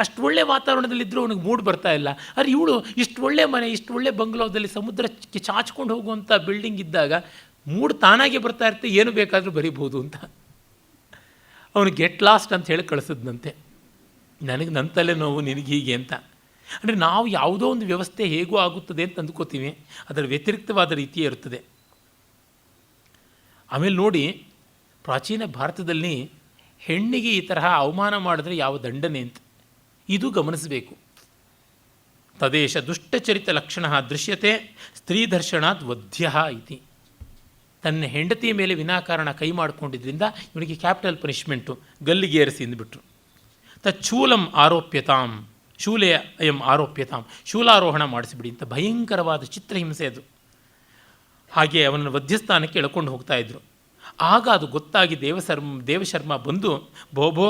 ಅಷ್ಟು ಒಳ್ಳೆ ವಾತಾವರಣದಲ್ಲಿದ್ದರೂ ಅವನಿಗೆ ಮೂಡ್ ಬರ್ತಾ ಇಲ್ಲ. ಅರೆ ಇವಳು ಇಷ್ಟು ಒಳ್ಳೆ ಮನೆ, ಇಷ್ಟು ಒಳ್ಳೆ ಬಂಗ್ಲೋದಲ್ಲಿ ಸಮುದ್ರಕ್ಕೆ ಚಾಚ್ಕೊಂಡು ಹೋಗುವಂಥ ಬಿಲ್ಡಿಂಗ್ ಇದ್ದಾಗ ಮೂಡ್ ತಾನಾಗೆ ಬರ್ತಾ ಇರುತ್ತೆ, ಏನು ಬೇಕಾದರೂ ಬರೀಬೋದು ಅಂತ. ಅವನು ಗೆಟ್ ಲಾಸ್ಟ್ ಅಂತ ಹೇಳಿ ಕಳಿಸಿದ್ನಂತೆ. ನನಗೆ ನನ್ನ ತಲೆ ನೋವು, ನಿನಗೆ ಹೀಗೆ ಅಂತ. ಅಂದರೆ ನಾವು ಯಾವುದೋ ಒಂದು ವ್ಯವಸ್ಥೆ ಹೇಗೋ ಆಗುತ್ತದೆ ಅಂತ ಅಂದ್ಕೋತೀವಿ, ಅದರ ವ್ಯತಿರಿಕ್ತವಾದ ರೀತಿಯೇ ಇರುತ್ತದೆ. ಆಮೇಲೆ ನೋಡಿ, ಪ್ರಾಚೀನ ಭಾರತದಲ್ಲಿ ಹೆಣ್ಣಿಗೆ ಈ ತರಹ ಅವಮಾನ ಮಾಡಿದ್ರೆ ಯಾವ ದಂಡನೆ ಅಂತ ಇದು ಗಮನಿಸಬೇಕು. ತದೇಶ ದುಷ್ಟಚರಿತ ಲಕ್ಷಣ ದೃಶ್ಯತೆ ಸ್ತ್ರೀಧರ್ಷಣಾದ್ ವಧ್ಯ ಇತಿ. ತನ್ನ ಹೆಂಡತಿಯ ಮೇಲೆ ವಿನಾಕಾರಣ ಕೈ ಮಾಡಿಕೊಂಡಿದ್ದರಿಂದ ಇವನಿಗೆ ಕ್ಯಾಪಿಟಲ್ ಪನಿಷ್ಮೆಂಟು, ಗಲ್ಲಿಗೆ ಏರಿಸಿ ಅಂದುಬಿಟ್ರು. ತಚ್ಛೂಲಂ ಆರೋಪ್ಯತಾಂ, ಶೂಲೆಯ ಅಯಂ ಆರೋಪ್ಯತಾಂ, ಶೂಲಾರೋಹಣ ಮಾಡಿಸಿಬಿಡಿ ಅಂತ ಭಯಂಕರವಾದ ಚಿತ್ರಹಿಂಸೆ ಅದು. ಹಾಗೆ ಅವನನ್ನು ವಧ್ಯಸ್ಥಾನಕ್ಕೆ ಎಳ್ಕೊಂಡು ಹೋಗ್ತಾ ಇದ್ರು. ಆಗ ಅದು ಗೊತ್ತಾಗಿ ದೇವಶರ್ಮ ಬಂದು, ಭೋಭೋ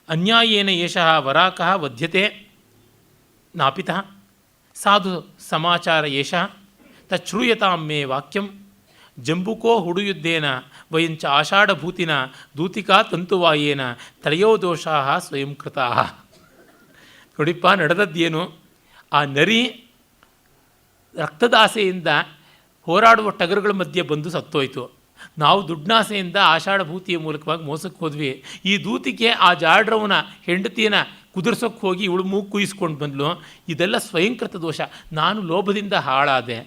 ಅನ್ಯಾಯೇನ ಏಷಃ ವರಾಕಃ ವಧ್ಯತೆ ನಾಪಿತಃ ಸಾಧು ಸಮಾಚಾರ ಏಷಃ ತಚ್ಛ್ರೂಯತಾಂ ಮೇ ವಾಕ್ಯಂ ಜಂಬುಕೋ ಹುಡುಯುದ್ದೇನ ವಯಂಚ ಆಷಾಢಭೂತಿನ ದೂತಿಕಾ ತಂತುವಾಯೇನ ತ್ರಯೋ ದೋಷಾ ಸ್ವಯಂ ಕೃತಾ. ನೋಡಿಪ್ಪ, ನಡೆದದ್ದೇನು? ಆ ನರಿ ರಕ್ತದಾಸೆಯಿಂದ ಹೋರಾಡುವ ಟಗರುಗಳ ಮಧ್ಯೆ ಬಂದು ಸತ್ತೋಯ್ತು. ನಾವು ದುಡ್ನಾಸೆಯಿಂದ ಆಷಾಢಭೂತಿಯ ಮೂಲಕವಾಗಿ ಮೋಸಕ್ಕೆ ಹೋದ್ವಿ. ಈ ದೂತಿಗೆ ಆ ಜಾಡ್ರವನ ಹೆಂಡತಿಯನ್ನು ಕುದುರ್ಸೋಕ್ಕೆ ಹೋಗಿ ಇವಳು ಮೂಗು ಕುಯಿಸ್ಕೊಂಡು ಬಂದಳು. ಇದೆಲ್ಲ ಸ್ವಯಂಕೃತ ದೋಷ. ನಾನು ಲೋಭದಿಂದ ಹಾಳಾದೆ,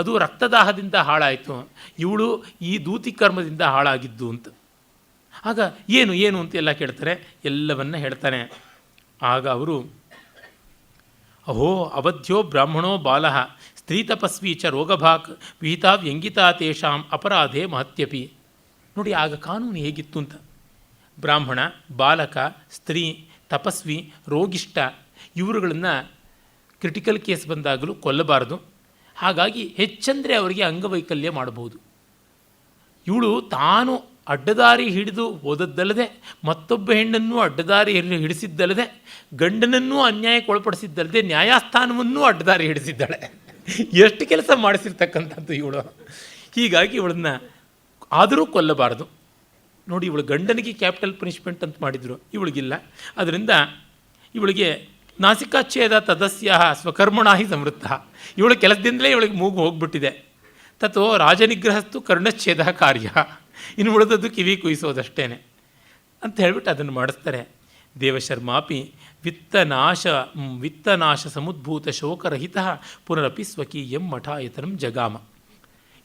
ಅದು ರಕ್ತದಾಹದಿಂದ ಹಾಳಾಯಿತು, ಇವಳು ಈ ದೂತಿ ಕರ್ಮದಿಂದ ಹಾಳಾಗಿದ್ದು ಅಂತ. ಆಗ ಏನು ಏನು ಅಂತ ಎಲ್ಲ ಕೇಳ್ತಾರೆ, ಎಲ್ಲವನ್ನ ಹೇಳ್ತಾನೆ. ಆಗ ಅವರು, ಅಹೋ ಅವಧ್ಯ ಬ್ರಾಹ್ಮಣೋ ಬಾಲಃ ಸ್ತ್ರೀ ತಪಸ್ವಿ ಚ ರೋಗಭಾಕ್ ವಿಹಿತಾ ವ್ಯಂಗಿತಾ ತೇಷಾಂ ಅಪರಾಧೇ ಮಹತ್ಯಪಿ. ನೋಡಿ, ಆಗ ಕಾನೂನು ಹೇಗಿತ್ತು ಅಂತ. ಬ್ರಾಹ್ಮಣ, ಬಾಲಕ, ಸ್ತ್ರೀ, ತಪಸ್ವಿ, ರೋಗಿಷ್ಠ ಇವರುಗಳನ್ನು ಕ್ರಿಟಿಕಲ್ ಕೇಸ್ ಬಂದಾಗಲೂ ಕೊಲ್ಲಬಾರದು. ಹಾಗಾಗಿ ಹೆಚ್ಚಂದರೆ ಅವರಿಗೆ ಅಂಗವೈಕಲ್ಯ ಮಾಡಬಹುದು. ಇವಳು ತಾನು ಅಡ್ಡದಾರಿ ಹಿಡಿದು ಓದದ್ದಲ್ಲದೆ, ಮತ್ತೊಬ್ಬ ಹೆಣ್ಣನ್ನು ಅಡ್ಡದಾರಿ ಹಿಡಿಸಿದ್ದಲ್ಲದೆ, ಗಂಡನನ್ನೂ ಅನ್ಯಾಯಕ್ಕೆ ಒಳಪಡಿಸಿದ್ದಲ್ಲದೆ, ನ್ಯಾಯಸ್ಥಾನವನ್ನೂ ಅಡ್ಡದಾರಿ ಹಿಡಿಸಿದ್ದಾಳೆ. ಎಷ್ಟು ಕೆಲಸ ಮಾಡಿಸಿರ್ತಕ್ಕಂಥದ್ದು ಇವಳು. ಹೀಗಾಗಿ ಇವಳನ್ನು ಆದರೂ ಕೊಲ್ಲಬಾರದು. ನೋಡಿ, ಇವಳು ಗಂಡನಿಗೆ ಕ್ಯಾಪಿಟಲ್ ಪನಿಷ್ಮೆಂಟ್ ಅಂತ ಮಾಡಿದರು, ಇವಳಿಗಿಲ್ಲ. ಅದರಿಂದ ಇವಳಿಗೆ ನಾಸಿಕಾಚ್ಛೇದ ತದಸ್ಯ ಸ್ವಕರ್ಮಣಾಹಿ ಸಮೃದ್ಧ. ಇವಳ ಕೆಲಸದಿಂದಲೇ ಇವಳಿಗೆ ಮೂಗು ಹೋಗ್ಬಿಟ್ಟಿದೆ. ತಥೋ ರಾಜನಿಗ್ರಹಸ್ತು ಕರ್ಣಚ್ಛೇದ ಕಾರ್ಯ, ಇನ್ನು ಉಳಿದದ್ದು ಕಿವಿ ಕುಯಿಸೋದಷ್ಟೇ ಅಂತ ಹೇಳಿಬಿಟ್ಟು ಅದನ್ನು ಮಾಡಿಸ್ತಾರೆ. ದೇವಶರ್ಮಾಪಿ ವಿತ್ತನಾಶ ಸಮುದ್ಭೂತ ಶೋಕರಹಿತ ಪುನರಪಿ ಸ್ವಕೀಯಂ ಮಠಾಯತನಂ ಜಗಾಮ.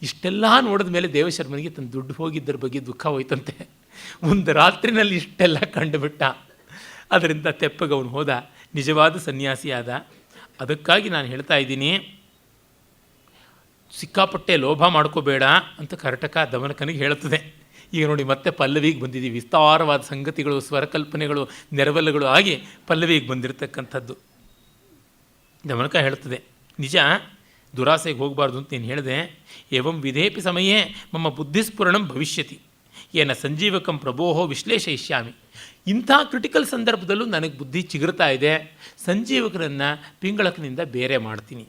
ಇಷ್ಟೆಲ್ಲ ನೋಡಿದ ಮೇಲೆ ದೇವಶರ್ಮನಿಗೆ ತನ್ನ ದುಡ್ಡು ಹೋಗಿದ್ದರ ಬಗ್ಗೆ ದುಃಖ ಹೋಯ್ತಂತೆ. ಒಂದು ರಾತ್ರಿನಲ್ಲಿ ಇಷ್ಟೆಲ್ಲ ಕಂಡುಬಿಟ್ಟ. ಅದರಿಂದ ತೆಪ್ಪಗವನು ಹೋದ, ನಿಜವಾದ ಸನ್ಯಾಸಿಯಾದ. ಅದಕ್ಕಾಗಿ ನಾನು ಹೇಳ್ತಾ ಇದ್ದೀನಿ, ಸಿಕ್ಕಾಪಟ್ಟೆ ಲೋಭ ಮಾಡ್ಕೋಬೇಡ ಅಂತ ಕರ್ಟಕ ದಮನಕನಿಗೆ ಹೇಳುತ್ತದೆ. ಈಗ ನೋಡಿ, ಮತ್ತೆ ಪಲ್ಲವಿಗೆ ಬಂದಿದ್ದೀವಿ. ವಿಸ್ತಾರವಾದ ಸಂಗತಿಗಳು, ಸ್ವರಕಲ್ಪನೆಗಳು, ನೆರವಲ್ಲುಗಳು ಆಗಿ ಪಲ್ಲವಿಗೆ ಬಂದಿರತಕ್ಕಂಥದ್ದು. ದಮನಕ ಹೇಳುತ್ತದೆ, ನಿಜ ದುರಾಸೆಗೆ ಹೋಗಬಾರ್ದು ಅಂತ ನೀನು ಹೇಳಿದೆ. ಏವಂ ವಿಧೇಪಿ ಸಮಯೇ ಮಮ್ಮ ಬುದ್ಧಿಸ್ಫುರಣಂ ಭವಿಷ್ಯತಿ ಏನ ಸಂಜೀವಕಂ ಪ್ರಭೋಹೋ ವಿಶ್ಲೇಷಯಿಷ್ಯಾಮಿ. ಇಂಥ ಕ್ರಿಟಿಕಲ್ ಸಂದರ್ಭದಲ್ಲೂ ನನಗೆ ಬುದ್ಧಿ ಚಿಗುರ್ತಾ ಇದೆ. ಸಂಜೀವಕರನ್ನು ಪಿಂಗಳಕನಿಂದ ಬೇರೆ ಮಾಡ್ತೀನಿ,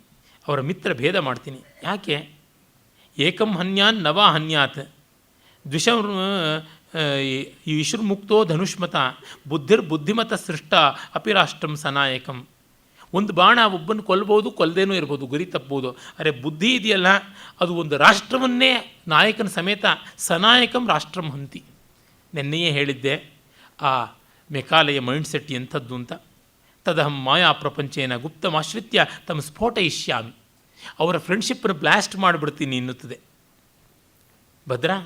ಅವರ ಮಿತ್ರ ಭೇದ ಮಾಡ್ತೀನಿ. ಯಾಕೆ? ಏಕಂ ಹನ್ಯಾನ್ ನವಾ ಹನ್ಯಾತ್ ದ್ವಿಷ ವಿಶ್ರುಮುಕ್ತೋ ಧನುಷ್ಮತ ಬುದ್ಧಿರ್ಬುದ್ಧಿಮತ ಸೃಷ್ಟ ಅಪಿರಾಷ್ಟ್ರಂ ಸನಾಯಕಂ. ಒಂದು ಬಾಣ ಒಬ್ಬನ್ನು ಕೊಲ್ಬೋದು, ಕೊಲ್ಲದೇನೂ ಇರ್ಬೋದು, ಗುರಿ ತಪ್ಬೋದು. ಅರೆ ಬುದ್ಧಿ ಇದೆಯಲ್ಲ, ಅದು ಒಂದು ರಾಷ್ಟ್ರವನ್ನೇ ನಾಯಕನ ಸಮೇತ ಸನಾಯಕಂ ರಾಷ್ಟ್ರಂ ಹಂತಿ. ನೆನ್ನೆಯೇ ಹೇಳಿದ್ದೆ ಆ ಮೆಕಾಲೆಯ ಮೈಂಡ್ಸೆಟ್ ಎಂಥದ್ದು ಅಂತ. ತದಹಂ ಮಾಯಾ ಪ್ರಪಂಚೇನ ಗುಪ್ತಮಾಶ್ರಿತ್ಯ ತಮ್ಮ ಸ್ಫೋಟಯಿಷ್ಯಾಮಿ. ಅವರ ಫ್ರೆಂಡ್ಶಿಪ್ಪನ್ನು ಬ್ಲಾಸ್ಟ್ ಮಾಡಿಬಿಡ್ತೀನಿ ಎನ್ನುತ್ತದೆ. ಭದ್ರಾ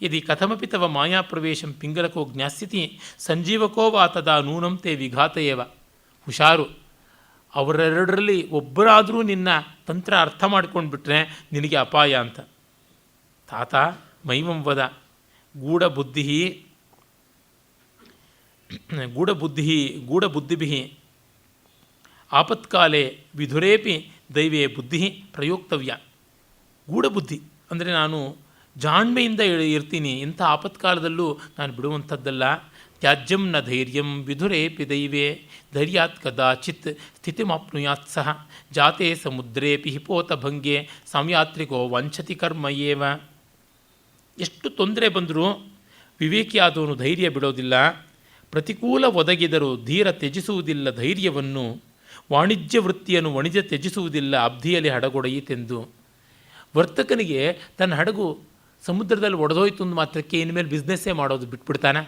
ಯದಿ ಕಥಮಪಿ ತವ ಮಾಯಾಪ್ರವೇಶಂ ಪಿಂಗಲಕೋ ಜ್ಞಾಸ್ಯತಿ ಸಂಜೀವಕೋ ವಾ ತದಾ ನೂನಂ ತೇ ವಿಘಾತಯೇವ. ಹುಷಾರು, ಅವರೆರಡರಲ್ಲಿ ಒಬ್ಬರಾದರೂ ನಿನ್ನ ತಂತ್ರ ಅರ್ಥ ಮಾಡ್ಕೊಂಡು ಬಿಟ್ರೆ ನಿನಗೆ ಅಪಾಯ ಅಂತ. ತಾತ ಮೈಮಂ ವದ ಗೂಢಬುದ್ಧಿ ಗೂಢಬುದ್ಧಿಭಿ ಆಪತ್ಕಾಲೆ ವಿಧುರೇಪಿ ದೈವೇ ಬುದ್ಧಿ ಪ್ರಯೋಕ್ತವ್ಯ. ಗೂಢಬುದ್ಧಿ ಅಂದರೆ ನಾನು ಜಾಣ್ಮೆಯಿಂದ ಇರ್ತೀನಿ, ಇಂಥ ಆಪತ್ಕಾಲದಲ್ಲೂ ನಾನು ಬಿಡುವಂಥದ್ದಲ್ಲ. ತ್ಯಾಜ್ಯಂ ನ ಧೈರ್ಯಂ ವಿಧುರೇಪಿ ದೈವೇ ಧೈರ್ಯಾತ್ ಕದಾಚಿತ್ ಸ್ಥಿತಿಮಾಪ್ನುಯಾತ್ ಸಹ ಜಾತೆ ಸಮುದ್ರೇಪಿ ಹಿಪೋತಭಂಗೆ ಸಂಯಾತ್ರಿಕೋ ವಂಚತಿ ಕರ್ಮ ಏವ. ಎಷ್ಟು ತೊಂದರೆ ಬಂದರೂ ವಿವೇಕಿಯಾದವನು ಧೈರ್ಯ ಬಿಡೋದಿಲ್ಲ. ಪ್ರತಿಕೂಲ ಒದಗಿದರೂ ಧೀರ ತ್ಯಜಿಸುವುದಿಲ್ಲ ಧೈರ್ಯವನ್ನು. ವಾಣಿಜ್ಯ ವೃತ್ತಿಯನ್ನು ವಣಿಜ ತ್ಯಜಿಸುವುದಿಲ್ಲ ಅಬ್ಧಿಯಲ್ಲಿ ಹಡಗೊಡೆಯಿತೆಂದು. ವರ್ತಕನಿಗೆ ತನ್ನ ಹಡಗು ಸಮುದ್ರದಲ್ಲಿ ಒಡೆದೋಯ್ತು ಅಂದ ಮಾತ್ರಕ್ಕೆ ಇನ್ಮೇಲೆ ಬಿಸ್ನೆಸ್ಸೇ ಮಾಡೋದು ಬಿಟ್ಬಿಡ್ತಾನೆ.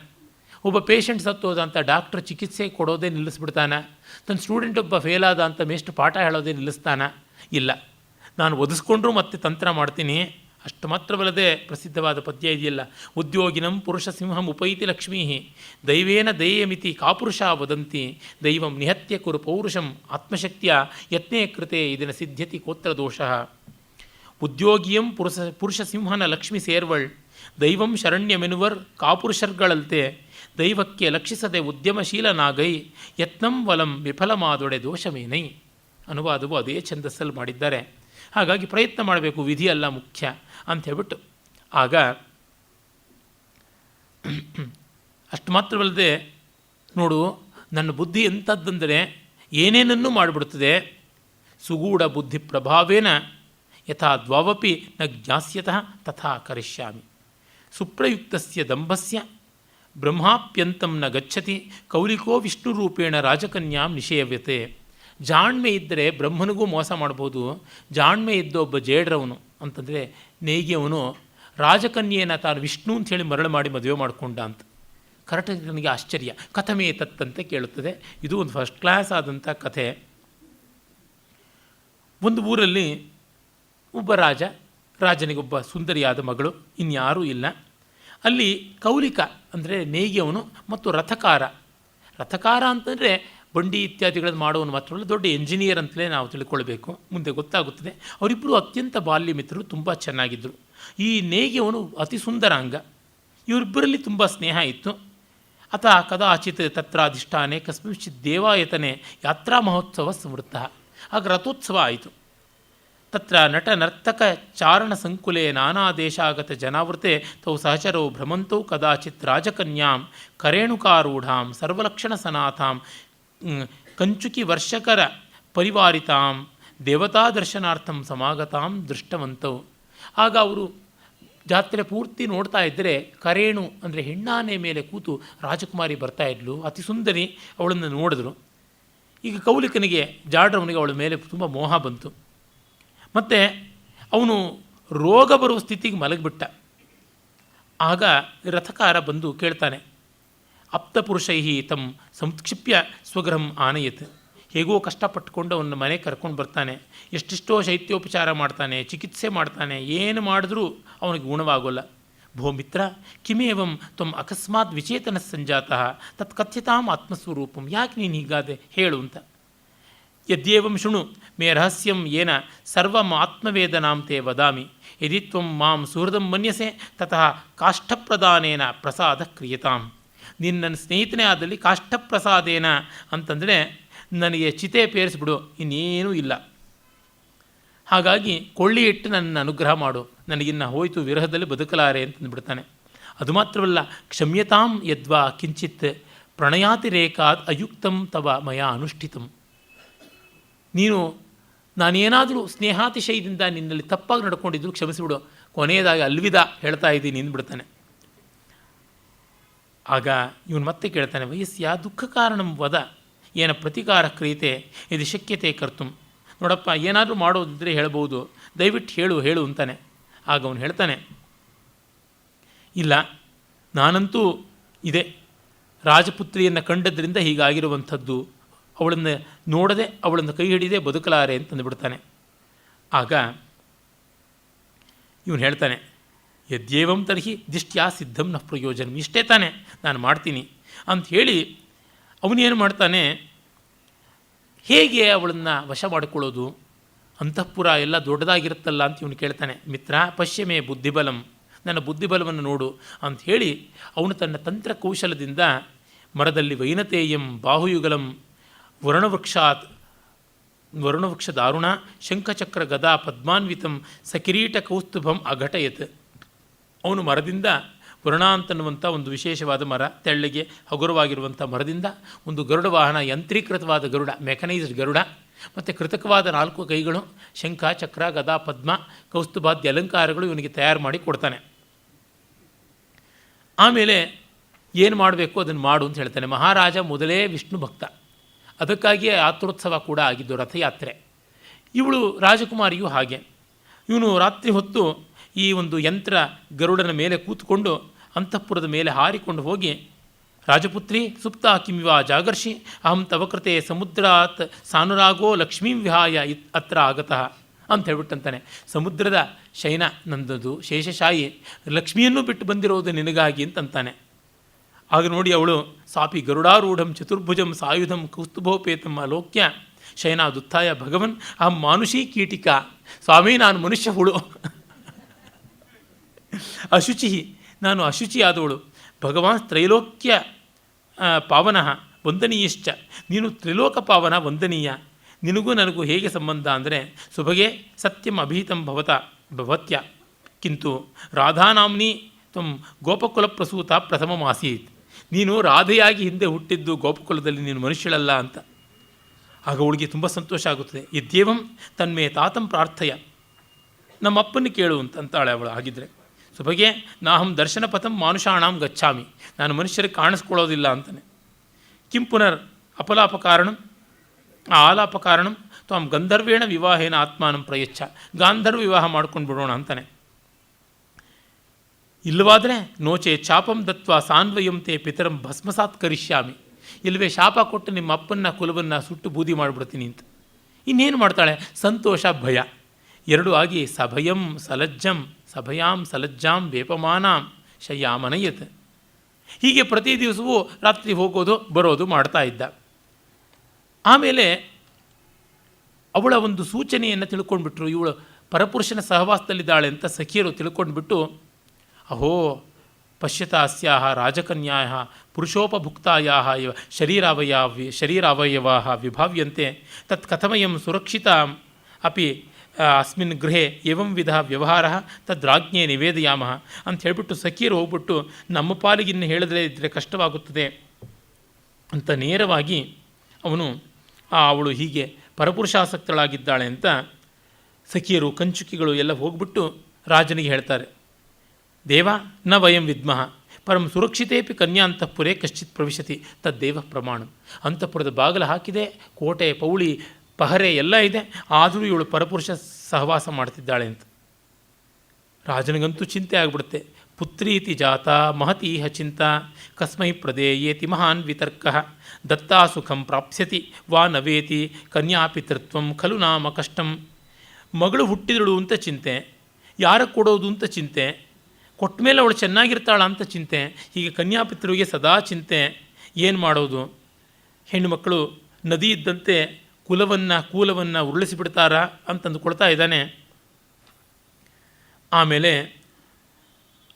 ಒಬ್ಬ ಪೇಷಂಟ್ ಸತ್ತೋದ ಅಂತ ಡಾಕ್ಟ್ರ್ ಚಿಕಿತ್ಸೆ ಕೊಡೋದೇ ನಿಲ್ಲಿಸ್ಬಿಡ್ತಾನೆ. ತನ್ನ ಸ್ಟೂಡೆಂಟ್ ಒಬ್ಬ ಫೇಲಾದ ಅಂತ ಮೇಷ್ಟು ಪಾಠ ಹೇಳೋದೇ ನಿಲ್ಲಿಸ್ತಾನೆ. ಇಲ್ಲ, ನಾನು ಒದಿಸ್ಕೊಂಡ್ರೂ ಮತ್ತೆ ತಂತ್ರ ಮಾಡ್ತೀನಿ. ಅಷ್ಟು ಮಾತ್ರವಲ್ಲದೆ ಪ್ರಸಿದ್ಧವಾದ ಪದ್ಯ ಇದೆಯಲ್ಲ, ಉದ್ಯೋಗಿನಂ ಪುರುಷ ಸಿಂಹಂ ಉಪೈತಿ ಲಕ್ಷ್ಮೀ ದೈವೇನ ದಯೇಯಮಿತಿ ಕಾಪುರುಷ ವದಂತಿ ದೈವಂ ನಿಹತ್ಯ ಕುರು ಪೌರುಷಂ ಆತ್ಮಶಕ್ತಿಯ ಯತ್ನೇ ಕೃತೆ ಇದನ್ನು ಸಿದ್ಧ್ಯತಿ ಕೋತ್ರ ದೋಷಃ. ಉದ್ಯೋಗಿಯಂ ಪುರುಷ ಸಿಂಹನ ಲಕ್ಷ್ಮಿ ಸೇರ್ವಳ್ ದೈವಂ ಶರಣ್ಯಮೆನುವರ್ ಕಾಪುರುಷರ್ಗಳಂತೆ ದೈವಕ್ಕೆ ಲಕ್ಷಿಸದೆ ಉದ್ಯಮಶೀಲನಾಗೈ ಯತ್ನಂ ವಲಂ ವಿಫಲಮಾದೊಡೆ ದೋಷವೇನೈ. ಅನುವಾದವು ಅದೇ ಛಂದಸ್ಸಲ್ಲಿ ಮಾಡಿದ್ದಾರೆ. ಹಾಗಾಗಿ ಪ್ರಯತ್ನ ಮಾಡಬೇಕು, ವಿಧಿ ಅಲ್ಲ ಮುಖ್ಯ ಅಂತ ಹೇಳ್ಬಿಟ್ಟು. ಆಗ ಅಷ್ಟು ಮಾತ್ರವಲ್ಲದೆ ನೋಡು, ನನ್ನ ಬುದ್ಧಿ ಎಂಥದ್ದಂದರೆ ಏನೇನನ್ನೂ ಮಾಡಿಬಿಡ್ತದೆ. ಸುಗೂಢ ಬುದ್ಧಿ ಪ್ರಭಾವೇನ ಯಥಾ ದ್ವಾವಪಿ ನ ಜ್ಞಾಸ್ಯತಃ ತಥಾ ಕರಿಷ್ಯಾಮಿ. ಸುಪ್ರಯುಕ್ತಸ್ಯ ದಂಭಸ್ಯ ಬ್ರಹ್ಮಾಪ್ಯಂತಂ ನ ಗಚ್ಚತಿ ಕೌಲಿಕೋ ವಿಷ್ಣುರೂಪೇಣ ರಾಜಕನ್ಯಾಂ ನಿಷೇವ್ಯತೆ. ಜಾಣ್ಮೆ ಇದ್ದರೆ ಬ್ರಹ್ಮನಿಗೂ ಮೋಸ ಮಾಡ್ಬೋದು. ಜಾಣ್ಮೆ ಇದ್ದ ಒಬ್ಬ ಜೇಡ್ರವನು ಅಂತಂದರೆ ನೇಗಿಯವನು ರಾಜಕನ್ಯೆಯನ್ನು ತಾನು ವಿಷ್ಣು ಅಂಥೇಳಿ ಮರಳು ಮಾಡಿ ಮದುವೆ ಮಾಡಿಕೊಂಡ ಅಂತ. ಕರಟನಿಗೆ ಆಶ್ಚರ್ಯ, ಕಥಮೇ ತತ್ತಂತೆ ಕೇಳುತ್ತದೆ. ಇದು ಒಂದು ಫಸ್ಟ್ ಕ್ಲಾಸ್ ಆದಂಥ ಕಥೆ. ಒಂದು ಊರಲ್ಲಿ ಒಬ್ಬ ರಾಜನಿಗೊಬ್ಬ ಸುಂದರಿಯಾದ ಮಗಳು, ಇನ್ಯಾರೂ ಇಲ್ಲ. ಅಲ್ಲಿ ಕೌಲಿಕ ಅಂದರೆ ನೇಗಿಯವನು ಮತ್ತು ರಥಕಾರ ಅಂತಂದರೆ ಬಂಡಿ ಇತ್ಯಾದಿಗಳನ್ನು ಮಾಡೋನು ಮಾತ್ರವಲ್ಲ, ದೊಡ್ಡ ಎಂಜಿನಿಯರ್ ಅಂತಲೇ ನಾವು ತಿಳ್ಕೊಳ್ಬೇಕು, ಮುಂದೆ ಗೊತ್ತಾಗುತ್ತದೆ. ಅವರಿಬ್ಬರು ಅತ್ಯಂತ ಬಾಲ್ಯ ಮಿತ್ರರು, ತುಂಬ ಚೆನ್ನಾಗಿದ್ದರು. ಈ ನೇಗಿಯವನು ಅತಿ ಸುಂದರಾಂಗ. ಇವರಿಬ್ಬರಲ್ಲಿ ತುಂಬ ಸ್ನೇಹ ಇತ್ತು. ಅತ ಕದಾಚಿತ್ ತತ್ರಾಧಿಷ್ಠಾನೆ ಕಸ್ಮಿಂಶ್ಚಿತ್ ದೇವಾಯತನೆ ಯಾತ್ರಾ ಮಹೋತ್ಸವ ಸಂವೃತ್ತ. ಆಗ ರಥೋತ್ಸವ ಆಯಿತು. ತತ್ರ ನಟ ನರ್ತಕ ಚಾರಣ ಸಂಕುಲೆ ನಾನಾ ದೇಶಾಗತ ಜನಾವೃತೆ ತೌ ಸಹಚರೌ ಭ್ರಮಂತೌ ಕದಾಚಿತ್ ರಾಜಕನ್ಯಾಂ ಕರೇಣುಕಾರೂಢಾಂ ಸರ್ವಲಕ್ಷಣ ಸನಾಥಾಂ ಕಂಚುಕಿ ವರ್ಷಕರ ಪರಿವಾರಿತಾಂ ದೇವತಾ ದರ್ಶನಾರ್ಥಂ ಸಮಾಗತಾಂ ದೃಷ್ಟವಂತವು. ಆಗ ಅವರು ಜಾತ್ರೆ ಪೂರ್ತಿ ನೋಡ್ತಾ ಇದ್ದರೆ ಕರೇಣು ಅಂದರೆ ಹೆಣ್ಣಾನೆ ಮೇಲೆ ಕೂತು ರಾಜಕುಮಾರಿ ಬರ್ತಾ ಇದ್ಲು, ಅತಿ ಸುಂದರಿ. ಅವಳನ್ನು ನೋಡಿದ್ರು. ಈಗ ಕೌಲಿಕನಿಗೆ ಜಾಡ್ರವನಿಗೆ ಅವಳ ಮೇಲೆ ತುಂಬ ಮೋಹ ಬಂತು. ಮತ್ತು ಅವನು ರೋಗ ಬರುವ ಸ್ಥಿತಿಗೆ ಮಲಗಿಬಿಟ್ಟ. ಆಗ ರಥಕಾರ ಬಂದು ಕೇಳ್ತಾನೆ, ಆಪ್ತಪುರುಷೈ ತಮ್ಮ ಸಂಕ್ಷಿಪ್ಯ ಸ್ವಗೃಹಂ ಆನಯತ್. ಹೇಗೋ ಕಷ್ಟಪಟ್ಟುಕೊಂಡು ಅವನ ಮನೆ ಕರ್ಕೊಂಡು ಬರ್ತಾನೆ, ಎಷ್ಟೆಷ್ಟೋ ಶೈತ್ಯೋಪಚಾರ ಮಾಡ್ತಾನೆ, ಚಿಕಿತ್ಸೆ ಮಾಡ್ತಾನೆ, ಏನು ಮಾಡಿದ್ರೂ ಅವನಿಗೆ ಗುಣವಾಗೋಲ್ಲ. ಭೋ ಮಿತ್ರ ಕಿಮೇವಂ ತ್ವಂ ಅಕಸ್ಮಾತ್ ವಿಚೇತನ ಸಂಜಾತಃ ತತ್ ಕಥ್ಯತಾಂ ಆತ್ಮಸ್ವರೂಪಂ. ಯಾಕೆ ನೀನು ಹೀಗಾದೆ ಹೇಳು ಅಂತ. ಯದ್ಯೇವಂ ಶೃಣು ಮೇ ರಹಸ್ಯಂ ಏನ ಸರ್ವಂ ಆತ್ಮವೇದನಾಂ ತೇ ವದಾಮಿ ಯದಿ ತ್ವಂ ಮಾಂ ಸುಹೃದಂ ಮನ್ಯಸೆ ತತಃ ಕಾಷ್ಠಪ್ರದಾನೇನ ಪ್ರಸಾದ ಕ್ರಿಯತಾಂ. ನೀನು ನನ್ನ ಸ್ನೇಹಿತನೇ ಆದಲ್ಲಿ ಕಾಷ್ಠಪ್ರಸಾದೇನ ಅಂತಂದರೆ ನನಗೆ ಚಿತೆ ಪೇರಿಸ್ಬಿಡು, ಇನ್ನೇನೂ ಇಲ್ಲ. ಹಾಗಾಗಿ ಕೊಳ್ಳಿ ಇಟ್ಟು ನನ್ನ ಅನುಗ್ರಹ ಮಾಡು, ನನಗಿನ್ನ ಹೋಯಿತು ವಿರಹದಲ್ಲಿ ಬದುಕಲಾರೆ ಅಂತಂದುಬಿಡ್ತಾನೆ. ಅದು ಮಾತ್ರವಲ್ಲ, ಕ್ಷಮ್ಯತಾಂ ಯದ್ವಾ ಕಿಂಚಿತ್ ಪ್ರಣಯಾತಿರೇಕಾದ್ ಅಯುಕ್ತಂ ತವ ಮಯ ಅನುಷ್ಠಿತಂ. ನೀನು ನಾನೇನಾದರೂ ಸ್ನೇಹಾತಿಶಯದಿಂದ ನಿನ್ನಲ್ಲಿ ತಪ್ಪಾಗಿ ನಡ್ಕೊಂಡಿದ್ರು ಕ್ಷಮಿಸಿಬಿಡು, ಕೊನೆಯದಾಗಿ ಅಲ್ವಿದ ಹೇಳ್ತಾ ಇದ್ದೀನಿ ಅಂದ್ಬಿಡ್ತಾನೆ. ಆಗ ಇವನು ಮತ್ತೆ ಕೇಳ್ತಾನೆ, ವಯಸ್ಸ್ಯ ದುಃಖ ಕಾರಣಂ ವದ ಏನ ಪ್ರತಿಕಾರ ಕ್ರಿಯತೆ ಇದು ಶಕ್ಯತೆ ಕರ್ತು. ನೋಡಪ್ಪ, ಏನಾದರೂ ಮಾಡೋದಿದ್ದರೆ ಹೇಳ್ಬೋದು, ದಯವಿಟ್ಟು ಹೇಳು ಅಂತಾನೆ. ಆಗ ಅವನು ಹೇಳ್ತಾನೆ, ಇಲ್ಲ, ನಾನಂತೂ ಇದೆ ರಾಜಪುತ್ರಿಯನ್ನು ಕಂಡದ್ರಿಂದ ಹೀಗಾಗಿರುವಂಥದ್ದು, ಅವಳನ್ನು ನೋಡದೆ ಅವಳನ್ನು ಕೈ ಹಿಡಿದೇ ಬದುಕಲಾರೆ ಅಂತಂದುಬಿಡ್ತಾನೆ. ಆಗ ಇವನು ಹೇಳ್ತಾನೆ, ಯದ್ಯೇವಂ ತರ್ಹಿ ದಿಷ್ಟ್ಯಾ ಸಿದ್ಧಂ ನ ಪ್ರಯೋಜನ. ಇಷ್ಟೇ ತಾನೆ, ನಾನು ಮಾಡ್ತೀನಿ ಅಂಥೇಳಿ ಅವನೇನು ಮಾಡ್ತಾನೆ, ಹೇಗೆ ಅವಳನ್ನು ವಶ ಮಾಡಿಕೊಳ್ಳೋದು, ಅಂತಃಪುರ ಎಲ್ಲ ದೊಡ್ಡದಾಗಿರುತ್ತಲ್ಲ ಅಂತ ಇವನು ಕೇಳ್ತಾನೆ. ಮಿತ್ರ ಪಶ್ಯಮೇ ಬುದ್ಧಿಬಲಂ, ನನ್ನ ಬುದ್ಧಿಬಲವನ್ನು ನೋಡು ಅಂಥೇಳಿ ಅವನು ತನ್ನ ತಂತ್ರ ಕೌಶಲದಿಂದ ಮರದಲ್ಲಿ ವೈನತೇಯಂ ಬಾಹುಯುಗಲಂ ವರುಣವೃಕ್ಷ ದಾರುಣ ಶಂಖಚಕ್ರ ಗದಾ ಪದ್ಮಾನ್ವಿತಂ ಸಕಿರೀಟ ಕೌಸ್ತುಭಂ ಅಘಟಯತ್. ಅವನು ಮರದಿಂದ ವರುಣ ಅಂತನ್ನುವಂಥ ಒಂದು ವಿಶೇಷವಾದ ಮರ, ತೆಳ್ಳಗೆ ಹಗುರವಾಗಿರುವಂಥ ಮರದಿಂದ ಒಂದು ಗರುಡ ವಾಹನ, ಯಂತ್ರೀಕೃತವಾದ ಗರುಡ, ಮೆಕನೈಸ್ಡ್ ಗರುಡ, ಮತ್ತು ಕೃತಕವಾದ 4 ಕೈಗಳು, ಶಂಖ ಚಕ್ರ ಗದಾ ಪದ್ಮ ಕೌಸ್ತುಭಾದ್ಯ ಅಲಂಕಾರಗಳು ಇವನಿಗೆ ತಯಾರು ಮಾಡಿ ಕೊಡ್ತಾನೆ. ಆಮೇಲೆ ಏನು ಮಾಡಬೇಕು ಅದನ್ನು ಮಾಡು ಅಂತ ಹೇಳ್ತಾನೆ. ಮಹಾರಾಜ ಮೊದಲೇ ವಿಷ್ಣು ಭಕ್ತ, ಅದಕ್ಕಾಗಿಯೇ ಆತ್ರೋತ್ಸವ ಕೂಡ ಆಗಿದ್ದು, ರಥಯಾತ್ರೆ. ಇವಳು ರಾಜಕುಮಾರಿಯು ಹಾಗೆ. ಇವನು ರಾತ್ರಿ ಹೊತ್ತು ಈ ಒಂದು ಯಂತ್ರ ಗರುಡನ ಮೇಲೆ ಕೂತ್ಕೊಂಡು ಅಂತಃಪುರದ ಮೇಲೆ ಹಾರಿಕೊಂಡು ಹೋಗಿ, ರಾಜಪುತ್ರಿ ಸುಪ್ತ ಕಿಮಿವ ಜಾಗರ್ಷಿ ಅಹಂ ತವ ಕೃತೆ ಸಮುದ್ರಾತ್ ಸಾನುರಾಗೋ ಲಕ್ಷ್ಮೀಂ ವಿಹಾಯ ಅತ್ರ ಆಗತಃ ಅಂತ ಹೇಳ್ಬಿಟ್ಟಂತಾನೆ. ಸಮುದ್ರದ ಶಯನ ನಂದದು, ಶೇಷಶಾಯಿ, ಲಕ್ಷ್ಮಿಯನ್ನು ಬಿಟ್ಟು ಬಂದಿರೋದು ನಿನಗಾಗಿ ಅಂತಂತಾನೆ. ಆಗ ನೋಡಿ ಅವಳು ಸಾಪಿ ಗರುಡಾರೂಢಂ ಚತುರ್ಭುಜಂ ಸಾಯುಧಂ ಕೌಸ್ತುಭೋಪೇತಂ ಅಲೋಕ್ಯ ಶಯನಾದುತ್ಥಾಯ ಭಗವನ್ ಅಹಂ ಮಾನುಷೀ ಕೀಟಿಕಾ. ಸ್ವಾಮಿ, ನಾನು ಮನುಷ್ಯ ಹುಳು, ಅಶುಚಿ, ನಾನು ಅಶುಚಿಯಾದವಳು. ಭಗವಾನ್ ತ್ರೈಲೋಕ್ಯ ಪಾವನ ವಂದನೀಯಶ್ಚ, ನೀನು ತ್ರಿಲೋಕ ಪಾವನ ವಂದನೀಯ. ನಿನಗೂ ನನಗೂ ಹೇಗೆ ಸಂಬಂಧ ಅಂದರೆ ಸುಭಗೆ ಸತ್ಯಂ ಅಭೀತಂ ಭವತ್ಯ ಕಿಂತು ರಾಧಾನಾಮ್ನಿ ತ್ವಂ ಗೋಪಕುಲ ಪ್ರಸೂತ ಪ್ರಥಮಮಾಸೀತ್. ನೀನು ರಾಧೆಯಾಗಿ ಹಿಂದೆ ಹುಟ್ಟಿದ್ದು ಗೋಪಕುಲದಲ್ಲಿ, ನೀನು ಮನುಷ್ಯಳಲ್ಲ ಅಂತ. ಆಗ ಅವಳಿಗೆ ತುಂಬ ಸಂತೋಷ ಆಗುತ್ತದೆ. ಇದ್ಯೇವಂ ತನ್ಮೇ ತಾತಂ ಪ್ರಾರ್ಥಯ, ನಮ್ಮಪ್ಪನ ಕೇಳು ಅಂತಾಳೆ ಅವಳು. ಆಗಿದ್ದರೆ ಸುಭಗೆ ನಾಹಂ ದರ್ಶನ ಪಥಂ ಮಾನುಷಾಣಾಂ ಗಚ್ಚಾಮಿ, ನಾನು ಮನುಷ್ಯರಿಗೆ ಕಾಣಿಸ್ಕೊಳ್ಳೋದಿಲ್ಲ ಅಂತಾನೆ. ಕಿಂ ಪುನರ್ ಅಪಲಾಪ ಕಾರಣಂ ಆಲಾಪ ಕಾರಣಂ ತ್ವಂ ಗಂಧರ್ವೇಣ ವಿವಾಹೇನ ಆತ್ಮಾನಂ ಪ್ರಯಚ್ಛ, ಗಾಂಧರ್ವ ವಿವಾಹ ಮಾಡ್ಕೊಂಡು ಬಿಡೋಣ ಅಂತಾನೆ. ಇಲ್ಲವಾದರೆ ನೋಚೆ ಚಾಪಂ ದತ್ವ ಸಾನ್ವಯಂ ತೇ ಪಿತರಂ ಭಸ್ಮಸಾತ್ ಕರಿಷ್ಯಾಮಿ, ಇಲ್ಲವೇ ಶಾಪ ಕೊಟ್ಟು ನಿಮ್ಮ ಅಪ್ಪನ್ನ ಕುಲವನ್ನು ಸುಟ್ಟು ಬೂದಿ ಮಾಡಿಬಿಡ್ತೀನಿ ಅಂತ. ಇನ್ನೇನು ಮಾಡ್ತಾಳೆ? ಸಂತೋಷ ಭಯ ಎರಡೂ ಆಗಿ ಸಭಯಾಂ ಸಲಜ್ಜಾಂ ವೇಪಮಾನಾಂ ಶಯ್ಯಾಮನಯತ್. ಹೀಗೆ ಪ್ರತಿ ದಿವಸವೂ ರಾತ್ರಿ ಹೋಗೋದು ಬರೋದು ಮಾಡ್ತಾ ಇದ್ದ. ಆಮೇಲೆ ಅವಳ ಒಂದು ಸೂಚನೆಯನ್ನು ತಿಳ್ಕೊಂಡ್ಬಿಟ್ರು. ಇವಳು ಪರಪುರುಷನ ಸಹವಾಸದಲ್ಲಿದ್ದಾಳೆ ಅಂತ ಸಖಿಯರು ತಿಳ್ಕೊಂಡ್ಬಿಟ್ಟು, ಅಹೋ ಪಶ್ಯತ ಅಸ್ಯಾಹ ರಾಜಕನ್ಯಾಯ ಪುರುಷೋಪಭುಕ್ತಾಯಾಹ ಇವ ಶರೀರಾವಯವಾ ವಿಭಾವ್ಯಂತೆ ತತ್ ಕಥಮಯಂ ಸುರಕ್ಷಿತ ಅಪಿ ಅಸ್ಮಿನ್ ಗೃಹೆ ಏವಂ ವಿಧ ವ್ಯವಹಾರ ತದ್ರಾಜ್ಞೆ ನಿವೇದಯಾಮಃ ಅಂತ ಹೇಳಿಬಿಟ್ಟು ಸಖಿಯರು ಹೋಗ್ಬಿಟ್ಟು, ನಮ್ಮ ಪಾಲಿಗಿನ್ನು ಹೇಳಿದ್ರೆ ಇದ್ದರೆ ಕಷ್ಟವಾಗುತ್ತದೆ ಅಂತ ನೇರವಾಗಿ ಅವಳು ಹೀಗೆ ಪರಪುರುಷಾಸಕ್ತಳಾಗಿದ್ದಾಳೆ ಅಂತ ಸಖಿಯರು ಕಂಚುಕಿಗಳು ಎಲ್ಲ ಹೋಗ್ಬಿಟ್ಟು ರಾಜನಿಗೆ ಹೇಳ್ತಾರೆ. ದೇವ ನ ವಯಂ ವಿದ್ಮಃ ಪರಂ ಸುರಕ್ಷಿತೇಪಿ ಕನ್ಯಾ ಅಂತಃಪುರೇ ಕಶ್ಚಿತ್ ಪ್ರವಿಶತಿ ತದ್ದೇವ ಪ್ರಮಾಣ. ಅಂತಃಪುರದ ಬಾಗಿಲು ಹಾಕಿದೆ, ಕೋಟೆ ಪೌಳಿ ಪಹರೆ ಎಲ್ಲ ಇದೆ, ಆದರೂ ಇವಳು ಪರಪುರುಷ ಸಹವಾಸ ಮಾಡ್ತಿದ್ದಾಳೆ ಅಂತ. ರಾಜನಿಗಂತೂ ಚಿಂತೆ ಆಗಿಬಿಡುತ್ತೆ. ಪುತ್ರೀತಿ ಜಾತ ಮಹತೀಹ ಚಿಂತಾ ಕಸ್ಮೈ ಪ್ರದೇಯೇತಿ ಮಹಾನ್ ವಿತರ್ಕ ದತ್ತಾ ಸುಖಂ ಪ್ರಾಪ್ಸ್ಯತಿ ವಾ ನವೇತಿ ಕನ್ಯಾಪಿತೃತ್ವಂ ಖಲು ನಾಮ ಕಷ್ಟಂ. ಮಗಳು ಹುಟ್ಟಿದಳು ಅಂತ ಚಿಂತೆ, ಯಾರ ಕೊಡೋದು ಅಂತ ಚಿಂತೆ, ಕೊಟ್ಟ ಮೇಲೆ ಅವಳು ಚೆನ್ನಾಗಿರ್ತಾಳ ಅಂತ ಚಿಂತೆ, ಹೀಗೆ ಕನ್ಯಾಪಿತೃವಿಗೆ ಸದಾ ಚಿಂತೆ. ಏನು ಮಾಡೋದು? ಹೆಣ್ಣುಮಕ್ಕಳು ನದಿ ಇದ್ದಂತೆ ಕೂಲವನ್ನು ಉರುಳಿಸಿಬಿಡ್ತಾರಾ ಅಂತಂದುಕೊಳ್ತಾ ಇದ್ದಾನೆ. ಆಮೇಲೆ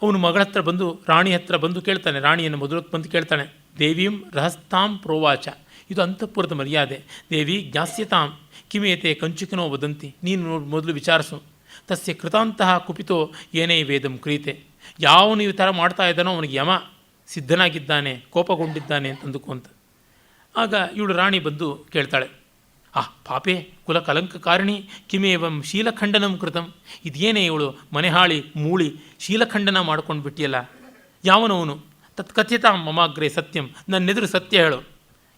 ಅವನು ಮಗಳ ಹತ್ರ ಬಂದು ರಾಣಿ ಹತ್ರ ಬಂದು ಕೇಳ್ತಾನೆ, ರಾಣಿಯನ್ನು ಮೊದಲಕ್ಕೆ ಬಂದು ಕೇಳ್ತಾನೆ. ದೇವೀಂ ರಹಸ್ತಾಂ ಪ್ರೋವಾಚ, ಇದು ಅಂತಃಪುರದ ಮರ್ಯಾದೆ. ದೇವಿ ಜ್ಞಾಸ್ಯತಾಂ ಕಿಮೇತೆ ಕಂಚುಕಿನೋ ವದಂತಿ, ನೀನು ಮೊದಲು ವಿಚಾರಿಸು. ತಸ್ಯ ಕೃತಾಂತಹ ಕುಪಿತೋ ಏನೇ ವೇದಂ ಕ್ರೀತೆ, ಯಾವನು ಈ ಥರ ಮಾಡ್ತಾ ಇದ್ದಾನೋ ಅವನಿಗೆ ಯಮ ಸಿದ್ಧನಾಗಿದ್ದಾನೆ, ಕೋಪಗೊಂಡಿದ್ದಾನೆ ಅಂತಂದುಕೊಂತ. ಆಗ ಇವಳು ರಾಣಿ ಬಂದು ಕೇಳ್ತಾಳೆ, ಪಾಪೆ ಕುಲ ಕಲಂಕಕಾರಿಣಿ ಕಿಮೇವಂ ಶೀಲಖಂಡನಂ ಕೃತಂ. ಇದೇನೇ ಇವಳು ಮನೆಹಾಳಿ ಮೂಳಿ ಶೀಲಖಂಡನ ಮಾಡ್ಕೊಂಡು ಬಿಟ್ಟಿಯಲ್ಲ, ಯಾವನವನು? ತತ್ಕಥ್ಯತಾಂ ಮಮಾಗ್ರೆ ಸತ್ಯಂ, ನನ್ನೆದುರು ಸತ್ಯ ಹೇಳು.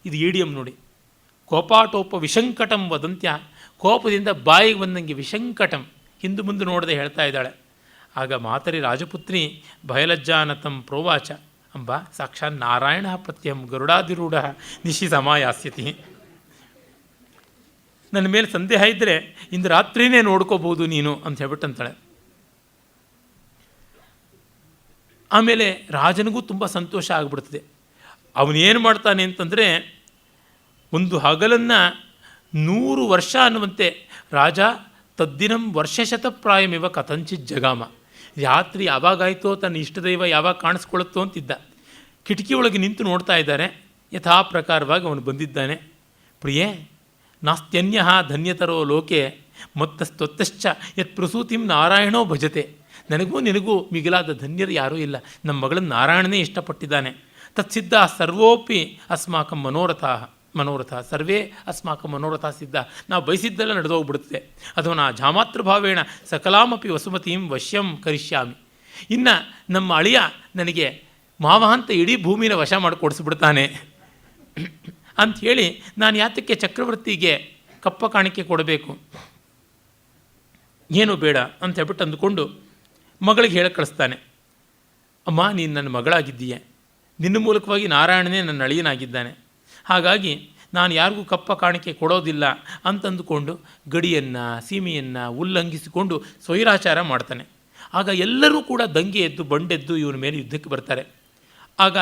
ಇದು ಇಡಿಯಂ ನೋಡಿ. ಕೋಪಾಟೋಪ ವಿಶಂಕಟಂ ವದಂತ್ಯ, ಕೋಪದಿಂದ ಬಾಯಿಗೆ ಬಂದಂಗೆ ವಿಶಂಕಟಂ, ಹಿಂದು ಮುಂದೆ ನೋಡದೆ ಹೇಳ್ತಾ ಇದ್ದಾಳೆ. ಆಗ ಮಾತರಿ ರಾಜಪುತ್ರಿ ಭಯಲಜ್ಜಾನತಂ ಪ್ರೋವಾಚ ಅಂಬ ಸಾಕ್ಷಾತ್ ನಾರಾಯಣ ಪ್ರತ್ಯಂ ಗರುಡಾದಿರೂಢ ನಿಶಿ ಸಮಾಯಾಸ್ಯತಿ. ನನ್ನ ಮೇಲೆ ಸಂದೇಹ ಇದ್ದರೆ ಇಂದು ರಾತ್ರಿನೇ ನೋಡ್ಕೋಬಹುದು ನೀನು ಅಂತ ಹೇಳ್ಬಿಟ್ಟಂತಾಳೆ. ಆಮೇಲೆ ರಾಜನಿಗೂ ತುಂಬ ಸಂತೋಷ ಆಗಿಬಿಡ್ತದೆ. ಅವನೇನು ಮಾಡ್ತಾನೆ ಅಂತಂದರೆ, ಒಂದು ಹಗಲನ್ನು 100 ವರ್ಷ ಅನ್ನುವಂತೆ ರಾಜ ತದ್ದಿನಂ ವರ್ಷಶತಪ್ರಾಯಮಿವ ಕಥಂಚಿತ್ ಜಗಾಮ. ರಾತ್ರಿ ಯಾವಾಗಾಯಿತೋ ತನ್ನ ಇಷ್ಟದೈವ ಯಾವಾಗ ಕಾಣಿಸ್ಕೊಳ್ಳುತ್ತೋ ಅಂತಿದ್ದ. ಕಿಟಕಿ ಒಳಗೆ ನಿಂತು ನೋಡ್ತಾ ಇದ್ದಾರೆ. ಯಥಾ ಪ್ರಕಾರವಾಗಿ ಅವನು ಬಂದಿದ್ದಾನೆ. ಪ್ರಿಯೇ, ನಾಸ್ತ್ಯನ್ಯ ಧನ್ಯತರೋ ಲೋಕೆ ಮತ್ತಸ್ತೊತ್ತಶ್ಚ ಯತ್ ಪ್ರಸೂತಿಂ ನಾರಾಯಣೋ ಭಜತೆ. ನನಗೂ ನಿನಗೂ ಮಿಗಿಲಾದ ಧನ್ಯರು ಯಾರೂ ಇಲ್ಲ. ನಮ್ಮ ಮಗಳನ್ನು ನಾರಾಯಣನೇ ಇಷ್ಟಪಟ್ಟಿದ್ದಾನೆ. ತತ್ಸಿದ್ಧ ಸರ್ವೋಪಿ ಅಸ್ಮಾಕಂ ಮನೋರಥ ಸರ್ವೇ ಅಸ್ಮಾಕಂ ಮನೋರಥ ಸಿದ್ಧ. ನಾವು ಬಯಸಿದ್ದೆಲ್ಲ ನಡೆದೋಗ್ಬಿಡುತ್ತೆ. ಅಥವಾ ಜಾಮಾತೃಭಾವೇಣ ಸಕಲಾಮಪಿ ವಸುಮತೀಂ ವಶ್ಯಂ ಕರಿಷ್ಯಾಮಿ. ಇನ್ನು ನಮ್ಮ ಅಳಿಯ ನನಗೆ ಮಾವ ಅಂತ ಇಡೀ ಭೂಮಿನ ವಶ ಮಾಡಿ ಕೊಡಿಸ್ಬಿಡ್ತಾನೆ ಅಂಥೇಳಿ ನಾನು ಯಾತಕ್ಕೆ ಚಕ್ರವರ್ತಿಗೆ ಕಪ್ಪ ಕಾಣಿಕೆ ಕೊಡಬೇಕು, ಏನೂ ಬೇಡ ಅಂತ ಹೇಳ್ಬಿಟ್ಟು ಅಂದುಕೊಂಡು ಮಗಳಿಗೆ ಹೇಳಿ ಕಳಿಸ್ತಾನೆ. ಅಮ್ಮ, ನೀನು ನನ್ನ ಮಗಳಾಗಿದ್ದೀಯೆ, ನಿನ್ನ ಮೂಲಕವಾಗಿ ನಾರಾಯಣನೇ ನನ್ನ ಅಳಿಯನಾಗಿದ್ದಾನೆ. ಹಾಗಾಗಿ ನಾನು ಯಾರಿಗೂ ಕಪ್ಪ ಕಾಣಿಕೆ ಕೊಡೋದಿಲ್ಲ ಅಂತಂದುಕೊಂಡು ಗಡಿಯನ್ನು ಸೀಮೆಯನ್ನು ಉಲ್ಲಂಘಿಸಿಕೊಂಡು ಸ್ವೈರಾಚಾರ ಮಾಡ್ತಾನೆ. ಆಗ ಎಲ್ಲರೂ ಕೂಡ ದಂಗೆ ಎದ್ದು ಬಂಡೆದ್ದು ಇವನ ಮೇಲೆ ಯುದ್ಧಕ್ಕೆ ಬರ್ತಾರೆ. ಆಗ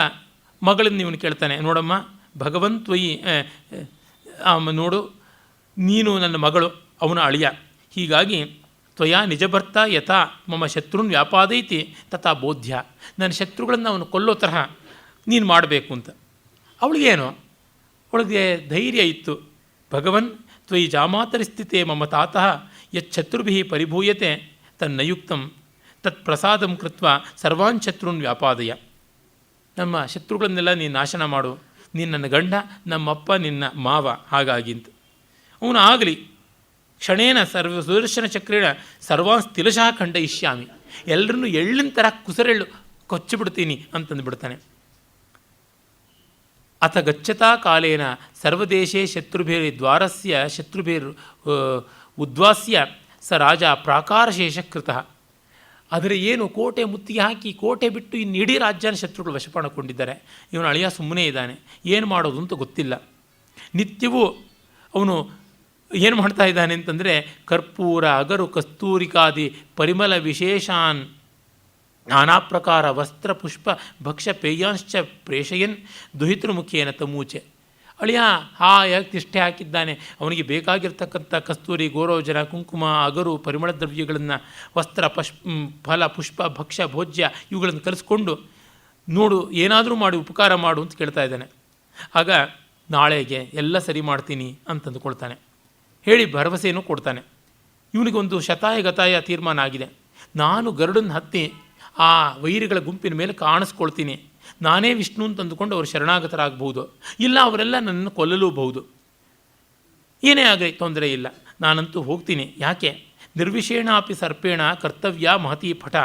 ಮಗಳನ್ನು ಇವನು ಕೇಳ್ತಾನೆ, ನೋಡಮ್ಮ ಭಗವಂತ್ವಯಿ, ನೋಡು ನೀನು ನನ್ನ ಮಗಳು, ಅವನ ಅಳಿಯ, ಹೀಗಾಗಿ ತ್ವಯಾ ನಿಜಭರ್ತ ಯಥಾ ಮಮ ಶತ್ರುನ್ ವ್ಯಾಪಾದೈತಿ ತಥಾ ಬೋಧ್ಯ. ನನ್ನ ಶತ್ರುಗಳನ್ನು ಅವನು ಕೊಲ್ಲೋ ತರಹ ನೀನು ಮಾಡಬೇಕು ಅಂತ. ಅವಳಿಗೇನು, ಅವಳಿಗೆ ಧೈರ್ಯ ಇತ್ತು. ಭಗವನ್ ತ್ವಯಿ ಜಾಮಾತರಿಸ್ಥಿತೆ ಮಮ ತಾತಃ ಯಚ್ಛತ್ರುಭಿ ಪರಿಭೂಯತೆ ತನ್ನಯುಕ್ತಂ ತತ್ ಪ್ರಸಾದಂ ಕೃತ್ವ ಸರ್ವಾನ್ ಶತ್ರುನ್ ವ್ಯಾಪಾದಯ. ನಮ್ಮ ಶತ್ರುಗಳನ್ನೆಲ್ಲ ನೀನು ನಾಶನ ಮಾಡು, ನೀನು ನನ್ನ ಗಂಡ, ನಮ್ಮಪ್ಪ ನಿನ್ನ ಮಾವ, ಹಾಗಾಗಿಂತ. ಅವನು ಆಗಲಿ ಕ್ಷಣೇನ ಸುದರ್ಶನ ಚಕ್ರೇಣ ಸರ್ವಾನ್ ಸ್ಥಿಲಶಃ ಖಂಡಯಿಷ್ಯಾಮಿ. ಎಲ್ಲರನ್ನೂ ಎಳ್ಳಿನ ಥರ ಕುಸರೆಳ್ಳು ಕೊಚ್ಚಿಬಿಡ್ತೀನಿ ಅಂತಂದುಬಿಡ್ತಾನೆ. ಅಥ ಗಚ್ಚತಾ ಕಾಲೇನ ಸರ್ವದೇಶೇ ಶತ್ರುಭಿರ್ ಉದ್ವಾಸ್ಯ ಸ ರಾಜ ಪ್ರಾಕಾರಶೇಷ ಕೃತಃ. ಆದರೆ ಏನು, ಕೋಟೆ ಮುತ್ತಿಗೆ ಹಾಕಿ ಕೋಟೆ ಬಿಟ್ಟು ಇನ್ನು ಇಡೀ ರಾಜ್ಯನ ಶತ್ರುಗಳು ವಶಪಡಿಕೊಂಡಿದ್ದಾರೆ. ಇವನು ಅಳಿಯ ಸುಮ್ಮನೆ ಇದ್ದಾನೆ, ಏನು ಮಾಡೋದು ಅಂತ ಗೊತ್ತಿಲ್ಲ. ನಿತ್ಯವೂ ಅವನು ಏನು ಮಾಡ್ತಾ ಇದ್ದಾನೆ ಅಂತಂದರೆ ಕರ್ಪೂರ ಅಗರು ಕಸ್ತೂರಿಕಾದಿ ಪರಿಮಳ ವಿಶೇಷಾನ್ ನಾನಾ ಪ್ರಕಾರ ವಸ್ತ್ರ ಪುಷ್ಪ ಭಕ್ಷ್ಯ ಪೇಯಾಂಶ್ಚ ಪ್ರೇಷಯನ್ ದುಹಿತೃಮುಖೇನ ತಮೂಚೆ. ಅಳಿಯ ಹಾಯಾಗಿ ತಿಷ್ಟೆ ಹಾಕಿದ್ದಾನೆ. ಅವನಿಗೆ ಬೇಕಾಗಿರ್ತಕ್ಕಂಥ ಕಸ್ತೂರಿ, ಗೋರೋಜನ, ಕುಂಕುಮ, ಅಗರು, ಪರಿಮಳ ದ್ರವ್ಯಗಳನ್ನು, ವಸ್ತ್ರ, ಫಲ, ಪುಷ್ಪ, ಭಕ್ಷ್ಯ, ಭೋಜ್ಯ ಇವುಗಳನ್ನು ಕಲಿಸ್ಕೊಂಡು ನೋಡು, ಏನಾದರೂ ಮಾಡಿ ಉಪಕಾರ ಮಾಡು ಅಂತ ಕೇಳ್ತಾ ಇದ್ದಾನೆ. ಆಗ ನಾಳೆಗೆ ಎಲ್ಲ ಸರಿ ಮಾಡ್ತೀನಿ ಅಂತಂದುಕೊಳ್ತಾನೆ. ಹೇಳಿ ಭರವಸೆಯನ್ನು ಕೊಡ್ತಾನೆ. ಇವನಿಗೊಂದು ಶತಾಯ ಗತಾಯ ತೀರ್ಮಾನ ಆಗಿದೆ. ನಾನು ಗರುಡನ್ನು ಹತ್ತಿ ಆ ವೈರಿಗಳ ಗುಂಪಿನ ಮೇಲೆ ಕಾಣಿಸ್ಕೊಳ್ತೀನಿ, ನಾನೇ ವಿಷ್ಣು ಅಂತಂದುಕೊಂಡು ಅವರು ಶರಣಾಗತರಾಗಬಹುದು, ಇಲ್ಲ ಅವರೆಲ್ಲ ನನ್ನನ್ನು ಕೊಲ್ಲಲೂಬಹುದು. ಏನೇ ಆಗಲಿ ತೊಂದರೆ ಇಲ್ಲ, ನಾನಂತೂ ಹೋಗ್ತೀನಿ. ಯಾಕೆ, ನಿರ್ವಿಷೇಣಾಪಿ ಸರ್ಪೇಣ ಕರ್ತವ್ಯ ಮಹತಿ ಪಠ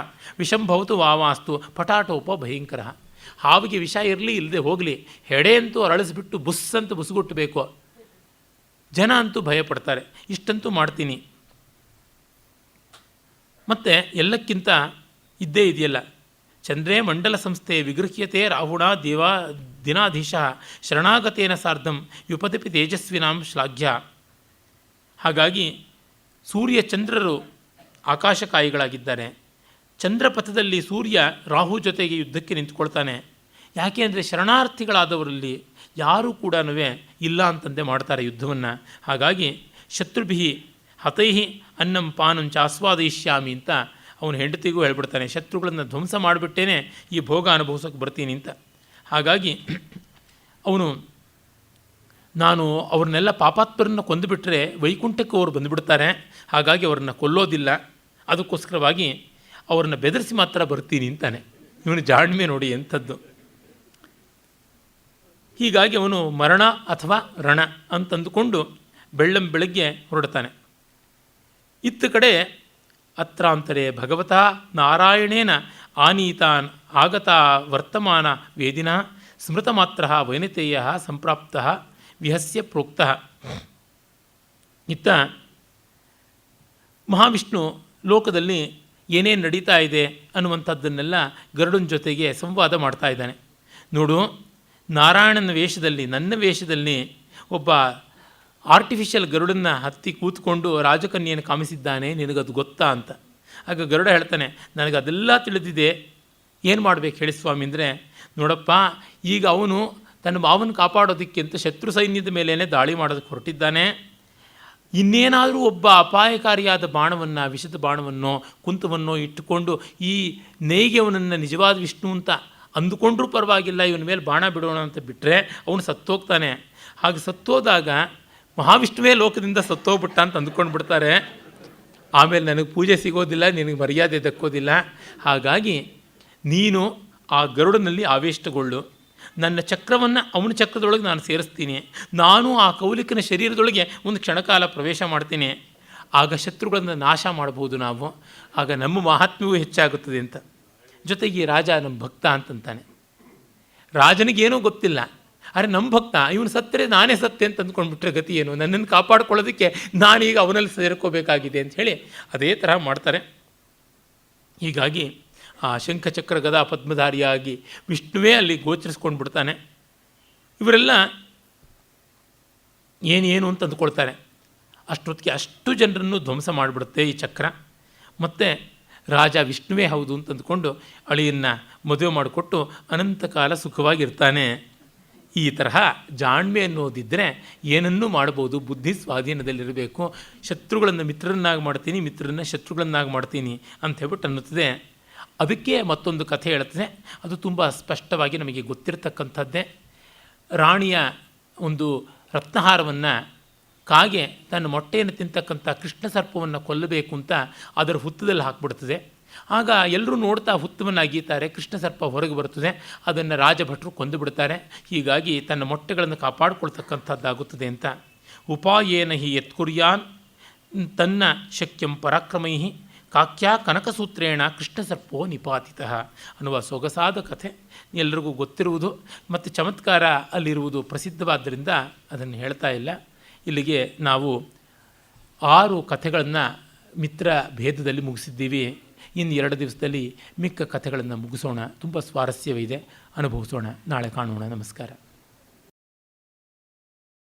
ವಿಷಂಭವತು ವಾವಾಸ್ತು ಪಟಾಟೋಪ ಭಯಂಕರ. ಹಾವಿಗೆ ವಿಷ ಇರಲಿ ಇಲ್ಲದೆ ಹೋಗಲಿ, ಹೆಡೆ ಅಂತೂ ಅರಳಿಸ್ಬಿಟ್ಟು ಬುಸ್ ಅಂತ ಬುಸುಗುಟ್ಟಬೇಕು, ಜನ ಅಂತೂ ಭಯಪಡ್ತಾರೆ, ಇಷ್ಟಂತೂ ಮಾಡ್ತೀನಿ. ಮತ್ತು ಎಲ್ಲಕ್ಕಿಂತ ಇದ್ದೇ ಇದೆಯಲ್ಲ, ಚಂದ್ರೇ ಮಂಡಲ ಸಂಸ್ಥೆ ವಿಗೃಹ್ಯತೆ ರಾಹುಣ ದಿನಾಧೀಶ ಶರಣಾಗತೇನ ಸಾರ್ಧಂ ವ್ಯುಪದಪಿ ತೇಜಸ್ವಿನಾಂ ಶ್ಲಾಘ್ಯ. ಹಾಗಾಗಿ ಸೂರ್ಯ ಚಂದ್ರರು ಆಕಾಶಕಾಯಿಗಳಾಗಿದ್ದಾರೆ. ಚಂದ್ರಪಥದಲ್ಲಿ ಸೂರ್ಯ ರಾಹು ಜೊತೆಗೆ ಯುದ್ಧಕ್ಕೆ ನಿಂತುಕೊಳ್ತಾನೆ. ಯಾಕೆ ಅಂದರೆ ಶರಣಾರ್ಥಿಗಳಾದವರಲ್ಲಿ ಯಾರೂ ಕೂಡ ಇಲ್ಲ ಅಂತಂದೆ ಮಾಡ್ತಾರೆ ಯುದ್ಧವನ್ನು. ಹಾಗಾಗಿ ಶತ್ರುಭಿ ಹತೈ ಅನ್ನಂ ಪಾನಂಚ ಆಸ್ವಾದಯಿಷ್ಯಾಮಿ ಅಂತ ಅವನು ಹೆಂಡತಿಗೂ ಹೇಳ್ಬಿಡ್ತಾನೆ. ಶತ್ರುಗಳನ್ನು ಧ್ವಂಸ ಮಾಡಿಬಿಟ್ಟೇನೆ ಈ ಭೋಗ ಅನುಭವಿಸೋಕೆ ಬರ್ತೀನಿ ಅಂತ. ಹಾಗಾಗಿ ಅವನು ನಾನು ಅವ್ರನ್ನೆಲ್ಲ ಪಾಪಾತ್ಮರನ್ನು ಕೊಂದುಬಿಟ್ರೆ ವೈಕುಂಠಕ್ಕೆ ಅವರು ಬಂದುಬಿಡ್ತಾರೆ, ಹಾಗಾಗಿ ಅವ್ರನ್ನ ಕೊಲ್ಲೋದಿಲ್ಲ, ಅದಕ್ಕೋಸ್ಕರವಾಗಿ ಅವ್ರನ್ನ ಬೆದರಿಸಿ ಮಾತ್ರ ಬರ್ತೀನಿ ಅಂತಾನೆ. ಇವನು ಜಾಣ್ಮೆ ನೋಡಿ ಎಂಥದ್ದು. ಹೀಗಾಗಿ ಅವನು ಮರಣ ಅಥವಾ ರಣ ಅಂತಂದುಕೊಂಡು ಬೆಳ್ಳಂಬೆಳಗ್ಗೆ ಹೊರಡ್ತಾನೆ. ಇತ್ತ ಕಡೆ ಅತ್ರಾಂತರೆ ಭಗವತಾ ನಾರಾಯಣೇನ ಆನೀತಾನ್ ಆಗತ ವರ್ತಮಾನ ವೇದಿನ ಸ್ಮೃತ ಮಾತ್ರ ವೈನತೇಯ ಸಂಪ್ರಾಪ್ತ ವಿಹಸ್ಯ ಪ್ರೋಕ್ತ. ಇತ್ತ ಮಹಾವಿಷ್ಣು ಲೋಕದಲ್ಲಿ ಏನೇನು ನಡೀತಾ ಇದೆ ಅನ್ನುವಂಥದ್ದನ್ನೆಲ್ಲ ಗರುಡನ ಜೊತೆಗೆ ಸಂವಾದ ಮಾಡ್ತಾ ಇದ್ದಾನೆ. ನೋಡು, ನಾರಾಯಣನ ವೇಷದಲ್ಲಿ, ನನ್ನ ವೇಷದಲ್ಲಿ ಒಬ್ಬ ಆರ್ಟಿಫಿಷಿಯಲ್ ಗರುಡನ್ನು ಹತ್ತಿ ಕೂತ್ಕೊಂಡು ರಾಜಕನ್ಯೆಯನ್ನು ಕಾಮಿಸಿದ್ದಾನೆ, ನಿನಗದು ಗೊತ್ತಾ ಅಂತ. ಆಗ ಗರುಡ ಹೇಳ್ತಾನೆ, ನನಗದೆಲ್ಲ ತಿಳಿದಿದೆ, ಏನು ಮಾಡಬೇಕು ಹೇಳಿ ಸ್ವಾಮಿ ಅಂದರೆ, ನೋಡಪ್ಪ, ಈಗ ಅವನು ತನ್ನ ಮಾವನ ಕಾಪಾಡೋದಕ್ಕೆ ಅಂತ ಶತ್ರು ಸೈನ್ಯದ ಮೇಲೇ ದಾಳಿ ಮಾಡೋದಕ್ಕೆ ಹೊರಟಿದ್ದಾನೆ. ಇನ್ನೇನಾದರೂ ಒಬ್ಬ ಅಪಾಯಕಾರಿಯಾದ ಬಾಣವನ್ನು, ವಿಷದ ಬಾಣವನ್ನೋ ಕುಂತವನ್ನೋ ಇಟ್ಟುಕೊಂಡು ಈ ನೇಯ್ಗೆ ಅವನನ್ನು ನಿಜವಾದ ವಿಷ್ಣು ಅಂತ ಅಂದುಕೊಂಡ್ರೂ ಪರವಾಗಿಲ್ಲ, ಇವನ ಮೇಲೆ ಬಾಣ ಬಿಡೋಣ ಅಂತ ಬಿಟ್ಟರೆ ಅವನು ಸತ್ತೋಗ್ತಾನೆ. ಹಾಗೆ ಸತ್ತೋದಾಗ ಮಹಾವಿಷ್ಣುವೇ ಲೋಕದಿಂದ ಸತ್ತೋಗ್ಬಿಟ್ಟ ಅಂತ ಅಂದ್ಕೊಂಡು ಬಿಡ್ತಾರೆ. ಆಮೇಲೆ ನನಗೆ ಪೂಜೆ ಸಿಗೋದಿಲ್ಲ, ನಿನಗೆ ಮರ್ಯಾದೆ ದಕ್ಕೋದಿಲ್ಲ. ಹಾಗಾಗಿ ನೀನು ಆ ಗರುಡನಲ್ಲಿ ಆವೇಶಗೊಳ್ಳು, ನನ್ನ ಚಕ್ರವನ್ನು ಅವನ ಚಕ್ರದೊಳಗೆ ನಾನು ಸೇರಿಸ್ತೀನಿ, ನಾನು ಆ ಕೌಲಿಕನ ಶರೀರದೊಳಗೆ ಒಂದು ಕ್ಷಣಕಾಲ ಪ್ರವೇಶ ಮಾಡ್ತೀನಿ, ಆಗ ಶತ್ರುಗಳನ್ನು ನಾಶ ಮಾಡ್ಬೋದು ನಾವು, ಆಗ ನಮ್ಮ ಮಹಾತ್ಮ್ಯವೂ ಹೆಚ್ಚಾಗುತ್ತದೆ ಅಂತ. ಜೊತೆಗೆ ಈ ರಾಜ ನಮ್ಮ ಭಕ್ತ ಅಂತಂತಾನೆ. ರಾಜನಿಗೇನೂ ಗೊತ್ತಿಲ್ಲ, ಆದರೆ ನಮ್ಮ ಭಕ್ತ, ಇವನು ಸತ್ತರೆ ನಾನೇ ಸತ್ತೆ ಅಂತ ಅಂದ್ಕೊಂಡ್ಬಿಟ್ರೆ ಗತಿ ಏನು, ನನ್ನನ್ನು ಕಾಪಾಡ್ಕೊಳ್ಳೋದಕ್ಕೆ ನಾನೀಗ ಅವನಲ್ಲಿ ಸೇರ್ಕೋಬೇಕಾಗಿದೆ ಅಂತ ಹೇಳಿ ಅದೇ ಥರ ಮಾಡ್ತಾರೆ. ಹೀಗಾಗಿ ಆ ಶಂಖಚಕ್ರ ಗದಾ ಪದ್ಮಧಾರಿಯಾಗಿ ವಿಷ್ಣುವೇ ಅಲ್ಲಿ ಗೋಚರಿಸ್ಕೊಂಡು ಬಿಡ್ತಾನೆ. ಇವರೆಲ್ಲ ಏನೇನು ಅಂತ ಅಂದ್ಕೊಳ್ತಾರೆ. ಅಷ್ಟೊತ್ತಿಗೆ ಅಷ್ಟು ಜನರನ್ನು ಧ್ವಂಸ ಮಾಡಿಬಿಡುತ್ತೆ ಈ ಚಕ್ರ. ಮತ್ತು ರಾಜ ವಿಷ್ಣುವೇ ಹೌದು ಅಂತ ಅಂದ್ಕೊಂಡು ಅಳಿಯನ್ನು ಮದುವೆ ಮಾಡಿಕೊಟ್ಟು ಅನಂತಕಾಲ ಸುಖವಾಗಿರ್ತಾನೆ. ಈ ತರಹ ಜಾಣ್ಮೆ ಅನ್ನೋದಿದ್ದರೆ ಏನನ್ನೂ ಮಾಡ್ಬೋದು, ಬುದ್ಧಿ ಸ್ವಾಧೀನದಲ್ಲಿರಬೇಕು. ಶತ್ರುಗಳನ್ನು ಮಿತ್ರರನ್ನಾಗಿ ಮಾಡ್ತೀನಿ, ಮಿತ್ರರನ್ನ ಶತ್ರುಗಳನ್ನಾಗಿ ಮಾಡ್ತೀನಿ ಅಂತ ಹೇಳ್ಬಿಟ್ಟು ಅನ್ನುತ್ತದೆ. ಅದಕ್ಕೆ ಮತ್ತೊಂದು ಕಥೆ ಹೇಳುತ್ತದೆ. ಅದು ತುಂಬ ಸ್ಪಷ್ಟವಾಗಿ ನಮಗೆ ಗೊತ್ತಿರತಕ್ಕಂಥದ್ದೇ. ರಾಣಿಯ ಒಂದು ರತ್ನಹಾರವನ್ನು ಕಾಗೆ ತನ್ನ ಮೊಟ್ಟೆಯನ್ನು ತಿಂತಕ್ಕಂಥ ಕೃಷ್ಣ ಸರ್ಪವನ್ನು ಕೊಲ್ಲಬೇಕು ಅಂತ ಅದರ ಹುತ್ತದಲ್ಲಿ ಹಾಕಿಬಿಡ್ತದೆ. ಆಗ ಎಲ್ಲರೂ ನೋಡ್ತಾ ಹುತ್ತವನ್ನು ಅಗೀತಾರೆ. ಕೃಷ್ಣ ಸರ್ಪ ಹೊರಗೆ ಬರುತ್ತದೆ, ಅದನ್ನು ರಾಜಭಟ್ರು ಕೊಂದು ಬಿಡ್ತಾರೆ. ಹೀಗಾಗಿ ತನ್ನ ಮೊಟ್ಟೆಗಳನ್ನು ಕಾಪಾಡಿಕೊಳ್ತಕ್ಕಂಥದ್ದಾಗುತ್ತದೆ ಅಂತ. ಉಪಾಯೇನ ಹಿ ಯತ್ಕುರ್ಯಾನ್ ತನ್ನ ಶಕ್ಯಂ ಪರಾಕ್ರಮೈ ಕಾಕ್ಯಾ ಕನಕಸೂತ್ರೇಣ ಕೃಷ್ಣ ಸರ್ಪೋ ನಿಪಾತಿತಃ ಅನ್ನುವ ಸೊಗಸಾದ ಕಥೆ ಎಲ್ಲರಿಗೂ ಗೊತ್ತಿರುವುದು ಮತ್ತು ಚಮತ್ಕಾರ ಅಲ್ಲಿರುವುದು ಪ್ರಸಿದ್ಧವಾದ್ದರಿಂದ ಅದನ್ನು ಹೇಳ್ತಾ ಇಲ್ಲ. ಇಲ್ಲಿಗೆ ನಾವು 6 ಕಥೆಗಳನ್ನು ಮಿತ್ರ ಭೇದದಲ್ಲಿ ಮುಗಿಸಿದ್ದೀವಿ. ಇನ್ನು 2 ದಿವಸದಲ್ಲಿ ಮಿಕ್ಕ ಕಥೆಗಳನ್ನು ಮುಗಿಸೋಣ. ತುಂಬ ಸ್ವಾರಸ್ಯವಿದೆ, ಅನುಭವಿಸೋಣ. ನಾಳೆ ಕಾಣೋಣ. ನಮಸ್ಕಾರ.